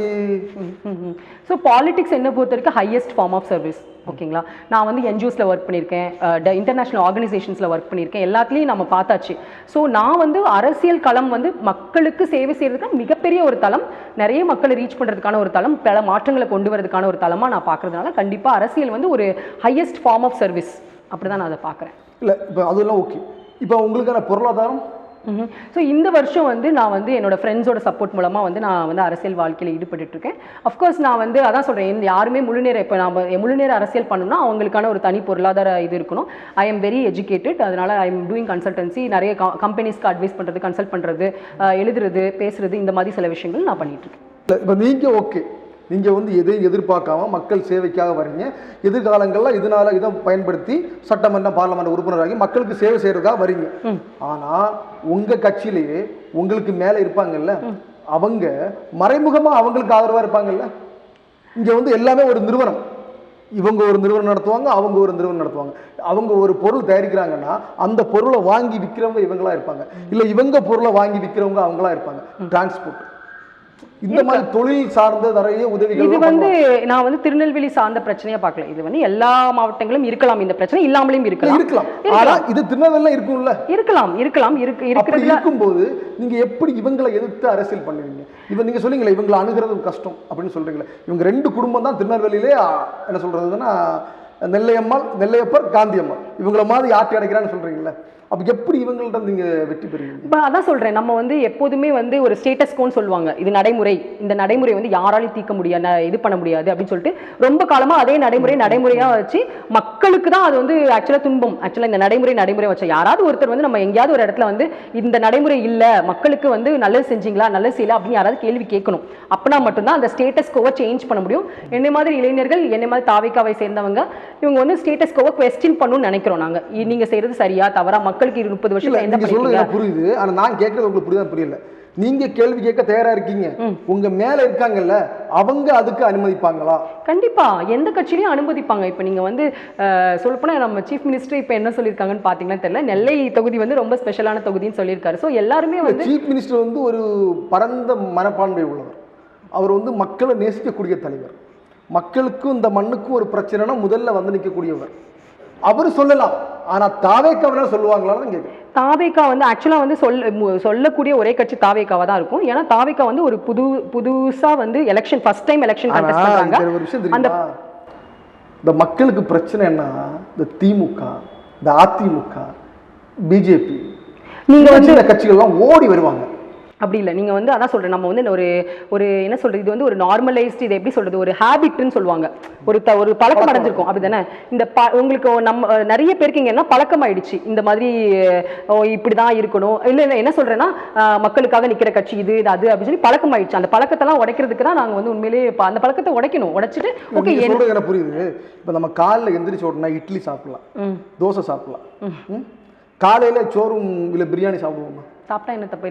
ஸோ பாலிடிக்ஸ் என்ன பொறுத்த வரைக்கும் ஹையஸ்ட் ஃபார்ம் ஆஃப் சர்வீஸ். ஓகேங்களா, நான் வந்து என்ஜிஓஸில் ஒர்க் பண்ணியிருக்கேன், இன்டர்நேஷ்னல் ஆர்கனைசேஷன்ஸில் ஒர்க் பண்ணியிருக்கேன், எல்லாத்துலேயும் நம்ம பார்த்தாச்சு. ஸோ நான் வந்து அரசியல் களம் வந்து மக்களுக்கு சேவை செய்கிறதுக்கு மிகப்பெரிய ஒரு தளம், நிறைய மக்களை ரீச் பண்ணுறதுக்கான ஒரு தளம், பல மாற்றங்களை கொண்டு வரதுக்கான ஒரு தளமாக நான் பார்க்குறதுனால கண்டிப்பாக அரசியல் வந்து ஒரு ஹையஸ்ட் ஃபார்ம் ஆஃப் சர்வீஸ் அப்படி தான் நான் அதை பார்க்குறேன். இல்லை, இப்போ அதெல்லாம் ஓகே. இப்போ உங்களுக்கான பொருளாதாரம்? ஸோ இந்த வருஷம் வந்து நான் வந்து என்னோட ஃப்ரெண்ட்ஸோட சப்போர்ட் மூலமாக வந்து நான் வந்து அரசியல் வாழ்க்கையில் ஈடுபட்டுருக்கேன். அஃப்கோர்ஸ் நான் வந்து அதான் சொல்கிறேன், யாருமே முழுநேர இப்போ நம்ம முழுநேர அரசியல் பண்ணணும்னா அவங்களுக்கான ஒரு தனி பொருளாதார இது இருக்கணும். ஐ எம் வெரி எஜுகேட்டட், அதனால் ஐ எம் டூயிங் கன்சல்டன்சி, நிறைய கம்பெனிஸ்க்கு அட்வைஸ் பண்ணுறது, கன்சல்ட் பண்ணுறது, எழுதுறது, பேசுறது, இந்த மாதிரி சில விஷயங்கள் நான் பண்ணிகிட்ருக்கேன். இப்போ நீங்கள் ஓகே, நீங்கள் வந்து எதையும் எதிர்பார்க்காம மக்கள் சேவைக்காக வரீங்க. எதிர்காலங்களில் இதை பயன்படுத்தி சட்டமன்ற பார்லமெண்ட் உறுப்பினராகி மக்களுக்கு சேவை செய்கிறதுக்காக வரீங்க. ஆனால் உங்கள் கட்சியிலேயே உங்களுக்கு மேலே இருப்பாங்கல்ல, அவங்க மறைமுகமாக அவங்களுக்கு ஆதரவாக இருப்பாங்கல்ல. இங்கே வந்து எல்லாமே ஒரு நிறுவனம், இவங்க ஒரு நிறுவனம் நடத்துவாங்க, அவங்க ஒரு நிறுவனம் நடத்துவாங்க. அவங்க ஒரு பொருள் தயாரிக்கிறாங்கன்னா அந்த பொருளை வாங்கி விற்கிறவங்க இவங்களா இருப்பாங்க, இல்லை இவங்க பொருளை வாங்கி விற்கிறவங்க அவங்களா இருப்பாங்க. டிரான்ஸ்போர்ட் இந்த மாதிரி தொழில் சார்ந்த நிறைய உதவிகள். இது வந்து நான் வந்து திருநெல்வேலி சார்ந்த பிரச்சனையா பார்க்கல. இது வந்து எல்லா மாவட்டங்களும் இருக்கலாம், இந்த பிரச்சனை இல்லாமலும் இருக்கலாம். ஆனா இது திருநெல்வேலில இருக்கும்ல, இருக்கலாம் இருக்கும்போது நீங்க எப்படி இவங்களை எதிர்த்து அரசியல் பண்ணுவீங்க? இவங்க நீங்க சொல்றீங்களா இவங்களை அணுகிறது கஷ்டம் அப்படின்னு சொல்றீங்களா? இவங்க 2 குடும்பம் தான் திருநெல்வேலியிலே என்ன சொல்றதுன்னா நெல்லையப்பர், காந்தியம்மாள், இவங்கள மாதிரி ஆட்டி அடைக்கிறான்னு சொல்றீங்களா? அப்போ எப்படி இவங்கள்ட்ட நீங்க வெற்றி பெறுவீங்க? அதான் சொல்றேன், நம்ம வந்து எப்போதுமே வந்து ஒரு ஸ்டேட்டஸ் கோன்னு சொல்லுவாங்க, இது நடைமுறை, இந்த நடைமுறை வந்து யாராலையும் தீர்க்க முடியாது, இது பண்ண முடியாது அப்படின்னு சொல்லிட்டு ரொம்ப காலமா அதே நடைமுறையா வச்சு மக்களுக்கு தான் அது வந்து ஆக்சுவலா துன்பம். ஆக்சுவலா இந்த நடைமுறை வச்சா யாராவது ஒருத்தர் வந்து நம்ம எங்கேயாவது ஒரு இடத்துல வந்து இந்த நடைமுறை இல்ல, மக்களுக்கு வந்து நல்லது செஞ்சீங்களா, நல்லது செய்யல அப்படின்னு யாராவது கேள்வி கேட்கணும். அப்படின்னா மட்டும்தான் அந்த ஸ்டேட்டஸ் கோவை சேஞ்ச் பண்ண முடியும். என்னை மாதிரி இளைஞர்கள், என்னை மாதிரி தாவேக்காவை சேர்ந்தவங்க, இவங்க வந்து ஸ்டேட்டஸ் கோவை குவெஸ்டின் பண்ணணும்னு நினைக்கிறோம். நாங்க நீங்க செய்யறது சரியா தவறா, மக்களுக்கு 30 வருஷம் என்ன பண்ணிருக்கீங்க புரியுது. ஆனா நான் கேட்கறது உங்களுக்கு புரியல. நீங்க கேள்வி கேட்க தயாரா இருக்கீங்க, உங்க மேல இருக்காங்கல்ல அவங்க அதுக்கு அனுமதிப்பாங்களா? கண்டிப்பா எந்த கட்சியிலையும் அனுமதிப்பாங்க. இப்போ நீங்க வந்து சொல்லப்போனா நம்ம சீஃப் மினிஸ்டர் இப்போ என்ன சொல்லியிருக்காங்கன்னு பாத்தீங்கன்னா தெரியல, நெல்லை தொகுதி வந்து ரொம்ப ஸ்பெஷலான தொகுதின்னு சொல்லியிருக்காரு. ஸோ எல்லாருமே வந்து சீஃப் மினிஸ்டர் வந்து ஒரு பரந்த மனப்பான்மை உள்ளவர், அவர் வந்து மக்களை நேசிக்கக்கூடிய தலைவர், மக்களுக்கும் இந்த மண்ணுக்கும் ஒரு பிரச்சனைனா முதல்ல வந்து நிற்கக்கூடியவர். அவர் சொல்லலாம், ஆனா தாவேக்காவனா சொல்லுவாங்களான்னு கேட்குறேன். தாவேக்கா வந்து ஆக்சுவலா வந்து சொல்லக்கூடிய ஒரே கட்சி தாவேக்காவா தான் இருக்கும். ஏன்னா தாவேக்கா வந்து ஒரு புதுசா வந்து election first time election contest பண்றாங்க. ஒரு விஷயம் தெரியுமா, இந்த மக்களுக்கு பிரச்சனை என்ன, இந்த திமுக, இந்த அதிமுக, பிஜேபி, நீங்க வந்து இந்த கட்சிகள்லாம் ஓடி வருவாங்க. அப்படி இல்லை, நீங்கள் வந்து அதான் சொல்கிறேன், நம்ம வந்து ஒரு என்ன சொல்கிறது, இது வந்து ஒரு நார்மலைஸ்டு, இது எப்படி சொல்கிறது, ஒரு ஹேபிட்னு சொல்லுவாங்க, ஒரு பழக்கம் அடைஞ்சிருக்கும் அப்படி தானே. இந்த உங்களுக்கு நம்ம நிறைய பேருக்கு இங்கே என்ன பழக்கம் ஆயிடுச்சு, இந்த மாதிரி இப்படி தான் இருக்கணும், இல்லை என்ன சொல்கிறேன்னா மக்களுக்காக நிற்கிற கட்சி இது அது அப்படின்னு சொல்லி பழக்கம் ஆயிடுச்சு. அந்த பழக்கத்தெல்லாம் உடைக்கிறதுக்கு தான் நாங்கள் வந்து உண்மையிலேயே அந்த பழக்கத்தை உடைக்கணும். உடைச்சிட்டு ஓகே எனக்கு புரியுது. இப்போ நம்ம காலையில் எந்திரிச்சு உடனே இட்லி சாப்பிடலாம், தோசை சாப்பிடலாம், காலையில் சோறும் இல்லை பிரியாணி சாப்பிடுவோமா? சாப்பிட்டா என்ன தப்பு?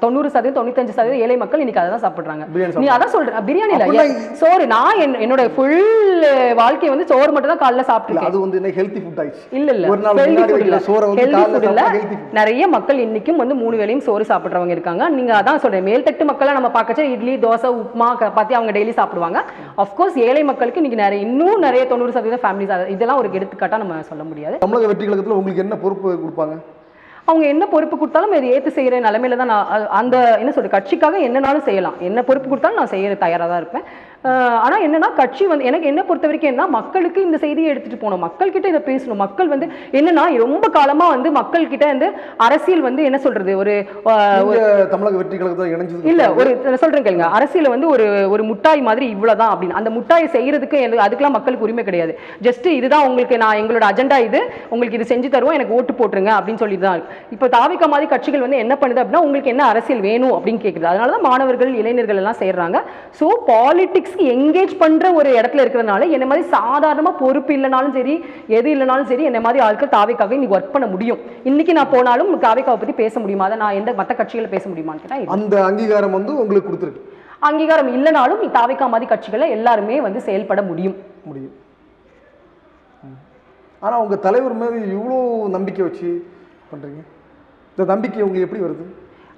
90% 95% ஏழை மக்கள் இன்னைக்கு அதை தான் சாப்பிடுறாங்க. பிரியாணி நீ அதான் சொல்ற, பிரியாணி இல்ல, சோறு. நான் என்னோட ஃபுல் வாழ்க்கை வந்து சோறு மட்டும் தான் காலைல சாப்பிட்டுருக்கேன். அது வந்து என்ன ஹெல்தி ஃபுட் ஆயிடுச்சு. இல்ல ஒரு நாள் ஹெல்தி முன்னாடி வைக்கிற சோறை வந்து காலைல சாப்பிட்டா ஹெல்தி ஃபுட். நிறைய மக்கள் இன்னைக்கும் வந்து 3 வேளையும் சோறு சாப்பிடுறவங்க இருக்காங்க. நீங்க அதான் சொல்றேன், மேல்தட்டு மக்களை நம்ம பார்க்கச்ச இட்லி தோசை உப்புமா பத்தி அவங்க டெய்லி சாப்பிடுவாங்க. அஃப்கோர்ஸ் ஏழை மக்களுக்கு இன்னைக்கு இன்னும் நிறைய 90% ஃபேமிலிஸ், இதெல்லாம் ஒரு எடுத்துக்காட்டா நம்ம சொல்ல முடியாது. தமிழக வெற்றி கழகத்தில் உங்களுக்கு என்ன பொறுப்பு கொடுப்பாங்க? அவங்க என்ன பொறுப்பு கொடுத்தாலும் அதை ஏற்று செய்கிற நிலைமையில தான் நான் அந்த என்ன சொல்ற கட்சிக்காக என்னன்னாலும் செய்யலாம். என்ன பொறுப்பு கொடுத்தாலும் நான் செய்ய தயாராக தான் இருப்பேன். ஆனால் என்னன்னா கட்சி வந்து எனக்கு என்ன பொறுத்த வரைக்கும் என்ன, மக்களுக்கு இந்த செய்தியை எடுத்துட்டு போகணும், மக்கள்கிட்ட இதை பேசணும். மக்கள் வந்து என்னன்னா ரொம்ப காலமா வந்து மக்கள் கிட்ட வந்து அரசியல் வந்து என்ன சொல்றது ஒரு தமிழக வெற்றி கழகத்தில் இணைஞ்சது இல்ல, ஒரு சொல்றேன் கேளுங்க, அரசியல் வந்து ஒரு முட்டாய் மாதிரி இவ்வளவுதான் அப்படின்னு அந்த முட்டாயை செய்யறதுக்கு அதுக்கெல்லாம் மக்களுக்கு உரிமை கிடையாது. ஜஸ்ட் இதுதான் உங்களுக்கு, நான் எங்களோட அஜெண்டா இது, உங்களுக்கு இது செஞ்சு தருவோம், எனக்கு ஓட்டு போட்டுருங்க அப்படின்னு சொல்லி தான். இப்போ தாவிக மாதிரி கட்சிகள் வந்து என்ன பண்ணுது அப்படின்னா உங்களுக்கு என்ன அரசியல் வேணும் அப்படின்னு கேட்குது. அதனாலதான் மாணவர்கள் இளைஞர்கள் எல்லாம் செய்யறாங்க. ஸோ பாலிடிக்ஸ் எங்கேஜ் பண்ற ஒரு இடத்துல இருக்கிறதுனால என்ன மாதிரி சாதாரணமா பொறுப்பு இல்லைனாலும் சரி எது இல்லைனாலும் சரி என்ன மாதிரி ஆட்கள் தாவிக்காக இன்னைக்கு ஒர்க் பண்ண முடியும். இன்னைக்கு நான் போனாலும் தாவிக்காவை பத்தி பேச முடியுமா? அதை நான் எந்த மற்ற கட்சிகளை பேச முடியுமான்னு கேட்டா அந்த அங்கீகாரம் வந்து உங்களுக்கு கொடுத்துருக்கு. அங்கீகாரம் இல்லைனாலும் தாவிகா மாதிரி கட்சிகளை எல்லாருமே வந்து செயல்பட முடியும். ஆனா உங்க தலைவர் மீது இவ்வளோ நம்பிக்கை வச்சு பண்றீங்க, இந்த நம்பிக்கை உங்களுக்கு எப்படி வருது?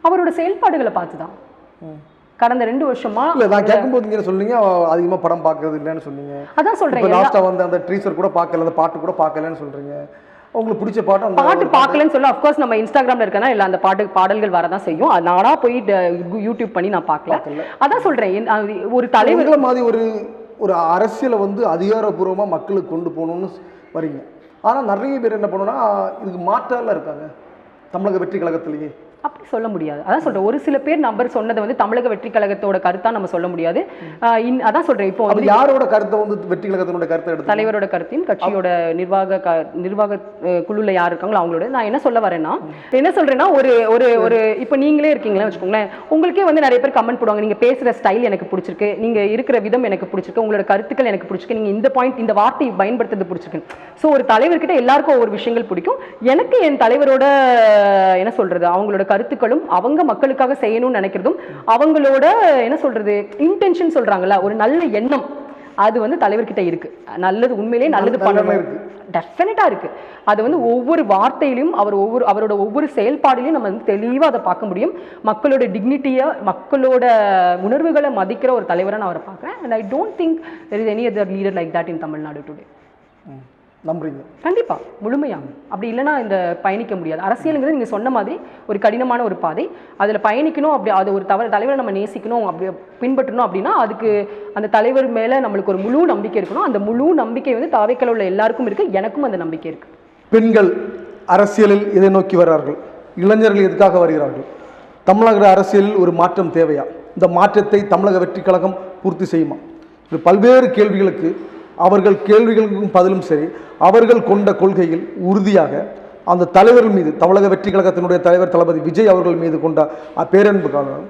அவரோட செயல்பாடுகளை பார்த்துதான். கடந்த 2 வருஷமா இல்ல நான் கேட்கும்போது நீங்க சொல்றீங்க அதிகமா படம் பார்க்கறது இல்லைன்னு சொன்னீங்க. அதான் சொல்றேன், லாஸ்டா வந்து அந்த ட்ரீசர் கூட பார்க்கல, அந்த பாட்டு கூட பார்க்கலன்னு சொல்றீங்க. உங்களுக்கு பிடிச்ச பாட்டு பார்க்கலன்னு சொல்ல அஃப்கோர்ஸ் நம்ம இன்ஸ்டாகிராம்ல இருக்கனா இல்ல அந்த பாடல்கள் வரதான் செய்யும். அது நானா போய் யூடியூப் பண்ணி நான் பார்க்கல. அதான் சொல்றேன், ஒரு தலைவர் மாதிரி ஒரு அரசியலை வந்து அதிகாரப்பூர்வமா மக்களுக்கு கொண்டு போகணும்னு வரீங்க. ஆனா நிறைய பேர் என்ன பண்ணுன்னா இதுக்கு மாற்றால இருக்காங்க தமிழக வெற்றி கழகத்திலேயே. அப்படி சொல்ல முடியாது. அதான் சொல்றேன், ஒரு சில பேர் நம்பர் சொன்னதை வந்து தமிழக வெற்றி கழகத்தோட கருத்தா நம்ம சொல்ல முடியாது. அதான் சொல்றேன், இப்போ வந்து யாரோட கருத்தை வந்து வெற்றி கழகத்தினோட கருத்தை எடுத்து தலைவரோட கருத்தையும் கட்சியோட நிர்வாக குழுல யார் இருக்காங்களோ அவங்களோட. நான் என்ன சொல்ல வரேன்னா என்ன சொல்றேன்னா ஒரு இப்போ நீங்களே இருக்கீங்களா வச்சுக்கோங்களேன், உங்களுக்கே வந்து நிறைய பேர் கமெண்ட் போடுவாங்க, நீங்க பேசுற ஸ்டைல் எனக்கு பிடிச்சிருக்கு, நீங்க இருக்கிற விதம் எனக்கு பிடிச்சிருக்கு, உங்களோட கருத்துக்கள் எனக்கு பிடிச்சிருக்கு, நீங்க இந்த பாயிண்ட் இந்த வார்த்தையை பயன்படுத்துறது பிடிச்சிருக்கு. ஸோ ஒரு தலைவர்கிட்ட எல்லாருக்கும் ஒவ்வொரு விஷயங்கள் பிடிக்கும். எனக்கு என் தலைவரோட என்ன சொல்றது அவங்களோட கருத்துக்களும் அவங்க மக்களுக்காக செய்யணும்னு நினைக்கிறதும் அவங்களோட என்ன சொல்றது இன்டென்ஷன் சொல்றாங்கல்ல, ஒரு நல்ல எண்ணம் அது வந்து தலைவர்கிட்ட இருக்கு. நல்லது உண்மையிலேயே நல்லது பண்ணணும் டெஃபினட்டா இருக்கு. அது வந்து ஒவ்வொரு வார்த்தையிலும் அவரோட ஒவ்வொரு செயல்பாடிலையும் நம்ம வந்து தெளிவா அதை பார்க்க முடியும். மக்களோட டிக்னிட்டியை மக்களோட உணர்வுகளை மதிக்கிற ஒரு தலைவரை நான் அவரை பார்க்குறேன். And I don't think there is any other leader like that in Tamil Nadu today. நம்புறீங்க? கண்டிப்பா முழுமையா. அப்படி இல்லைன்னா இந்த பயணிக்க முடியாது. அரசியலுங்கிறது நீங்க சொன்ன மாதிரி ஒரு கடினமான ஒரு பாதை, அதுல பயணிக்கணும். அப்படி அது ஒரு தலைவரை நம்ம நேசிக்கணும், அப்படி பின்பற்றணும் அப்படின்னா அதுக்கு அந்த தலைவர் மேல நம்மளுக்கு ஒரு முழு நம்பிக்கை இருக்கணும். அந்த முழு நம்பிக்கை வந்து தாவேக்கல உள்ள எல்லாருக்கும் இருக்கு, எனக்கும் அந்த நம்பிக்கை இருக்கு. பெண்கள் அரசியலில் இதை நோக்கி வர்றார்கள், இளைஞர்கள் எதுக்காக வருகிறார்கள்? தமிழக அரசியலில் ஒரு மாற்றம் தேவையா? இந்த மாற்றத்தை தமிழக வெற்றி கழகம் பூர்த்தி செய்யுமா? இது பல்வேறு கேள்விகளுக்கு அவர்கள் கேள்விகளுக்கும் பதிலும் சரி, அவர்கள் கொண்ட கொள்கையில் உறுதியாக அந்த தலைவர் மீது, தமிழக வெற்றி கழகத்தினுடைய தலைவர் தளபதி விஜய் அவர்கள் மீது கொண்ட பேரன்பு காரணம்,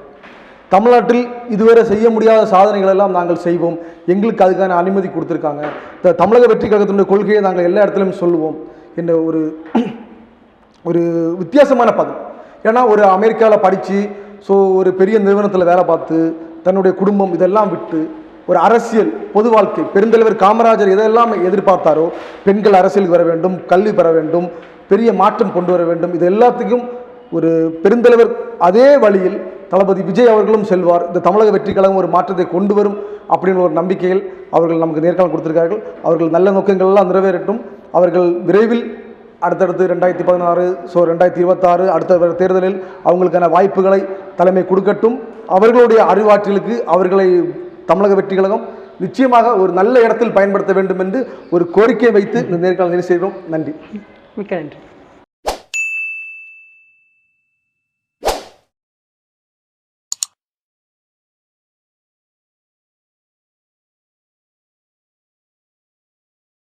தமிழ்நாட்டில் இதுவரை செய்ய முடியாத சாதனைகள் எல்லாம் நாங்கள் செய்வோம், எங்களுக்கு அதுக்கான அனுமதி கொடுத்துருக்காங்க, இந்த தமிழக வெற்றி கழகத்தினுடைய கொள்கையை நாங்கள் எல்லா இடத்துலையும் சொல்லுவோம் என்ற ஒரு வித்தியாசமான பதம். ஏன்னா ஒரு அமெரிக்காவில் படித்து ஒரு பெரிய நிறுவனத்தில் வேலை பார்த்து தன்னுடைய குடும்பம் இதெல்லாம் விட்டு ஒரு அரசியல் பொது வாழ்க்கை, பெருந்தலைவர் காமராஜர் எதெல்லாம் எதிர்பார்த்தாரோ, பெண்கள் அரசியலுக்கு வர வேண்டும், கல்வி பெற வேண்டும், பெரிய மாற்றம் கொண்டு வர வேண்டும், இது எல்லாத்துக்கும் ஒரு பெருந்தலைவர் அதே வழியில் தளபதி விஜய் அவர்களும் செல்வார். இந்த தமிழக வெற்றி கழகம் ஒரு மாற்றத்தை கொண்டு வரும் அப்படின்ற ஒரு நம்பிக்கையில் அவர்கள் நமக்கு நேர்காணல் கொடுத்திருக்கார்கள். அவர்கள் நல்ல நோக்கங்கள் எல்லாம் நிறைவேறட்டும். அவர்கள் விரைவில் அடுத்தடுத்து 2016 2026 அடுத்த தேர்தலில் அவங்களுக்கான வாய்ப்புகளை தலைமை கொடுக்கட்டும். அவர்களுடைய அறிவாற்றலுக்கு அவர்களை தமிழக வெற்றி கழகம் நிச்சயமாக ஒரு நல்ல இடத்தில் பயன்படுத்த வேண்டும் என்று ஒரு கோரிக்கை வைத்து இந்த நேர்காணல் செய்கிறோம். நன்றி. மிக்க நன்றி.